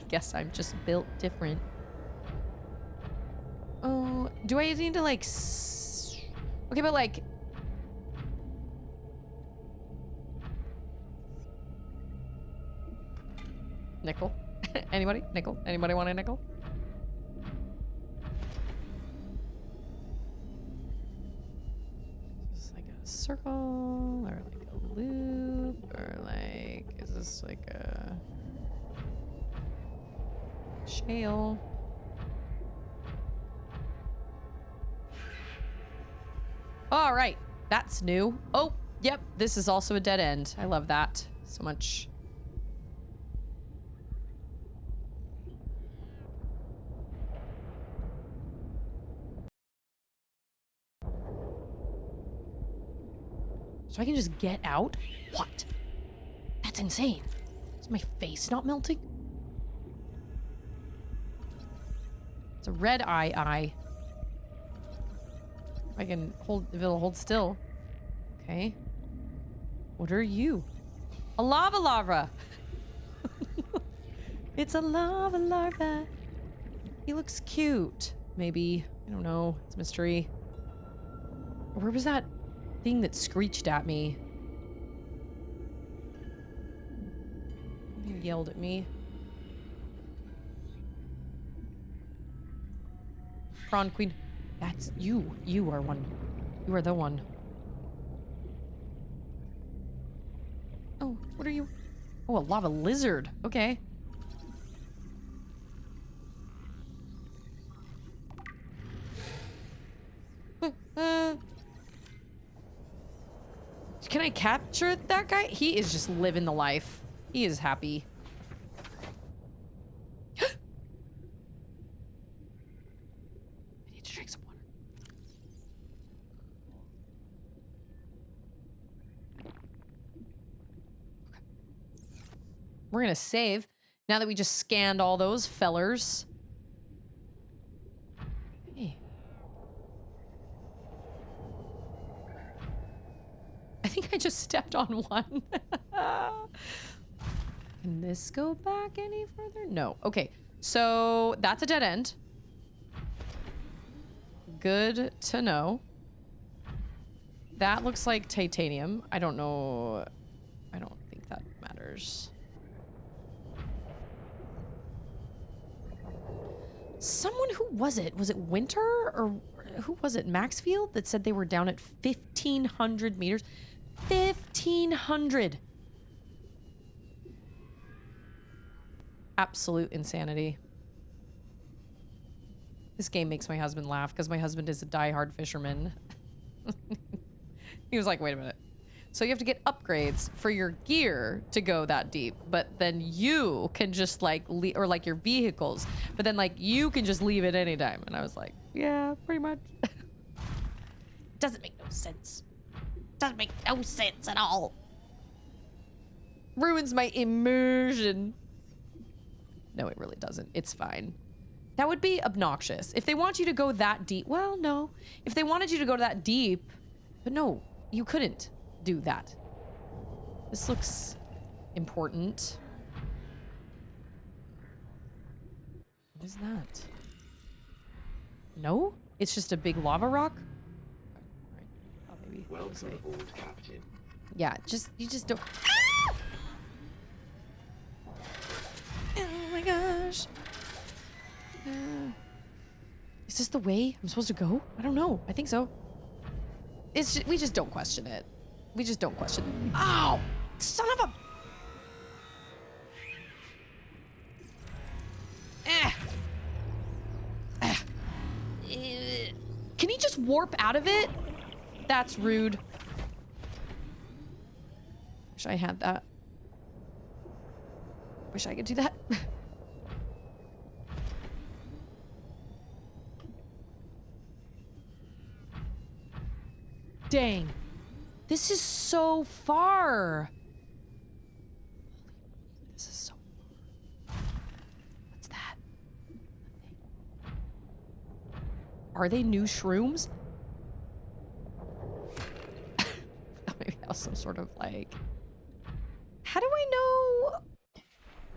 guess I'm just built different. Oh, do I need to like... Okay, but like... Nickel? Anybody? Nickel? Anybody want a nickel? Is this like a circle? Or like a loop? Or like... Is this like a... shale? All right, that's new. Oh, yep, this is also a dead end. I love that so much. So I can just get out? What? That's insane. Is my face not melting? It's a red eye. I can hold, if it'll hold still. Okay. What are you? A lava larva. It's a lava larva. He looks cute. Maybe. I don't know. It's a mystery. Where was that thing that screeched at me? He yelled at me. Prawn queen. That's you. You are one. You are the one. Oh, what are you? Oh, a lava lizard. Okay. Can I capture that guy? He is just living the life. He is happy. I need to drink some water. Okay. We're gonna save now that we just scanned all those fellers. Hey. I think I just stepped on one. Can this go back any further? No. Okay. So that's a dead end. Good to know. That looks like titanium. I don't know. I don't think that matters. Someone, who was it? Was it Winter or who was it? Maxfield that said they were down at 1,500 meters. 1,500. Absolute insanity. This game makes my husband laugh because my husband is a diehard fisherman. He was like, wait a minute. So you have to get upgrades for your gear to go that deep, but then you can just like, or like your vehicles, but then like you can just leave at any time. And I was like, yeah, pretty much. Doesn't make no sense. Doesn't make no sense at all. Ruins my immersion. No, it really doesn't. It's fine. That would be obnoxious. If they want you to go that deep, well, no. If they wanted you to go that deep, but no, you couldn't. do that. This looks important. What is that? No? It's just a big lava rock? Alright. Oh, maybe. Welcome aboard, Captain. Yeah, you just don't. Ah! Oh my gosh. Is this the way I'm supposed to go? I don't know. I think so. We just don't question it. We just don't question it. Ow! Son of a... Can he just warp out of it? That's rude. Wish I had that. Wish I could do that. Dang. This is so far. This is so far. What's that? Are they new shrooms? Maybe that was some sort of like... How do I know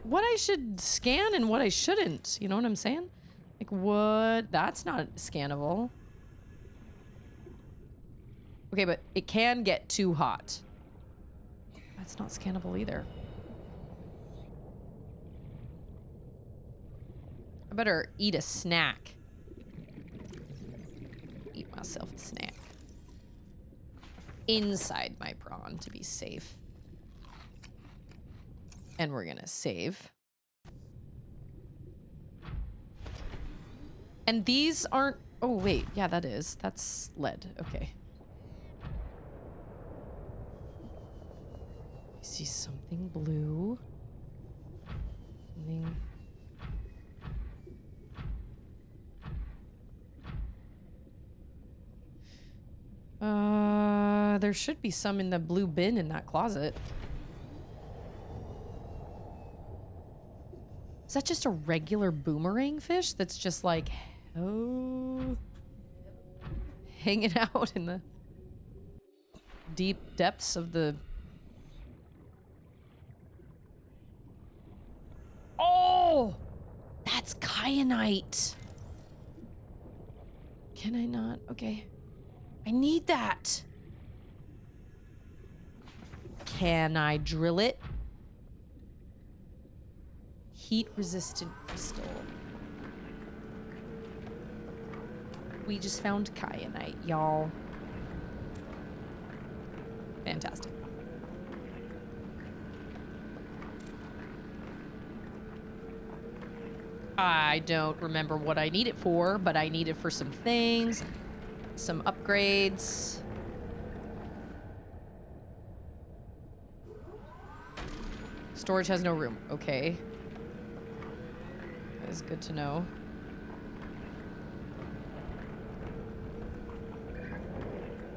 what I should scan and what I shouldn't? You know what I'm saying? Like what? That's not scannable. Okay, but it can get too hot. That's not scannable either. I better eat a snack. Eat myself a snack. Inside my prawn to be safe. And we're gonna save. And these aren't... Oh, wait. Yeah, that is. That's lead. Okay. I see something blue. Something... There should be some in the blue bin in that closet. Is that just a regular boomerang fish that's just like, oh, hanging out in the deep depths of the... Oh, that's kyanite. Can I not? Okay. I need that. Can I drill it? Heat-resistant crystal. We just found kyanite, y'all. Fantastic. I don't remember what I need it for, but I need it for some things. Some upgrades. Storage has no room. Okay. That is good to know.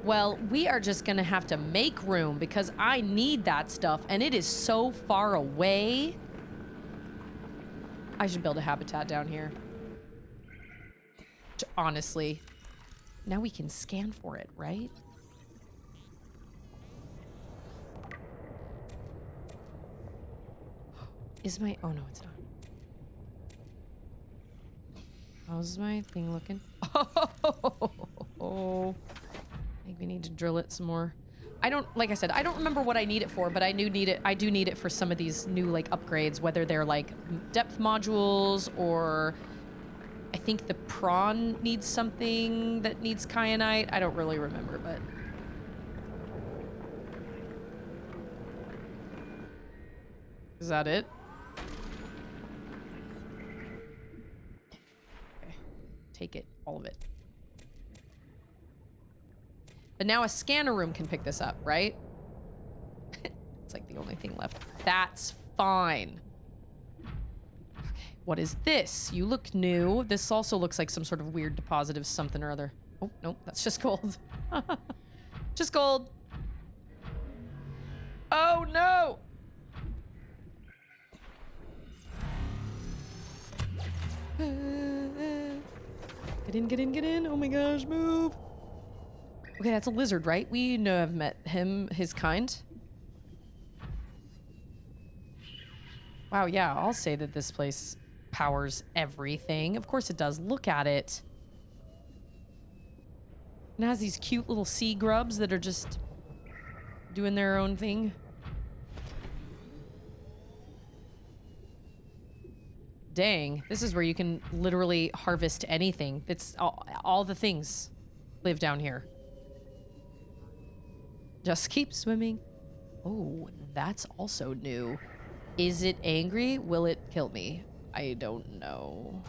Well, we are just gonna have to make room because I need that stuff and it is so far away. I should build a habitat down here. Honestly. Now we can scan for it, right? Is my... Oh, no, it's not. How's my thing looking? Oh. I think we need to drill it some more. I don't... Like I said, I don't remember what I need it for, but I do need it for some of these new, like, upgrades, whether they're, like, depth modules or... I think the prawn needs something that needs kyanite. I don't really remember, but... Is that it? Okay. Take it. All of it. But now a scanner room can pick this up, right? It's like the only thing left. That's fine. Okay, what is this? You look new. This also looks like some sort of weird deposit of something or other. Oh, nope, that's just gold. Just gold. Oh, no! Get in, get in, get in. Oh my gosh, move. Okay, that's a lizard, right? We know I've met him, his kind. Wow, yeah, I'll say that this place powers everything. Of course it does. Look at it. It has these cute little sea grubs that are just doing their own thing. Dang, this is where you can literally harvest anything. It's all the things live down here. Just keep swimming. Oh, that's also new. Is it angry? Will it kill me? I don't know.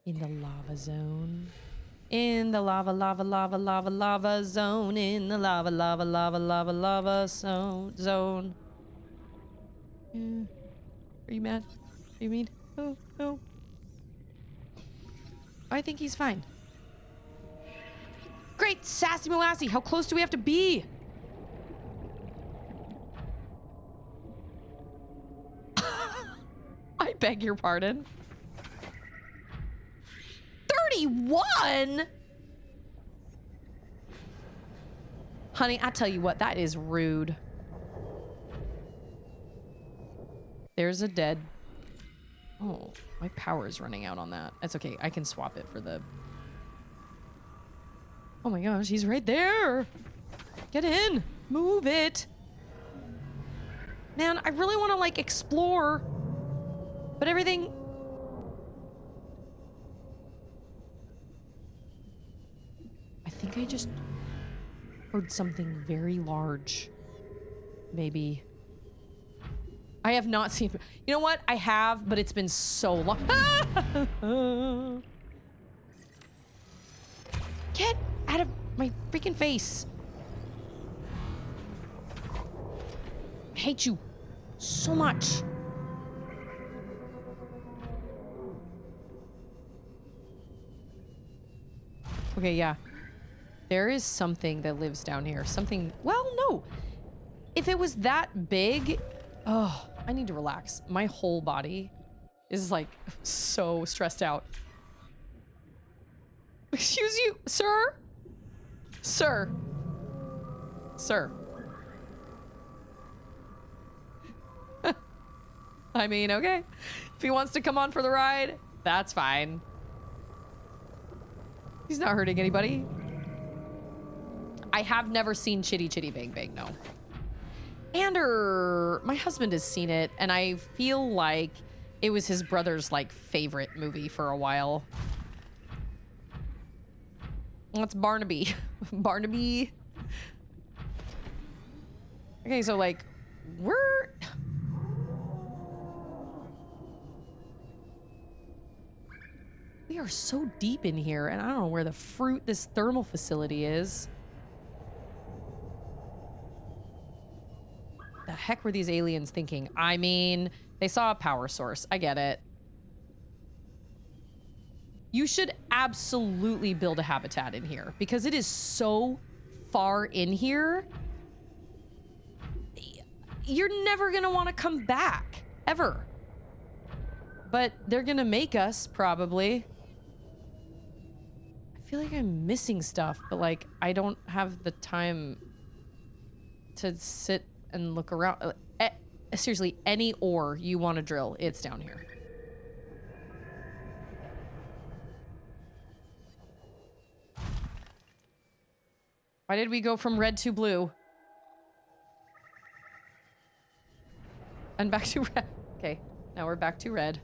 In the lava zone. In the lava, lava, lava, lava, lava zone. In the lava, lava, lava, lava, lava zone. Yeah. Are you mad? Are you mean? Oh, no. I think he's fine. Great, sassy molassy. How close do we have to be? I beg your pardon. 31? Honey, I tell you what, that is rude. There's a dead. Oh, my power is running out on that. That's okay. I can swap it for the... Oh my gosh, he's right there. Get in. Move it. Man, I really want to, like, explore. But everything... I think I just heard something very large. Maybe. I have not seen... You know what? I have, but it's been so long. Get out of my freaking face. I hate you so much. Okay, yeah. There is something that lives down here. Something... Well, no. If it was that big... Oh, I need to relax. My whole body is, like, so stressed out. Excuse you, sir? Sir. Sir. I mean, okay. If he wants to come on for the ride, that's fine. He's not hurting anybody. I have never seen Chitty Chitty Bang Bang, no. My husband has seen it, and I feel like it was his brother's, like, favorite movie for a while. That's Barnaby. Barnaby. Okay, so, like, we are so deep in here, and I don't know where this thermal facility is. The heck were these aliens thinking? I mean, they saw a power source. I get it. You should absolutely build a habitat in here because it is so far in here. You're never gonna want to come back, ever. But they're gonna make us, probably. I feel like I'm missing stuff, but, like, I don't have the time to sit and look around. Seriously, any ore you want to drill, it's down here. Why did we go from red to blue? And back to red. Okay, now we're back to red.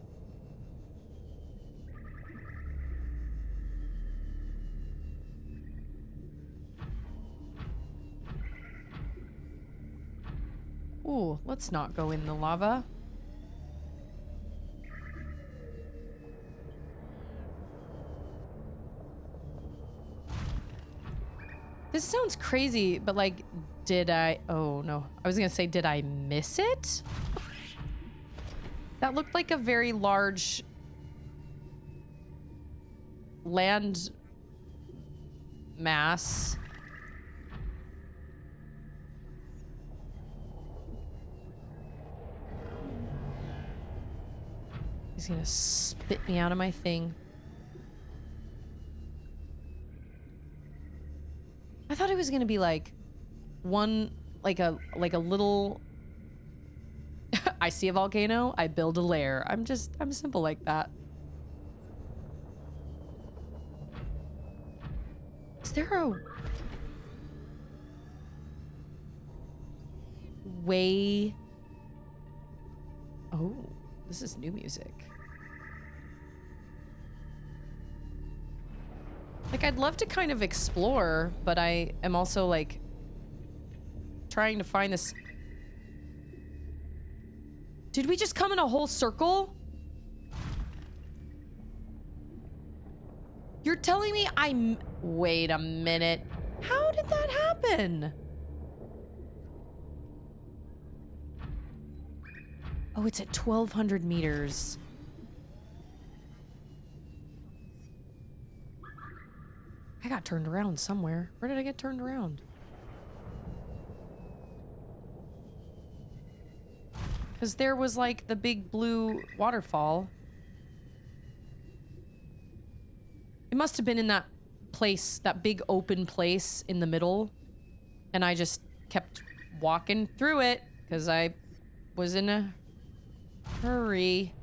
Ooh, let's not go in the lava. This sounds crazy, but, like, oh no. I was gonna say, did I miss it? That looked like a very large land mass. He's gonna spit me out of my thing. I thought it was gonna be like one, like a little. I see a volcano, I build a lair. I'm simple like that. Is there a way? Oh, this is new music. Like, I'd love to kind of explore, but I am also like trying to find this. Did we just come in a whole circle? You're telling me I'm... Wait a minute. How did that happen? Oh, it's at 1,200 meters. I got turned around somewhere. Where did I get turned around? Because there was like the big blue waterfall. It must have been in that place, that big open place in the middle. And I just kept walking through it because I was in a hurry.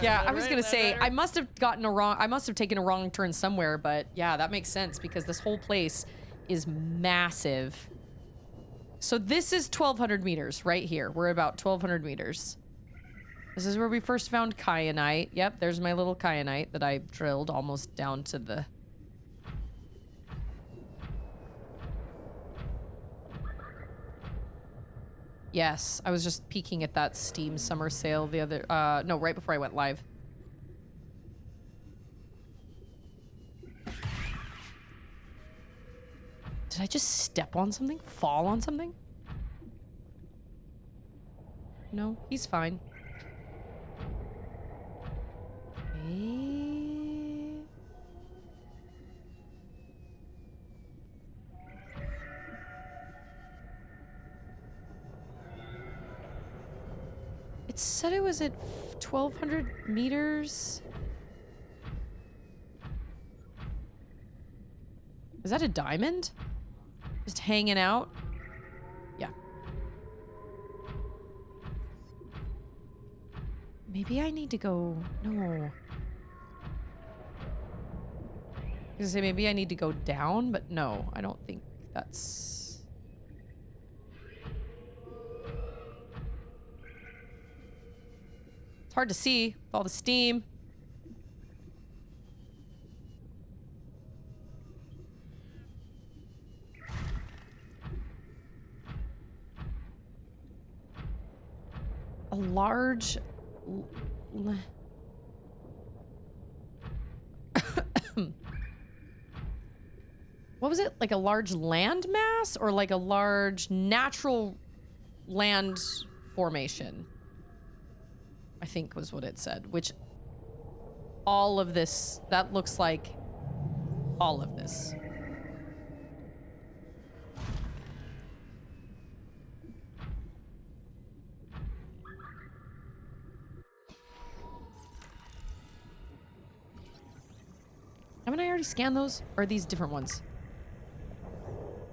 Yeah, I was gonna say, I must have taken a wrong turn somewhere, but yeah, that makes sense because this whole place is massive. So this is 1,200 meters right here. We're about 1,200 meters. This is where we first found kyanite. Yep, there's my little kyanite that I drilled almost down to the... Yes, I was just peeking at that Steam summer sale the other... no, right before I went live. Did I just step on something? Fall on something? No, he's fine. Okay. It said it was at 1,200 meters. Is that a diamond? Just hanging out? Yeah. Maybe I need to go... No. I was gonna say maybe I need to go down, but no, I don't think that's... It's hard to see with all the steam. A large... What was it? Like a large land mass or like a large natural land formation? I think was what it said, which all of this, that looks like all of this. Haven't I already scanned those? Or are these different ones?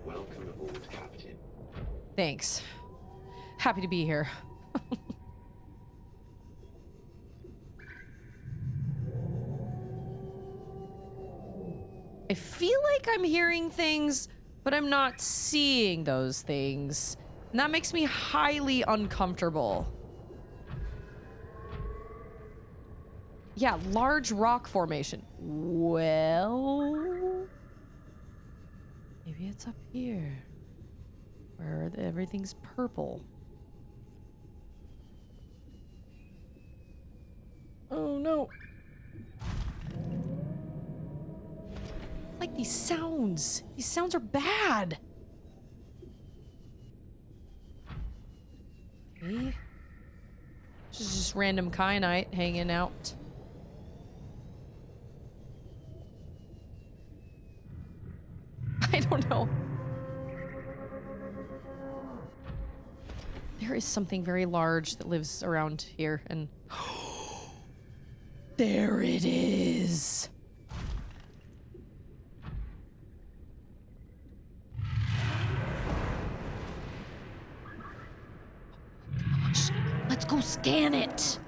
Welcome aboard, Captain. Thanks. Happy to be here. I feel like I'm hearing things, but I'm not seeing those things. And that makes me highly uncomfortable. Yeah, large rock formation. Well... maybe it's up here. Where everything's purple. Oh no. Like these sounds. These sounds are bad. Okay. This is just random kyanite hanging out. no. There is something very large that lives around here, and there it is. Let's go scan it.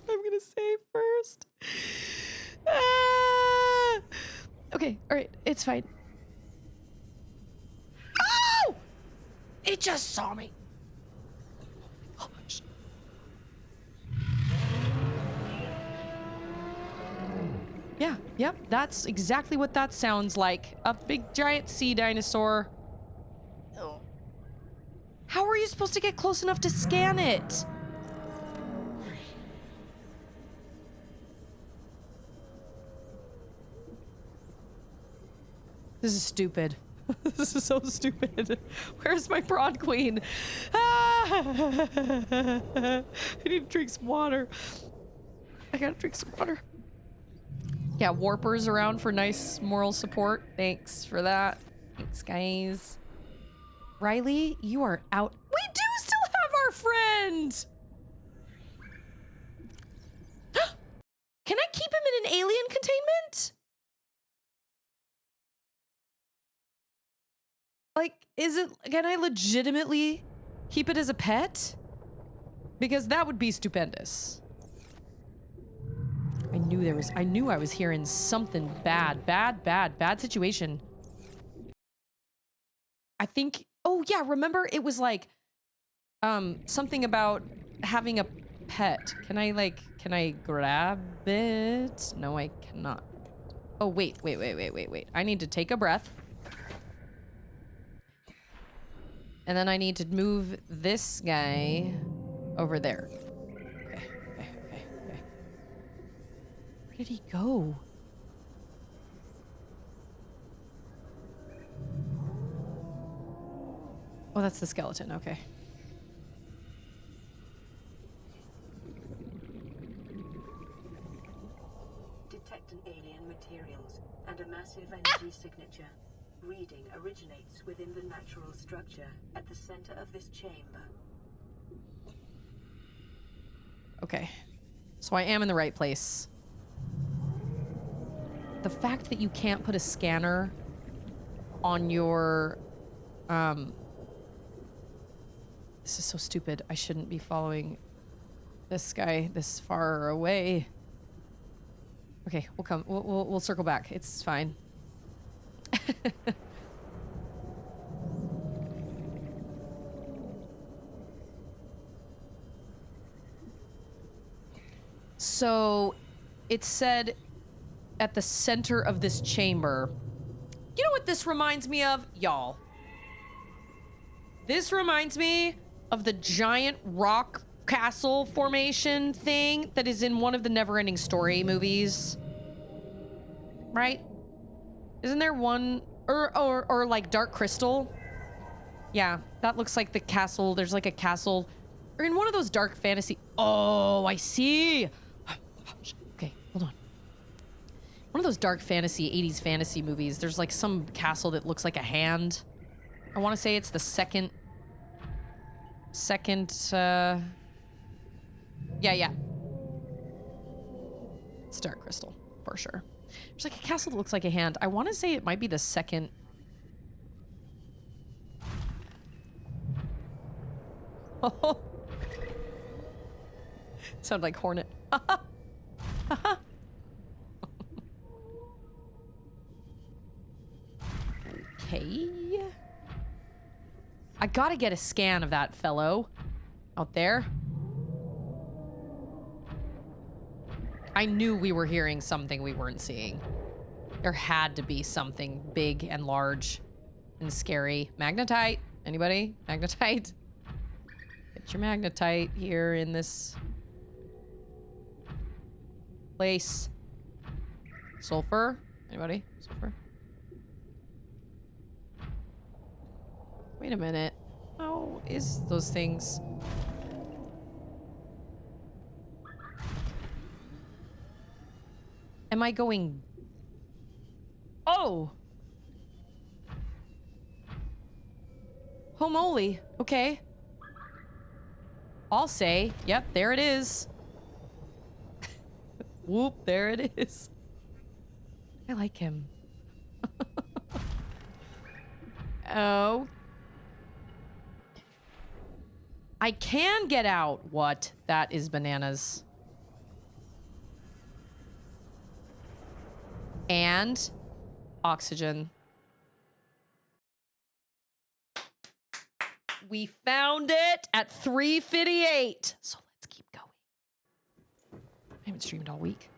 I'm gonna save first. Ah! Okay, all right, it's fine. Oh! It just saw me. Oh, sh- Yeah, yep, that's exactly what that sounds like. A big giant sea dinosaur. Oh. How are you supposed to get close enough to scan it? This is stupid. This is so stupid. Where's my prawn queen? Ah! I need to drink some water. I gotta drink some water. Yeah, warpers around for nice moral support. Thanks for that. Thanks, guys. Riley, you are out. We do still have our friend! Can I keep him in an alien containment? Like, can I legitimately keep it as a pet? Because that would be stupendous. I knew I was hearing something bad situation. I think, oh yeah, remember it was like, something about having a pet. Can I grab it? No, I cannot. Oh, wait. I need to take a breath. And then I need to move this guy over there. Okay. Where did he go? Oh, that's the skeleton. Okay. Detect an alien materials and a massive energy signature. Reading originates within the natural structure at the center of this chamber. Okay. So I am in the right place. The fact that you can't put a scanner on your, this is so stupid. I shouldn't be following this guy this far away. Okay, we'll circle back. It's fine. So it said at the center of this chamber. You know what this reminds me of, y'all? This reminds me of the giant rock castle formation thing that is in one of the Neverending Story movies. Right? Isn't there one or like Dark Crystal? Yeah, that looks like the castle. There's like a castle or in one of those dark fantasy. Oh, I see. Okay, hold on. One of those dark fantasy 80s fantasy movies. There's like some castle that looks like a hand. I want to say it's the second yeah. It's Dark Crystal for sure. There's like a castle that looks like a hand. I want to say it might be the second. Oh. Sound like Hornet. Okay. I gotta get a scan of that fellow out there. I knew we were hearing something we weren't seeing. There had to be something big and large and scary. Magnetite? Anybody? Magnetite? Get your magnetite here in this place. Sulfur? Anybody? Sulfur? Wait a minute. How is those things? Am I going... Oh! Oh! Homoly. Okay. I'll say, yep, there it is. Whoop, there it is. I like him. Oh. I can get out. What? That is bananas. And oxygen. We found it at 3:58. So let's keep going. I haven't streamed all week.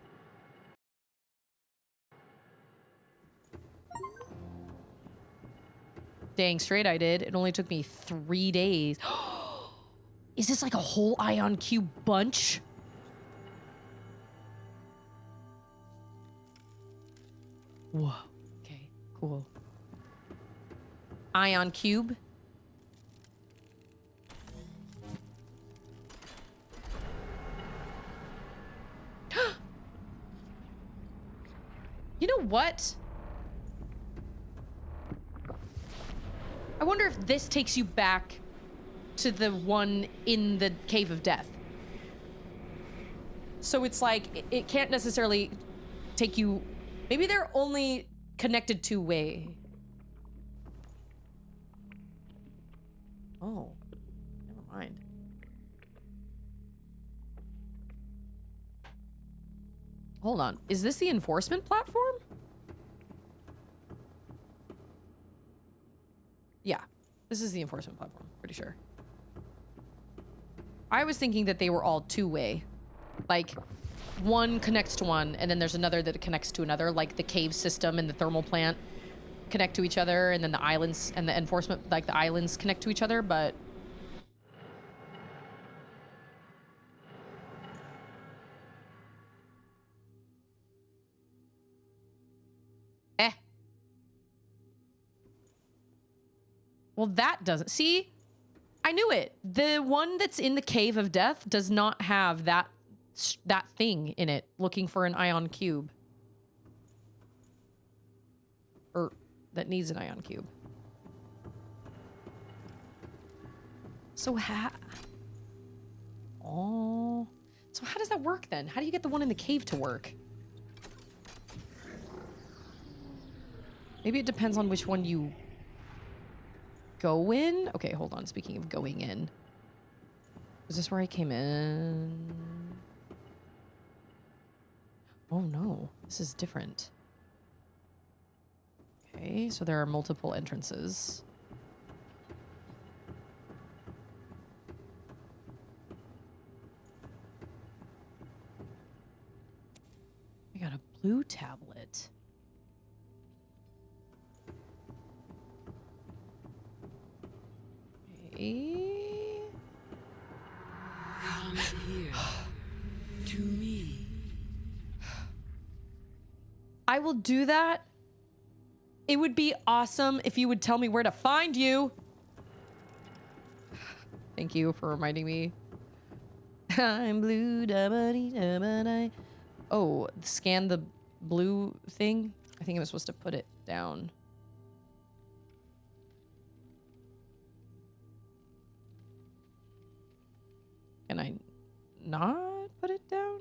Dang straight I did. It only took me 3 days. Is this like a whole ion cube bunch? Whoa. Okay, cool. Ion cube. You know what? I wonder if this takes you back to the one in the Cave of Death. So it's like, it can't necessarily take you... Maybe they're only connected two-way. Oh. Never mind. Hold on. Is this the enforcement platform? Yeah. This is the enforcement platform. Pretty sure. I was thinking that they were all two-way. Like, one connects to one, and then there's another that connects to another, like the cave system and the thermal plant connect to each other, and then the islands and the enforcement, like the islands connect to each other, but... Well, that doesn't... See? I knew it. The one that's in the Cave of Death does not have that thing in it, looking for an ion cube. Or that needs an ion cube. So Oh. So how does that work then? How do you get the one in the cave to work? Maybe it depends on which one you go in? Okay, hold on. Speaking of going in. Is this where I came in? Oh no, this is different. Okay, so there are multiple entrances. I got a blue tablet. Okay. Come here to me. I will do that. It would be awesome if you would tell me where to find you. Thank you for reminding me. I'm blue. Da-ba-dee-da-ba-dee. Oh, scan the blue thing. I think I'm supposed to put it down. Can I not put it down?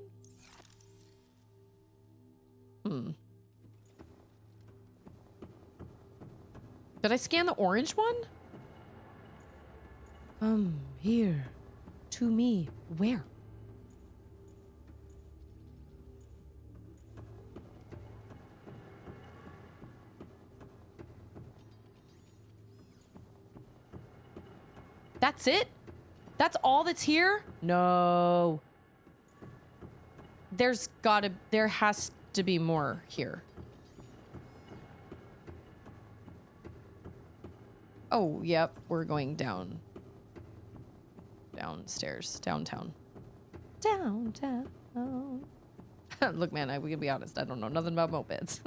Did I scan the orange one? Here. To me. Where? That's it? That's all that's here? No. There has to be more here. Oh, yep, we're going downstairs, downtown. Downtown. Look, man, we can be honest, I don't know nothing about mopeds.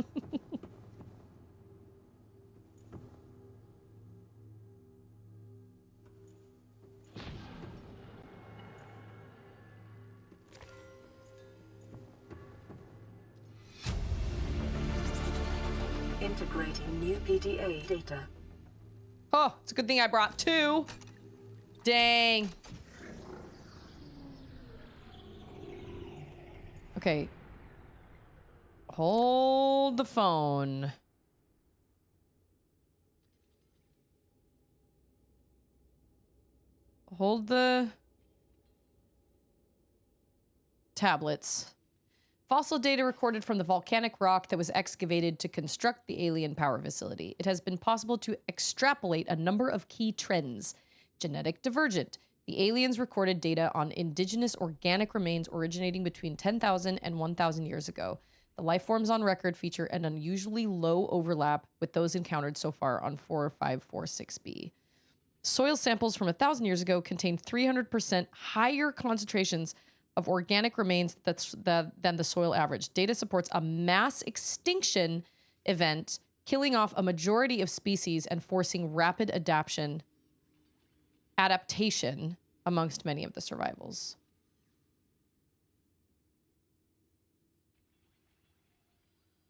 Integrating new PDA data. Oh, it's a good thing I brought 2. Dang. Okay. Hold the phone. Hold the tablets. Fossil data recorded from the volcanic rock that was excavated to construct the alien power facility. It has been possible to extrapolate a number of key trends. Genetic divergent. The aliens recorded data on indigenous organic remains originating between 10,000 and 1,000 years ago. The life forms on record feature an unusually low overlap with those encountered so far on 4546b. Soil samples from 1,000 years ago contained 300% higher concentrations of organic remains than the soil average. Data supports a mass extinction event, killing off a majority of species and forcing rapid adaptation amongst many of the survivors.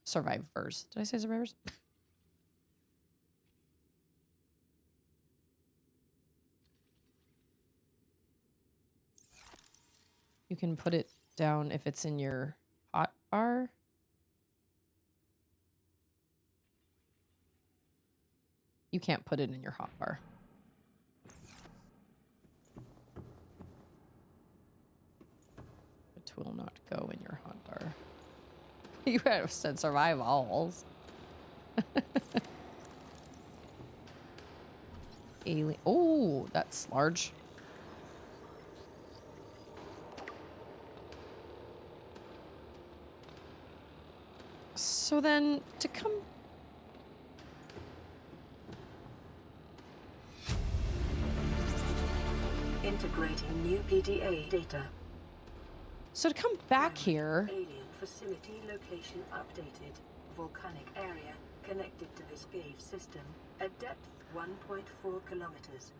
Survivors. Did I say survivors? You can put it down if it's in your hot bar. You can't put it in your hot bar. It will not go in your hot bar. You have said survivals. Alien. Oh, that's large. So then to come. Integrating new PDA data. So to come back here. Alien facility location updated. Volcanic area connected to this cave system at depth 1.4 kilometers.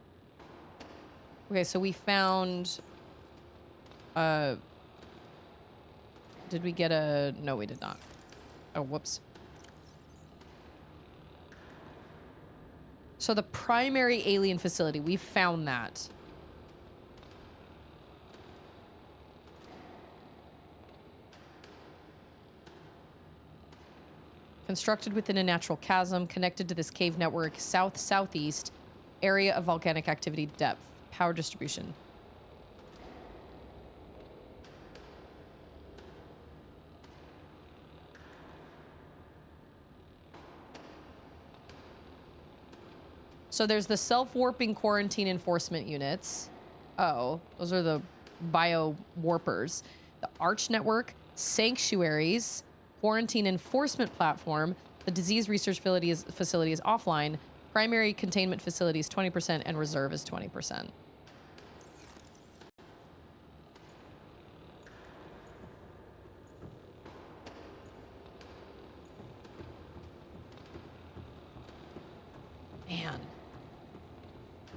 Okay, so we found. Did we get a? No, we did not. Oh, whoops. So the primary alien facility, we found that. Constructed within a natural chasm, connected to this cave network, south-southeast, area of volcanic activity, depth, power distribution. So there's the self-warping quarantine enforcement units. Oh, those are the bio-warpers. The Arch Network, sanctuaries, quarantine enforcement platform. The disease research facility is offline. Primary containment facility is 20% and reserve is 20%. Man.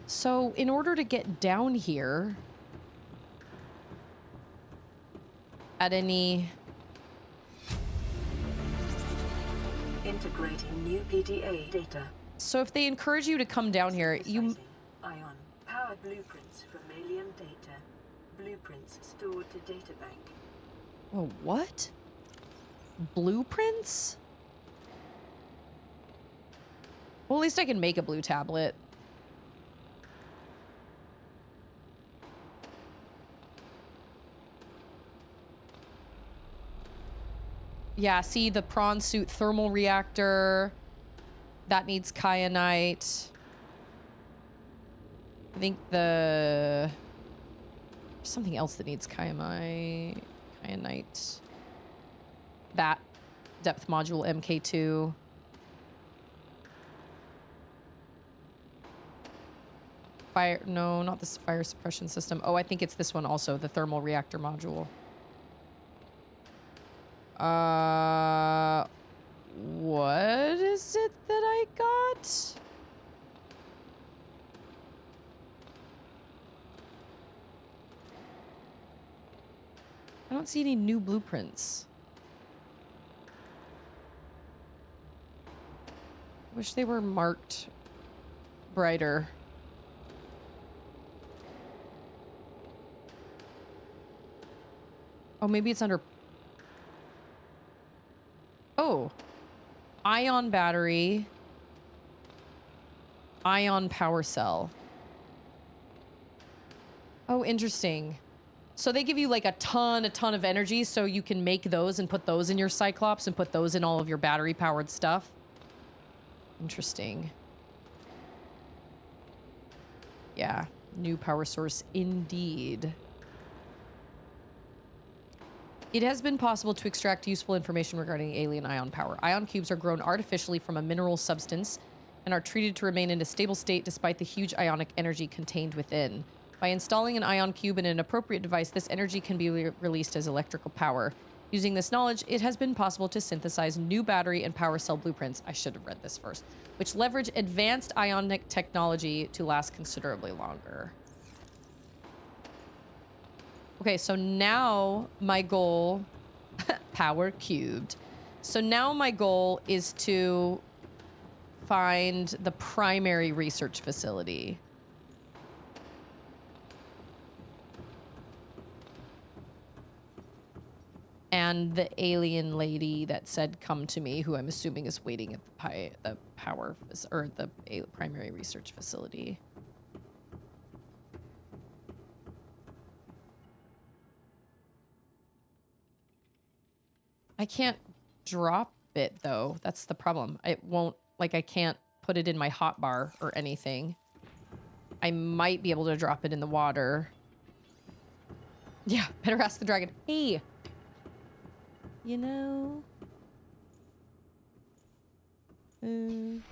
So in order to get down here at any... Integrating new PDA data. So if they encourage you to come down here, you... Ion. Power blueprints from alien data. Blueprints stored to databank. Oh, what? Blueprints? Well, at least I can make a blue tablet. Yeah, see the prawn suit thermal reactor. That needs kyanite. I think the... something else that needs kyanite. That depth module MK2. Fire, no, not this fire suppression system. Oh, I think it's this one also, the thermal reactor module. What is it that I got? I don't see any new blueprints. Wish they were marked brighter. Oh, maybe it's under... Oh. Ion battery. Ion power cell. Oh, interesting. So they give you like a ton of energy so you can make those and put those in your Cyclops and put those in all of your battery powered stuff. Interesting. Yeah, new power source indeed. It has been possible to extract useful information regarding alien ion power. Ion cubes are grown artificially from a mineral substance and are treated to remain in a stable state despite the huge ionic energy contained within. By installing an ion cube in an appropriate device, this energy can be released as electrical power. Using this knowledge, it has been possible to synthesize new battery and power cell blueprints, I should have read this first, which leverage advanced ionic technology to last considerably longer. Okay, so now my goal, power cubed. So now my goal is to find the primary research facility. And the alien lady that said come to me, who I'm assuming is waiting at the primary research facility. I can't drop it though. That's the problem. It won't, like, I can't put it in my hotbar or anything. I might be able to drop it in the water. Yeah, better ask the dragon. Hey. You know, you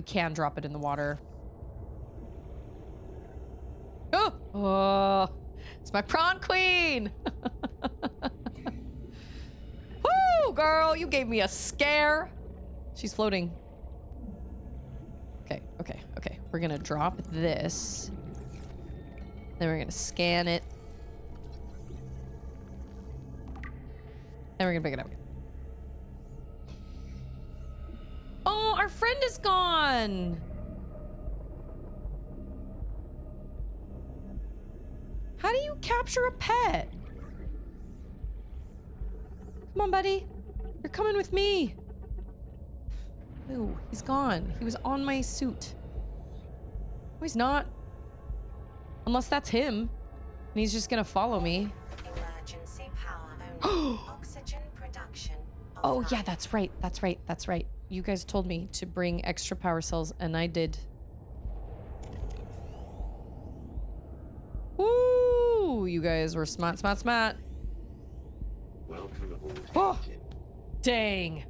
can drop it in the water. Oh, it's my prawn queen. Woo, girl, you gave me a scare. She's floating. Okay. We're gonna drop this. Then we're gonna scan it. Then we're gonna pick it up. Oh, our friend is gone. How do you capture a pet? Come on, buddy. You're coming with me. Ooh, he's gone. He was on my suit. No, he's not. Unless that's him. And he's just gonna follow me. Emergency power only. Oxygen production. Oh, yeah, that's right. You guys told me to bring extra power cells, and I did. Woo! You guys were smart. Welcome aboard, Oh, Captain. dang.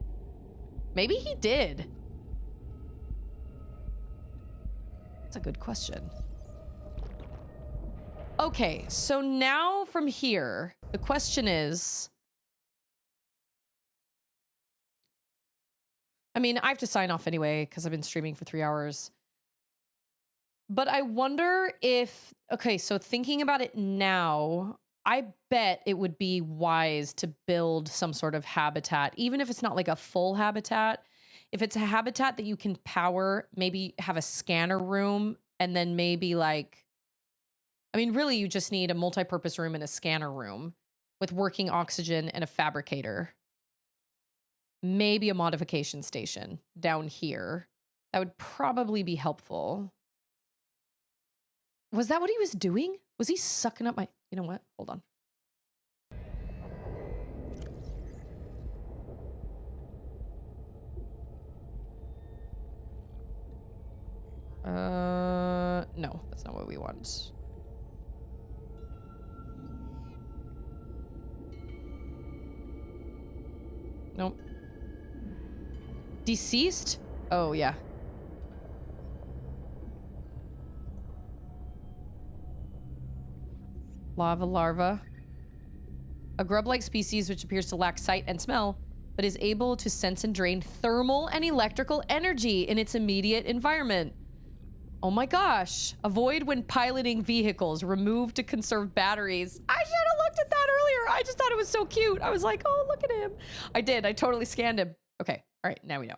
Maybe he did. That's a good question. Okay, so now from here, the question is... I mean, I have to sign off anyway, because I've been streaming for 3 hours. But I wonder if... Okay, so thinking about it now, I bet it would be wise to build some sort of habitat, even if it's not like a full habitat. If it's a habitat that you can power, maybe have a scanner room, and then maybe like... I mean, really, you just need a multi-purpose room and a scanner room with working oxygen and a fabricator. Maybe a modification station down here. That would probably be helpful. Was that what he was doing? Was he sucking up my... You know what? Hold on. No, that's not what we want. Nope. Deceased? Oh, yeah. Lava larva. A grub-like species which appears to lack sight and smell, but is able to sense and drain thermal and electrical energy in its immediate environment. Oh my gosh. Avoid when piloting vehicles. Remove to conserve batteries. I should have looked at that earlier. I just thought it was so cute. I was like, oh, look at him. I did. I totally scanned him. Okay. All right. Now we know.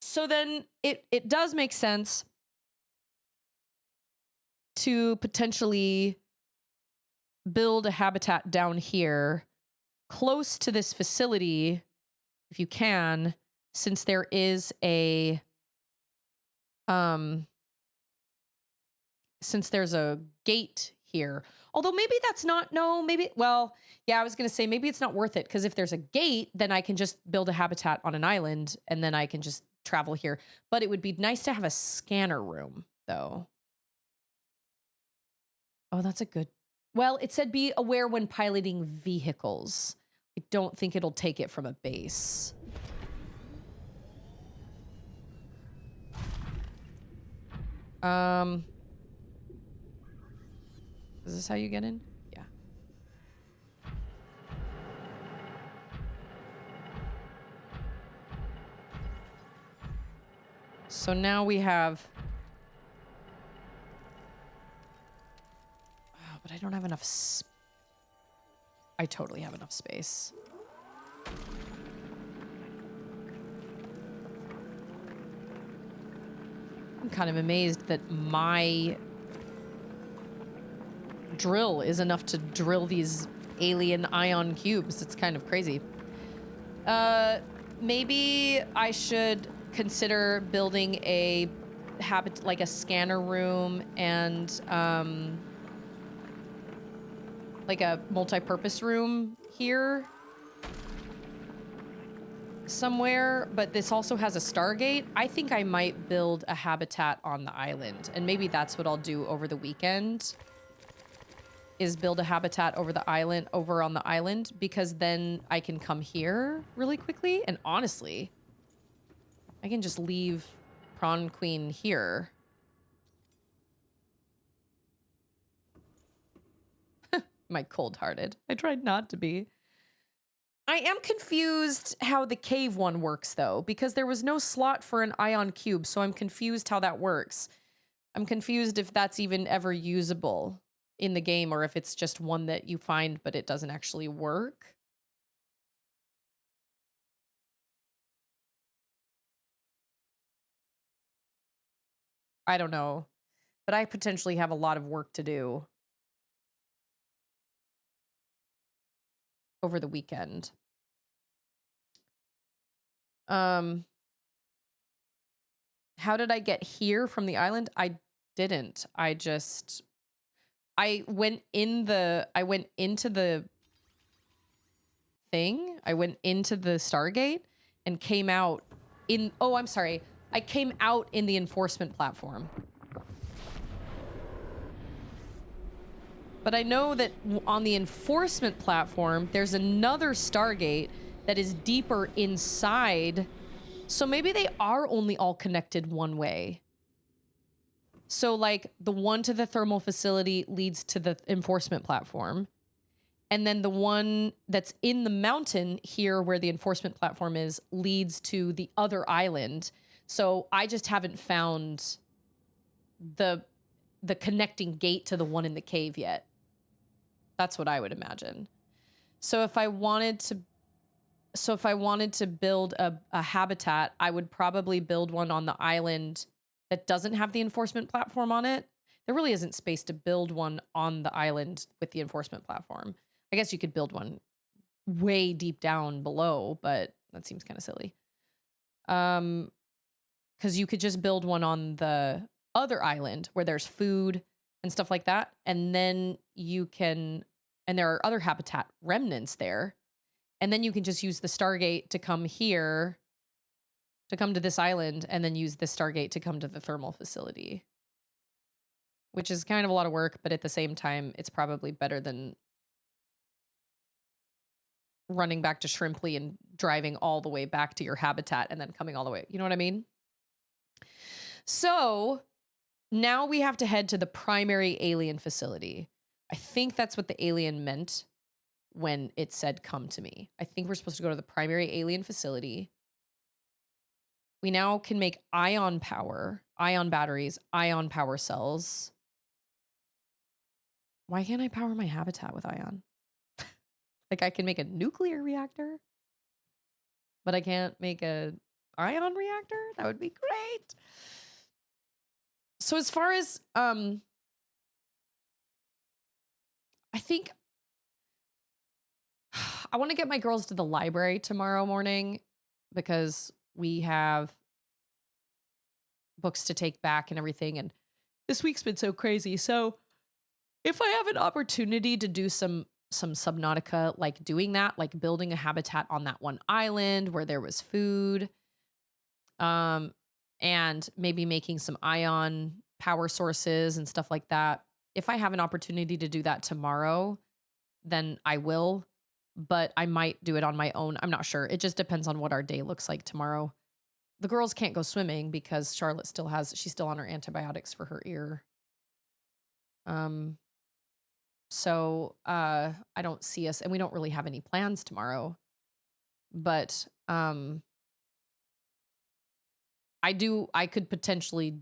So then it does make sense to potentially build a habitat down here close to this facility if you can, since there is a since there's a gate here. Although maybe that's not, no, maybe, well, yeah, I was going to say maybe it's not worth it, because if there's a gate, then I can just build a habitat on an island and then I can just travel here. But it would be nice to have a scanner room, though. Oh, that's a good. Well, it said be aware when piloting vehicles. I don't think it'll take it from a base. Is this how you get in? Yeah. So now we have... Oh, but I don't have enough I totally have enough space. I'm kind of amazed that my drill is enough to drill these alien ion cubes. It's kind of crazy. Maybe I should consider building a like a scanner room and like a multi-purpose room here somewhere, but this also has a Stargate. I think I might build a habitat on the island, and maybe that's what I'll do over the weekend, is build a habitat over on the island, because then I can come here really quickly. And honestly, I can just leave Prawn Queen here. My cold-hearted. I tried not to be. I am confused how the cave one works, though, because there was no slot for an ion cube, so I'm confused how that works. I'm confused if that's even ever usable in the game, or if it's just one that you find but it doesn't actually work. I don't know, but I potentially have a lot of work to do over the weekend. How did I get here from the island? I didn't. I went into the thing. I went into the Stargate and came out in, oh, I'm sorry. I came out in the enforcement platform. But I know that on the enforcement platform, there's another Stargate that is deeper inside. So maybe they are only all connected one way. So like the one to the thermal facility leads to the enforcement platform. And then the one that's in the mountain here where the enforcement platform is leads to the other island. So I just haven't found the connecting gate to the one in the cave yet. That's what I would imagine. So if I wanted to build a habitat, I would probably build one on the island that doesn't have the enforcement platform on it. There really isn't space to build one on the island with the enforcement platform. I guess you could build one way deep down below, but that seems kind of silly. Because you could just build one on the other island where there's food and stuff like that. And then you can, and there are other habitat remnants there. And then you can just use the Stargate to come here, to come to this island, and then use the Stargate to come to the thermal facility. Which is kind of a lot of work, but at the same time, it's probably better than running back to Shrimpley and driving all the way back to your habitat and then coming all the way. You know what I mean? So now we have to head to the primary alien facility. I think that's what the alien meant when it said, come to me. I think we're supposed to go to the primary alien facility. We now can make ion power, ion batteries, ion power cells. Why can't I power my habitat with ion? Like I can make a nuclear reactor? but I can't make a ion reactor. That would be great. So as far as I think I want to get my girls to the library tomorrow morning because we have books to take back and everything, and this week's been so crazy. So if I have an opportunity to do some Subnautica, like doing that, like building a habitat on that one island where there was food, and maybe making some ion power sources and stuff like that. If I have an opportunity to do that tomorrow, then I will, but I might do it on my own. I'm not sure. It just depends on what our day looks like tomorrow. The girls can't go swimming because Charlotte she's still on her antibiotics for her ear. So I don't see us, and we don't really have any plans tomorrow. But I could potentially.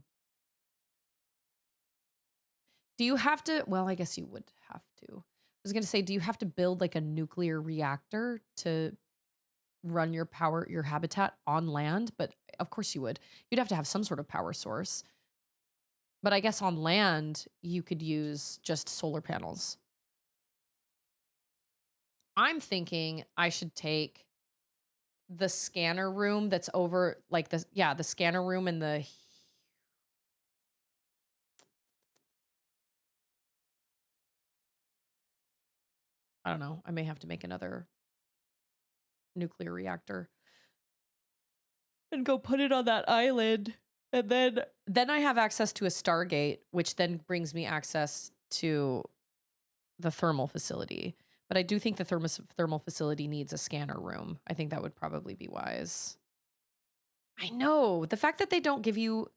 Do you have to? Well, I guess you would have to. I was going to say, do you have to build like a nuclear reactor to run your habitat on land? But of course you would. You'd have to have some sort of power source. But I guess on land, you could use just solar panels. I'm thinking I should take the scanner room that's over, like the scanner room and the. I don't know. I may have to make another nuclear reactor and go put it on that island. And then I have access to a Stargate, which then brings me access to the thermal facility. But I do think the thermal facility needs a scanner room. I think that would probably be wise. I know. The fact that they don't give you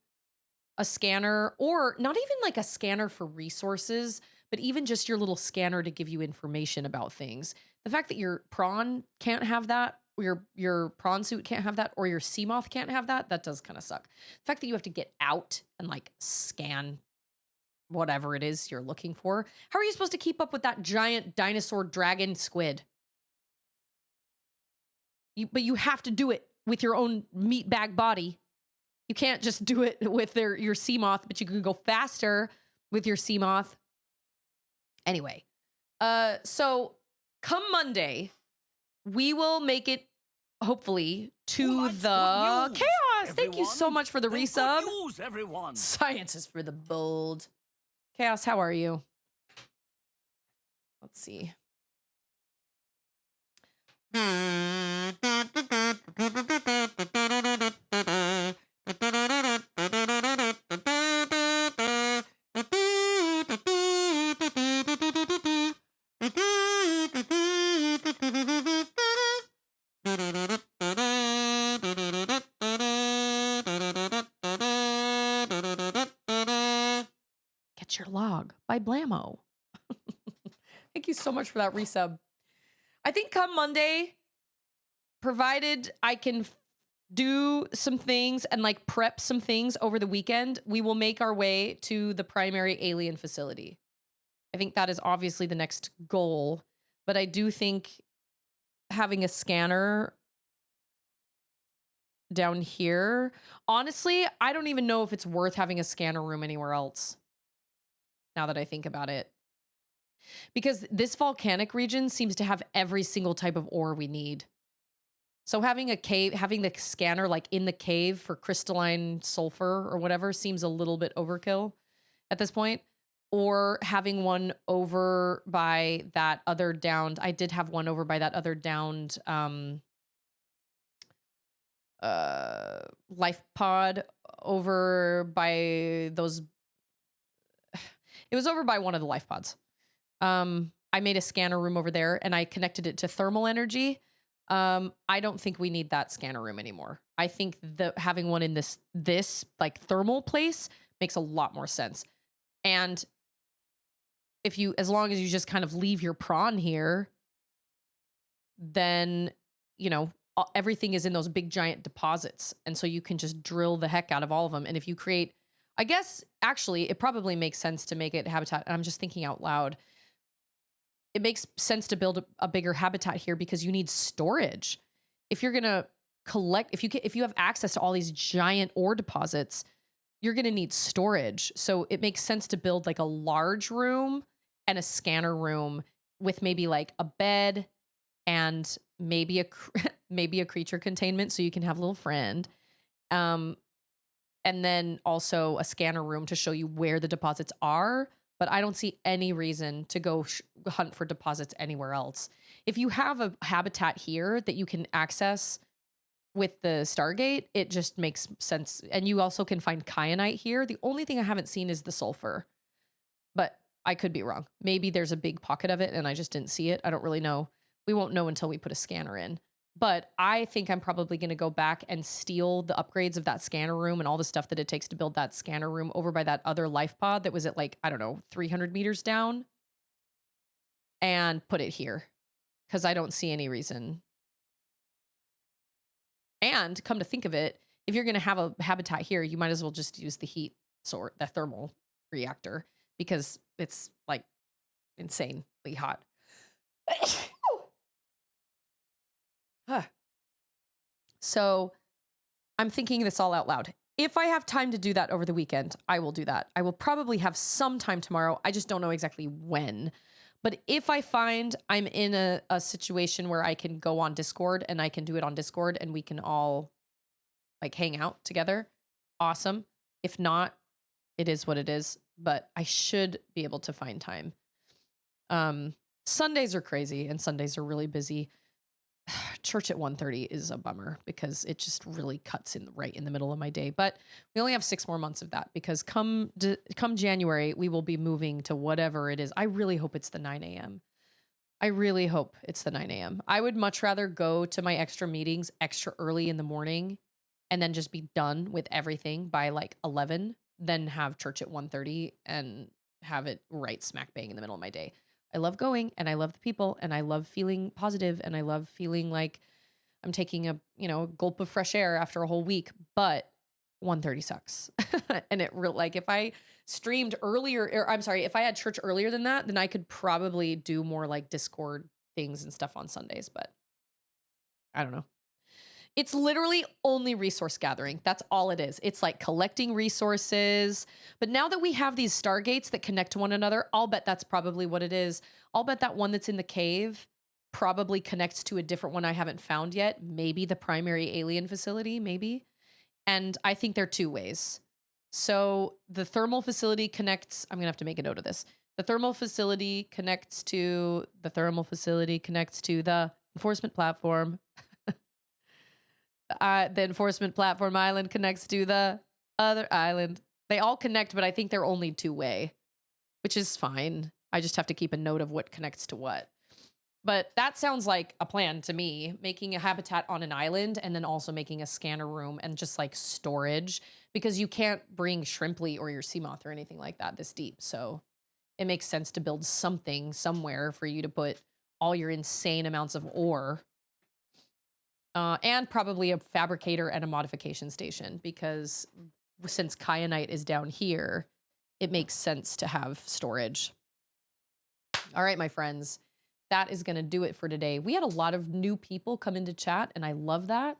a scanner, or not even like a scanner for resources, but even just your little scanner to give you information about things. The fact that your prawn can't have that, or your prawn suit can't have that, or your sea moth can't have that, that does kind of suck. The fact that you have to get out and like scan whatever it is you're looking for. How are you supposed to keep up with that giant dinosaur dragon squid? But you have to do it with your own meat bag body. You can't just do it with your sea moth, but you can go faster with your sea moth. Anyway, so come Monday, we will make it, hopefully, to the chaos. Thank you so much for the resub. News, everyone. Science is for the bold. Chaos, how are you? Let's see. Get Your Log by Blammo. Thank you so much for that resub. I think come Monday, provided I can do some things and like prep some things over the weekend, we will make our way to the primary alien facility. I think that is obviously the next goal, but I do think having a scanner down here, honestly, I don't even know if it's worth having a scanner room anywhere else, now that I think about it. Because this volcanic region seems to have every single type of ore we need. So having the scanner like in the cave for crystalline sulfur or whatever seems a little bit overkill at this point. Or having one over by that other downed, I did have one over by that other downed life pod over by those. It was over by one of the life pods. I made a scanner room over there and I connected it to thermal energy. I don't think we need that scanner room anymore. I think having one in this like thermal place makes a lot more sense. And as long as you just kind of leave your prawn here, then, everything is in those big giant deposits. And so you can just drill the heck out of all of them. And if you create, I guess, actually, it probably makes sense to make it habitat. And I'm just thinking out loud. It makes sense to build a bigger habitat here because you need storage. If you're going to collect, if you have access to all these giant ore deposits, you're going to need storage. So it makes sense to build like a large room and a scanner room with maybe like a bed and maybe maybe a creature containment so you can have a little friend. And then also a scanner room to show you where the deposits are. But I don't see any reason to go hunt for deposits anywhere else. If you have a habitat here that you can access with the Stargate, it just makes sense. And you also can find kyanite here. The only thing I haven't seen is the sulfur, but I could be wrong. Maybe there's a big pocket of it and I just didn't see it. I don't really know. We won't know until we put a scanner in. But I think I'm probably going to go back and steal the upgrades of that scanner room and all the stuff that it takes to build that scanner room over by that other life pod that was at like, I don't know, 300 meters down, and put it here because I don't see any reason. And come to think of it, if you're going to have a habitat here, you might as well just use the heat sort, the thermal reactor, because it's like insanely hot. So I'm thinking this all out loud. If I have time to do that over the weekend, I will do that. I will probably have some time tomorrow. I just don't know exactly when. But if I find I'm in a situation where I can go on Discord and I can do it on Discord and we can all like hang out together, awesome. If not, it is what it is. But I should be able to find time. Sundays are crazy and Sundays are really busy. Church at 1:30 is a bummer because it just really cuts in right in the middle of my day. But we only have 6 more months of that because come January, we will be moving to whatever it is. I really hope it's the 9 a.m. I really hope it's the 9 a.m. I would much rather go to my extra meetings extra early in the morning and then just be done with everything by like 11 than have church at 1:30 and have it right smack bang in the middle of my day. I love going and I love the people and I love feeling positive and I love feeling like I'm taking a, gulp of fresh air after a whole week, but 1:30 sucks. And like if I streamed earlier, or I'm sorry, if I had church earlier than that, then I could probably do more like Discord things and stuff on Sundays, but I don't know. It's literally only resource gathering. That's all it is. It's like collecting resources. But now that we have these stargates that connect to one another, I'll bet that's probably what it is. I'll bet that one that's in the cave probably connects to a different one I haven't found yet. Maybe the primary alien facility, maybe. And I think there are 2 ways. So the thermal facility connects, I'm going to have to make a note of this. The thermal facility connects to the enforcement platform. The enforcement platform island connects to the other island. They all connect, but I think they're only 2-way, which is fine. I just have to keep a note of what connects to what. But that sounds like a plan to me, making a habitat on an island and then also making a scanner room and just like storage, because you can't bring Shrimply or your Seamoth or anything like that this deep. So it makes sense to build something somewhere for you to put all your insane amounts of ore. And probably a fabricator and a modification station, because since kyanite is down here, it makes sense to have storage. All right, my friends, that is going to do it for today. We had a lot of new people come into chat, and I love that.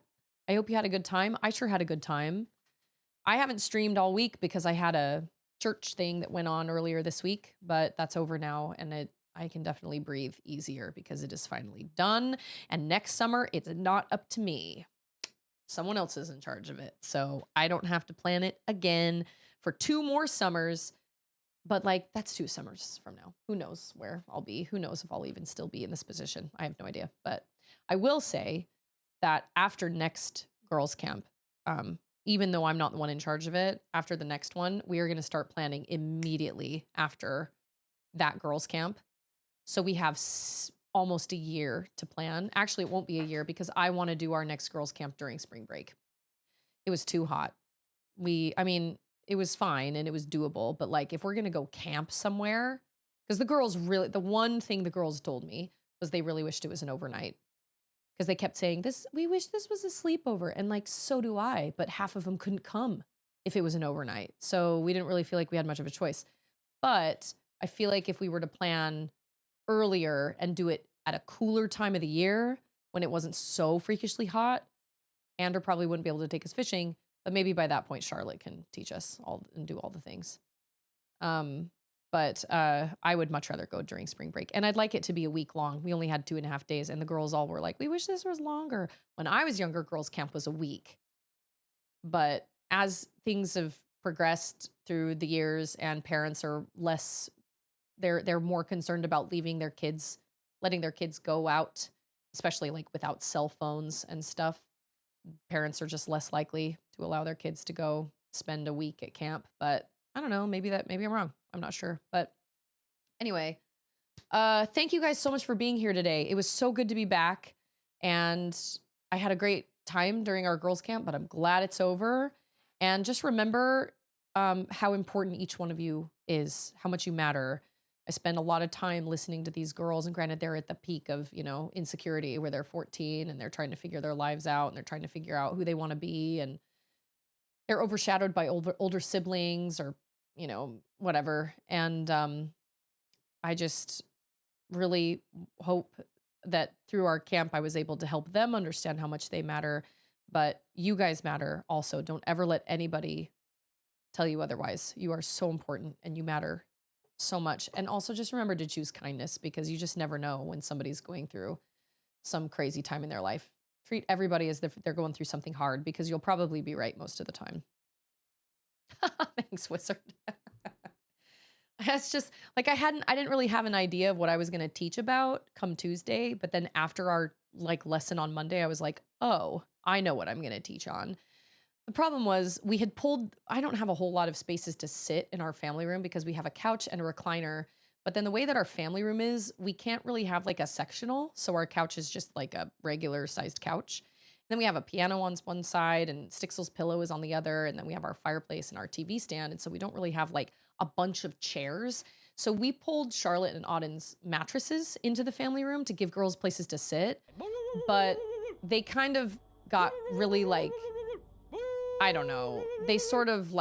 I hope you had a good time. I sure had a good time. I haven't streamed all week because I had a church thing that went on earlier this week, but that's over now, and I can definitely breathe easier because it is finally done. And next summer, it's not up to me. Someone else is in charge of it. So I don't have to plan it again for 2 more summers. But like, that's 2 summers from now. Who knows where I'll be? Who knows if I'll even still be in this position? I have no idea. But I will say that after next girls' camp, even though I'm not the one in charge of it, after the next one, we are going to start planning immediately after that girls' camp. So we have almost a year to plan. Actually, it won't be a year because I want to do our next girls' camp during spring break. It was too hot. It was fine and it was doable. But like, if we're going to go camp somewhere, because the one thing the girls told me was they really wished it was an overnight. Because they kept saying, we wish this was a sleepover. And like, so do I. But half of them couldn't come if it was an overnight. So we didn't really feel like we had much of a choice. But I feel like if we were to plan earlier and do it at a cooler time of the year when it wasn't so freakishly hot Ander probably wouldn't be able to take us fishing, but maybe by that point Charlotte can teach us all and do all the things. But I would much rather go during spring break. And I'd like it to be a week long. We only had 2.5 days, and the girls all were like, we wish this was longer. When I was younger, girls' camp was a week. But as things have progressed through the years and parents are less, they're more concerned about leaving their kids, letting their kids go out, especially like without cell phones and stuff. Parents are just less likely to allow their kids to go spend a week at camp. But I don't know, maybe I'm wrong. I'm not sure. But anyway, thank you guys so much for being here today. It was so good to be back. And I had a great time during our girls' camp, but I'm glad it's over. And just remember how important each one of you is, how much you matter. I spend a lot of time listening to these girls, and granted, they're at the peak of, insecurity where they're 14 and they're trying to figure their lives out and they're trying to figure out who they want to be. And they're overshadowed by older siblings or, whatever. And I just really hope that through our camp, I was able to help them understand how much they matter. But you guys matter also. Don't ever let anybody tell you otherwise. You are so important and you matter so much. And also just remember to choose kindness, because you just never know when somebody's going through some crazy time in their life. Treat everybody as if they're going through something hard, because you'll probably be right most of the time. Thanks, Wizard. That's just like I didn't really have an idea of what I was going to teach about come Tuesday, but then after our lesson on Monday, I was like, "Oh, I know what I'm going to teach on." The problem was I don't have a whole lot of spaces to sit in our family room because we have a couch and a recliner, but then the way that our family room is, we can't really have like a sectional, so our couch is just like a regular sized couch. Then we have a piano on one side and Stixel's pillow is on the other. And then we have our fireplace and our TV stand. And so we don't really have like a bunch of chairs. So we pulled Charlotte and Auden's mattresses into the family room to give girls places to sit. But they kind of got really I don't know, they sort of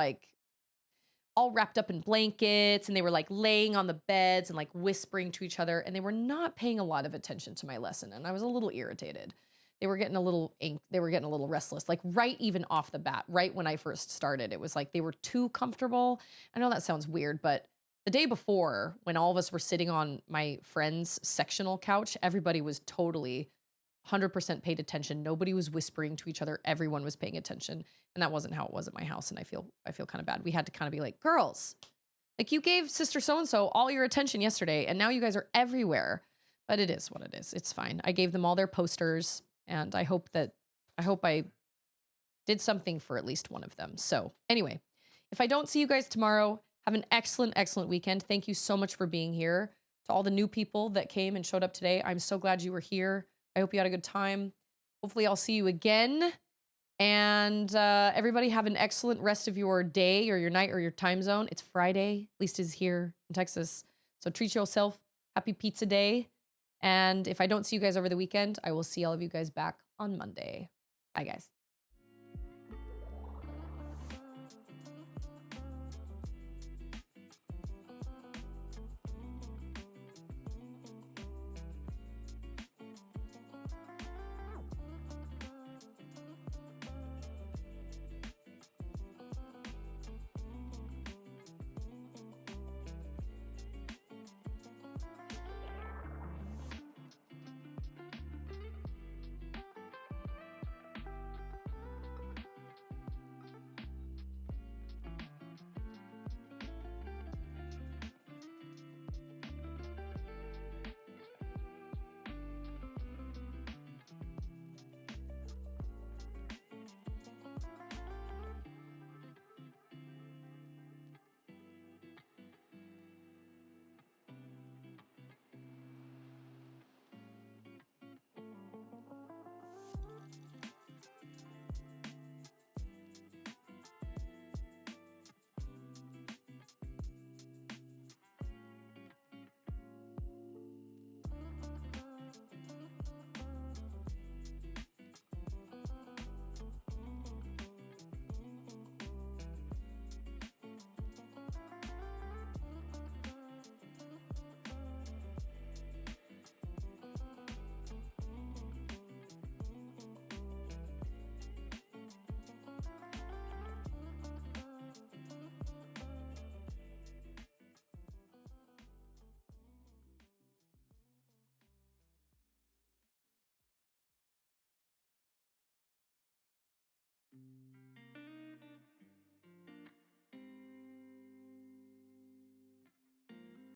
all wrapped up in blankets, and they were laying on the beds and whispering to each other. And they were not paying a lot of attention to my lesson. And I was a little irritated. They were getting a little restless, right even off the bat, right when I first started. It was they were too comfortable. I know that sounds weird, but the day before, when all of us were sitting on my friend's sectional couch, everybody was totally 100% paid attention. Nobody was whispering to each other. Everyone was paying attention. And that wasn't how it was at my house. And I feel kind of bad. We had to kind of be like, girls, you gave sister so-and-so all your attention yesterday, and now you guys are everywhere. But it is what it is. It's fine. I gave them all their posters. And I hope I did something for at least one of them. So anyway, if I don't see you guys tomorrow, have an excellent, excellent weekend. Thank you so much for being here. To all the new people that came and showed up today, I'm so glad you were here. I hope you had a good time. Hopefully I'll see you again. And everybody have an excellent rest of your day or your night or your time zone. It's Friday, at least it's here in Texas. So treat yourself. Happy pizza day. And if I don't see you guys over the weekend, I will see all of you guys back on Monday. Bye, guys.